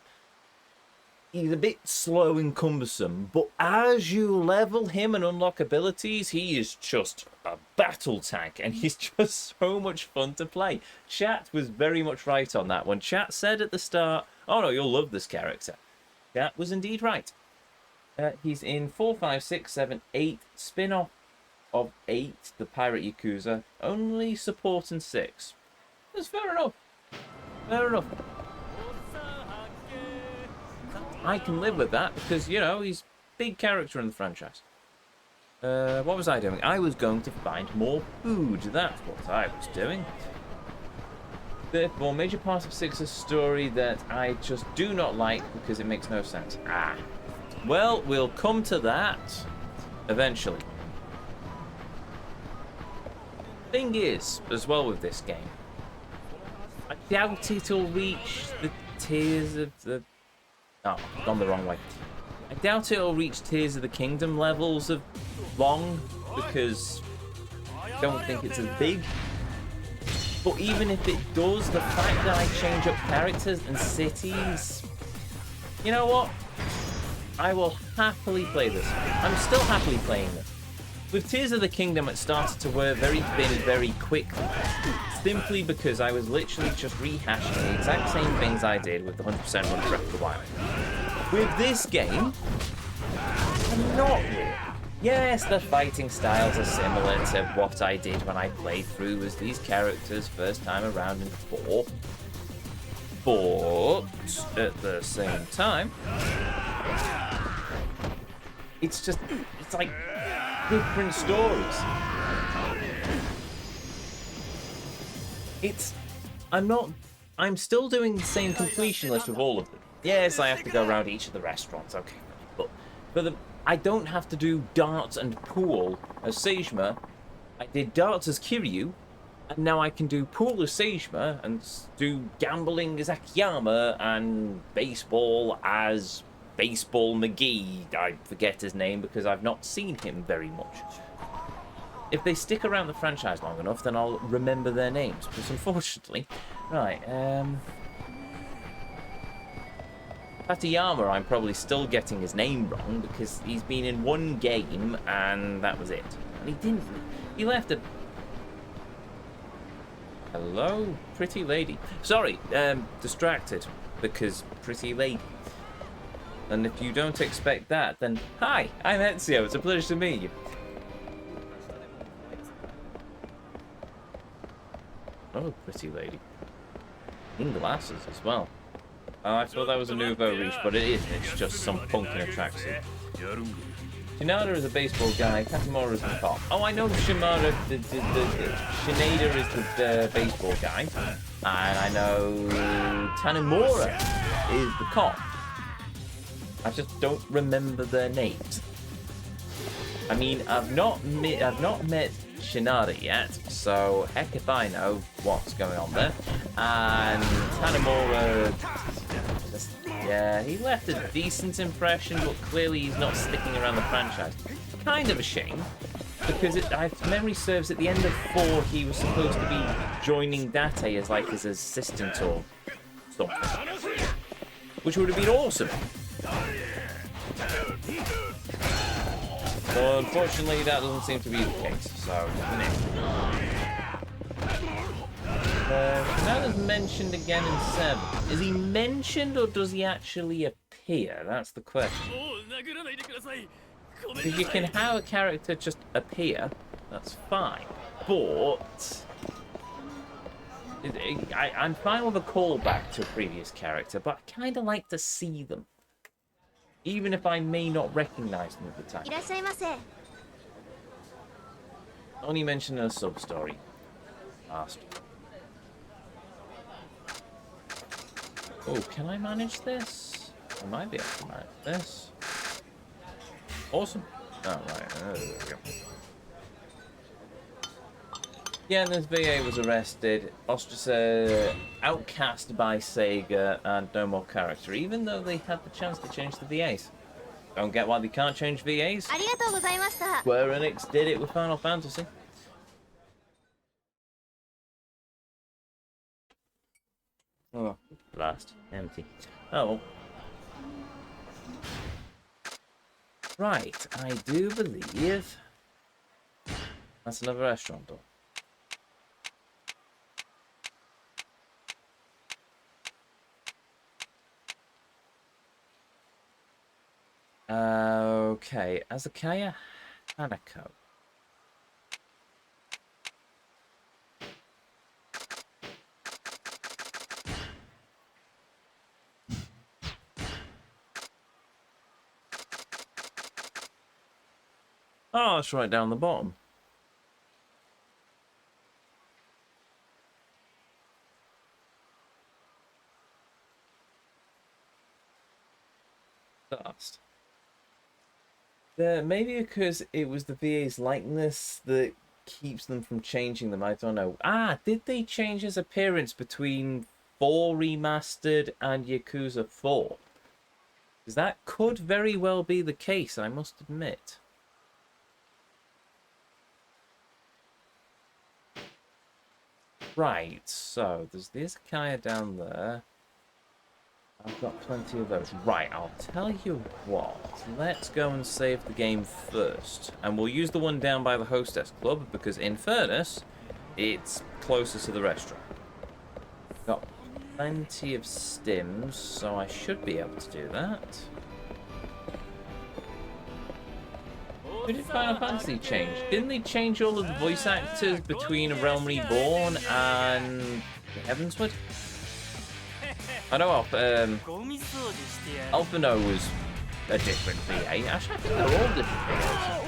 he's a bit slow and cumbersome, but as you level him and unlock abilities, he is just a battle tank, and he's just so much fun to play. Chat was very much right on that one. Chat said at the start, oh no, you'll love this character. Chat was indeed right. He's in 4, 5, 6, 7, 8, spin-off of 8, the Pirate Yakuza, only supporting 6. That's fair enough. Fair enough. I can live with that because, you know, he's a big character in the franchise. What was I doing? I was going to find more food. That's what I was doing. Therefore, major part of 6's story that I just do not like because it makes no sense. Well, we'll come to that eventually. Thing is, as well with this game, I doubt it'll reach the Tears of the... Oh, I've gone the wrong way. I doubt it'll reach Tears of the Kingdom levels of long, because I don't think it's as big. But even if it does, the fact that I change up characters and cities... You know what? I will happily play this. I'm still happily playing this. With Tears of the Kingdom, it started to wear very thin very quickly. Simply because I was literally just rehashing the exact same things I did with the 100% run Breath of the Wild. With this game, I'm not really. Yes, the fighting styles are similar to what I did when I played through as these characters first time around in 4. But, at the same time, it's like different stories. I'm still doing the same completion list with all of them. Yes, I have to go around each of the restaurants, okay, but I don't have to do darts and pool as Seijima. I did darts as Kiryu, and now I can do pool as Seijima, and do gambling as Akiyama, and baseball as Baseball McGee. I forget his name because I've not seen him very much. If they stick around the franchise long enough, then I'll remember their names. But unfortunately... Right, Tateyama, I'm probably still getting his name wrong because he's been in one game and that was it. And he didn't... He left a... Hello, pretty lady. Sorry, distracted because pretty lady. And if you don't expect that, then hi, I'm Ezio. It's a pleasure to meet you. Oh, pretty lady. In glasses as well. Oh, I thought that was a nouveau riche, but it isn't. It's just some punk in a tracksuit. Shinada is a baseball guy. Katamura is the cop. Oh, I know Shinada is the baseball guy. And I know Tanemura is the cop. I just don't remember their names. I mean, I've not met Shinada yet, so heck if I know what's going on there. And Tanemura, yeah, he left a decent impression, but clearly he's not sticking around the franchise. Kind of a shame, because if memory serves, at the end of 4, he was supposed to be joining Date as like his assistant or something, which would have been awesome. But unfortunately, that doesn't seem to be the case, so... Shinada's mentioned again in 7. Is he mentioned, or does he actually appear? That's the question. Because you can have a character just appear, that's fine. But... I'm fine with a callback to a previous character, but I kind of like to see them. Even if I may not recognize them at the time. Only mentioned in a sub-story. Last. Oh, can I manage this? I might be able to manage this. Awesome. Oh, right. There we go. Yeah, and this VA was arrested, ostracized, outcast by Sega, and no more character, even though they had the chance to change the VAs. Don't get why they can't change VAs. Square Enix did it with Final Fantasy. Oh, blast. Empty. Oh, well. Right, I do believe that's another restaurant door. Okay, Azakaya Hanako. Oh, it's right down the bottom. Dust. Maybe because it was the VA's likeness that keeps them from changing them. I don't know. Ah, did they change his appearance between 4 Remastered and Yakuza 4? Because that could very well be the case, I must admit. Right, so there's the Izakaya down there. I've got plenty of those. Right, I'll tell you what. Let's go and save the game first. And we'll use the one down by the Hostess Club, because in fairness, it's closer to the restaurant. Got plenty of stims, so I should be able to do that. Who did Final Fantasy change? Didn't they change all of the voice actors between A Realm Reborn and Heavensward? I know Alphino was a different VA. Actually, I think they're all different VAs.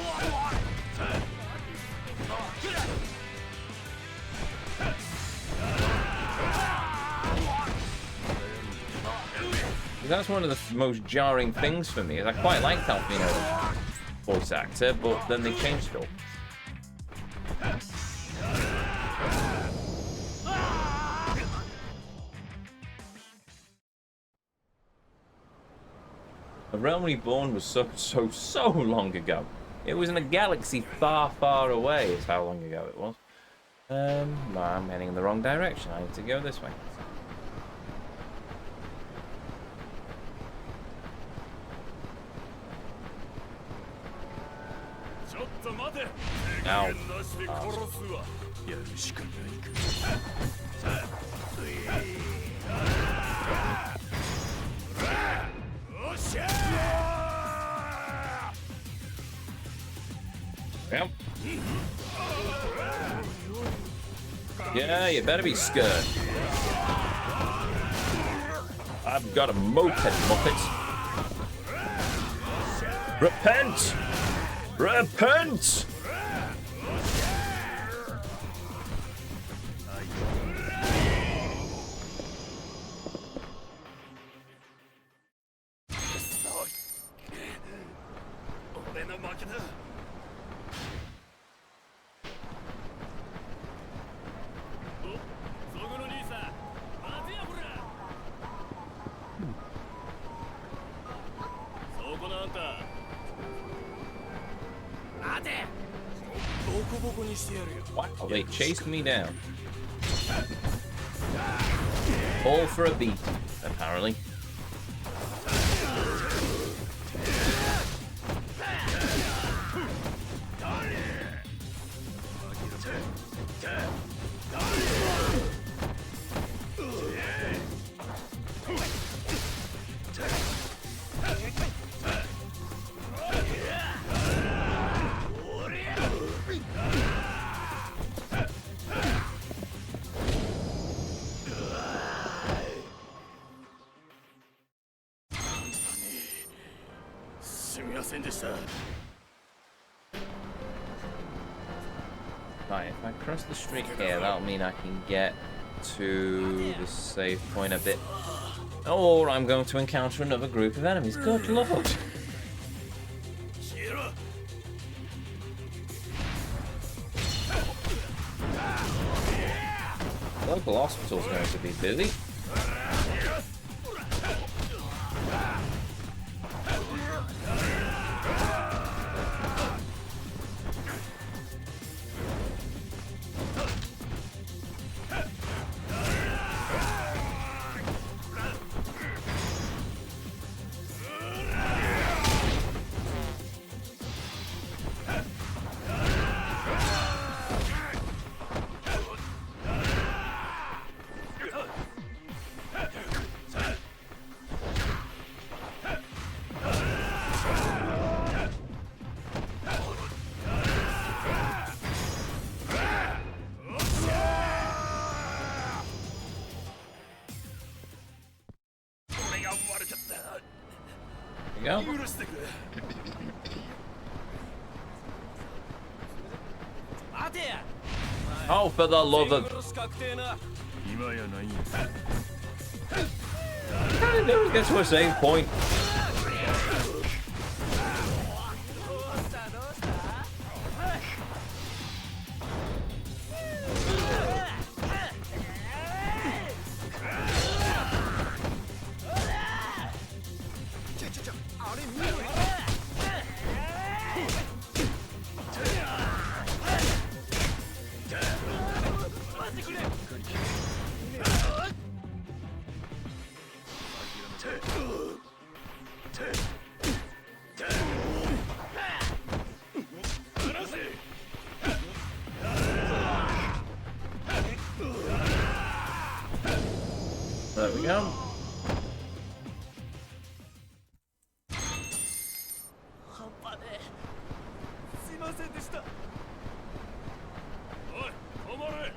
That's one of the most jarring things for me, is I quite liked Alphino's voice actor, but then they changed it all. The Realm Reborn was so long ago. It was in a galaxy far, far away is how long ago it was. No, I'm heading in the wrong direction. I need to go this way. Ow. Yep. Yeah, you better be scared. I've got a moped, Muppet. Repent! Repent! Wow, they chased me down. All for a beat, apparently. Right, if I cross the street here, that'll mean I can get to the save point a bit. Or I'm going to encounter another group of enemies. Good lord! The local hospital's going to be busy. go. 許してくれ。待てや。 Oh, for the love of... 殺し確定な。今やないんや。 Get to a save point. あれ見ろよ。 There we go. 半端ねえ。すいませんでした。 おい、止まれ。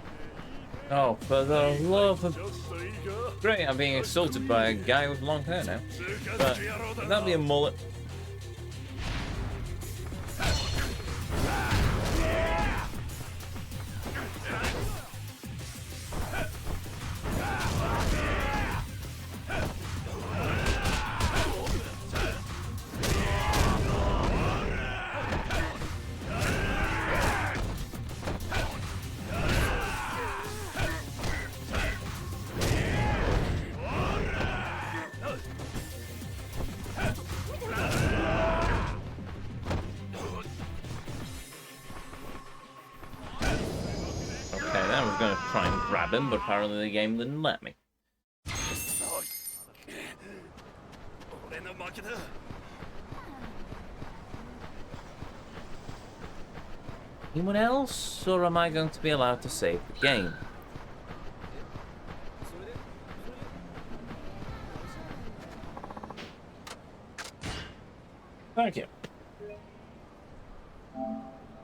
Oh, for the love of... ちょっといいか。 Great, I'm being assaulted by a guy with long hair now. つか But ず野郎だ that'll be a mullet. Okay, then I was going to try and grab him, but apparently the game didn't let me. 俺の負けだ。 Anyone else, or am I going to be allowed to save the game? Thank you.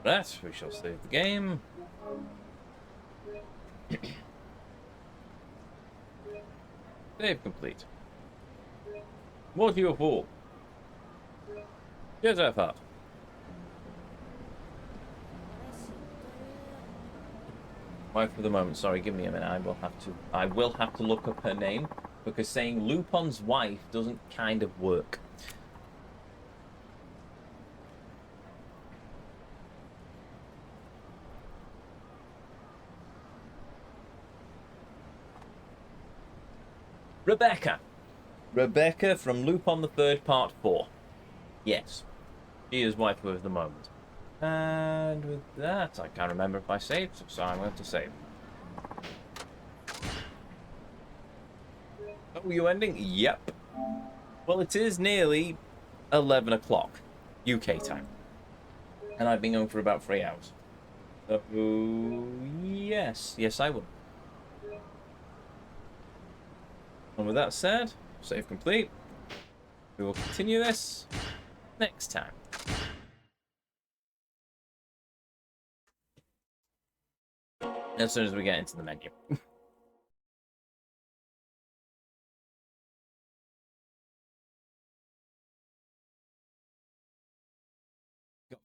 Right, we shall save the game. Save complete. What you a fool? Here's our part. Wife for the moment, sorry, give me a minute. I will have to look up her name because saying Lupon's wife doesn't kind of work. Rebecca. Rebecca from Lupin the Third Part 4. Yes. She is wife of the moment. And with that, I can't remember if I saved, so I'm going to save. Oh, you ending? Yep. Well, it is nearly 11 o'clock UK time. And I've been going for about 3 hours. So, yes. Yes, I will. And with that said, save complete. We will continue this next time. As soon as we get into the menu. Go.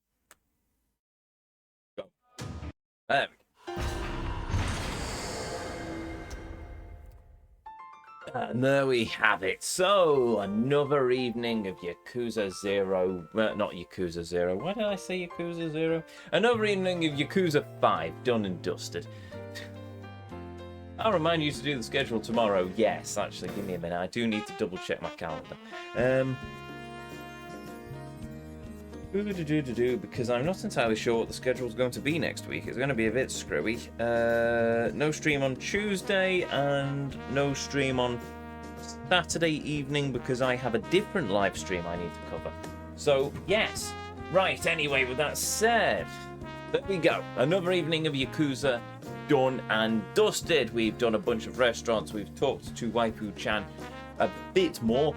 Go. There we go. And there we have it. So, another evening of Yakuza 0. Not Yakuza 0. Why did I say Yakuza 0? Another evening of Yakuza 5. Done and dusted. I'll remind you to do the schedule tomorrow. Yes, actually, give me a minute. I do need to double check my calendar. Because I'm not entirely sure what the schedule is going to be next week. It's going to be a bit screwy. No stream on Tuesday and no stream on Saturday evening because I have a different live stream I need to cover. So, yes. Right, anyway, with that said, there we go. Another evening of Yakuza done and dusted. We've done a bunch of restaurants. We've talked to Waifu-chan a bit more.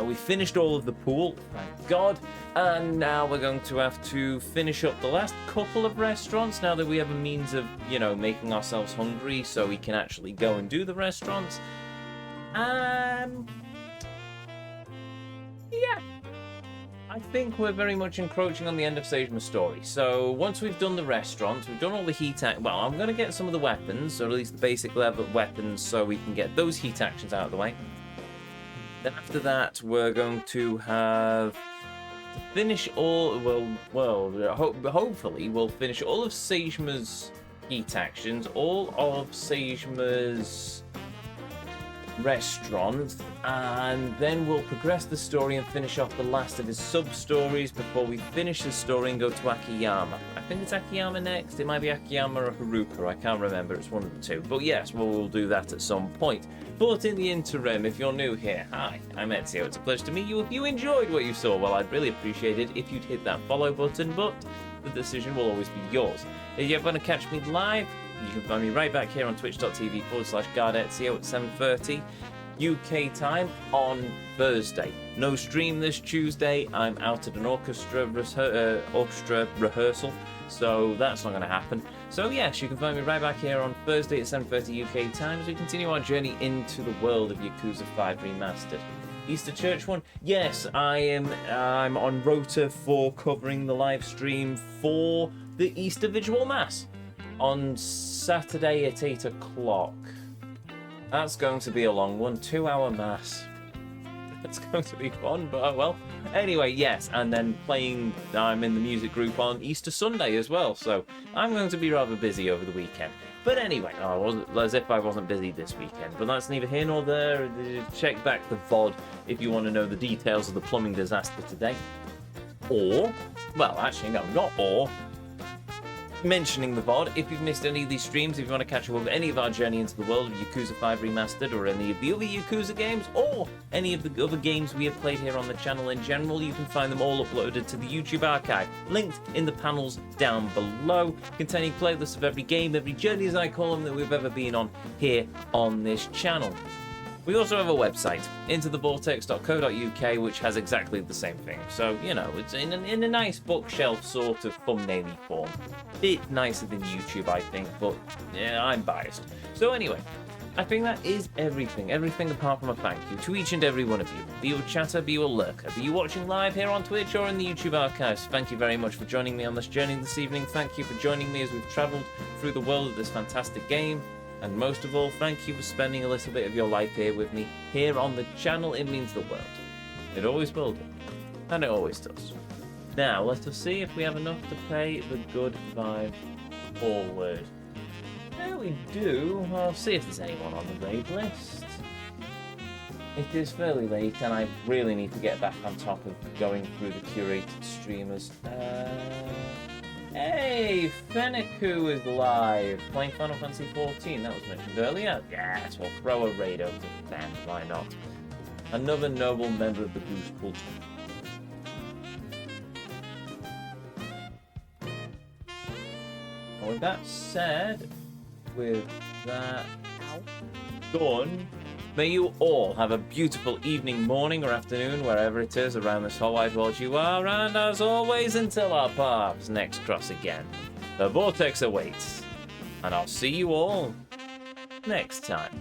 We finished all of the pool, thank God. And now we're going to have to finish up the last couple of restaurants now that we have a means of, you know, making ourselves hungry so we can actually go and do the restaurants. Yeah. I think we're very much encroaching on the end of Seijuma's story. So once we've done the restaurants, we've done all the heat well, I'm going to get some of the weapons, or at least the basic level weapons, so we can get those heat actions out of the way. Then after that, we're going to have to finish all, hopefully we'll finish all of Seijuma's heat actions, all of Seijuma's restaurant, and then we'll progress the story and finish off the last of his sub-stories before we finish the story and go to Akiyama. I think it's Akiyama next. It might be Akiyama or Haruka. I can't remember. It's one of the two. But yes, we'll do that at some point. But in the interim, if you're new here, hi, I'm Ezio. It's a pleasure to meet you. If you enjoyed what you saw, well, I'd really appreciate it if you'd hit that follow button, but the decision will always be yours. If you're going to catch me live, you can find me right back here on twitch.tv/GuardEzio at 7:30 UK time on Thursday. No stream this Tuesday. I'm out at an orchestra rehearsal, so that's not going to happen. So yes, you can find me right back here on Thursday at 7:30 UK time as we continue our journey into the world of Yakuza 5 Remastered. Easter Church one? Yes, I'm on rota for covering the live stream for the Easter Visual Mass on Saturday at 8 o'clock. That's going to be a long one, 2-hour mass. It's going to be fun, but well. Anyway, yes, and then I'm in the music group on Easter Sunday as well, so I'm going to be rather busy over the weekend. But anyway, as if I wasn't busy this weekend, but that's neither here nor there. Check back the VOD if you want to know the details of the plumbing disaster today. Or, well, actually, no, not or. Mentioning the VOD, if you've missed any of these streams, if you want to catch up with any of our journey into the world of Yakuza 5 Remastered, or any of the other Yakuza games, or any of the other games we have played here on the channel in general, you can find them all uploaded to the YouTube archive, linked in the panels down below, containing playlists of every game, every journey as I call them, that we've ever been on here on this channel. We also have a website, intothevortex.co.uk, which has exactly the same thing. So, you know, it's in a nice bookshelf sort of thumbnail-y form. Bit nicer than YouTube, I think, but yeah, I'm biased. So anyway, I think that is everything. Everything apart from a thank you to each and every one of you. Be you a chatter, be you a lurker, be you watching live here on Twitch or in the YouTube archives. Thank you very much for joining me on this journey this evening. Thank you for joining me as we've travelled through the world of this fantastic game. And most of all, thank you for spending a little bit of your life here with me, here on the channel. It means the world. It always will do. And it always does. Now, let us see if we have enough to pay the good vibe forward. There we do. I'll see if there's anyone on the raid list. It is fairly late, and I really need to get back on top of going through the curated streamers. Hey, Fenneku is live, playing Final Fantasy XIV, that was mentioned earlier. Yes, we'll throw a raid over to them, why not? Another noble member of the Goose Cult. And with that said, with that done, may you all have a beautiful evening, morning, or afternoon, wherever it is around this whole wide world you are, and as always, until our paths next cross again, the Vortex awaits, and I'll see you all next time.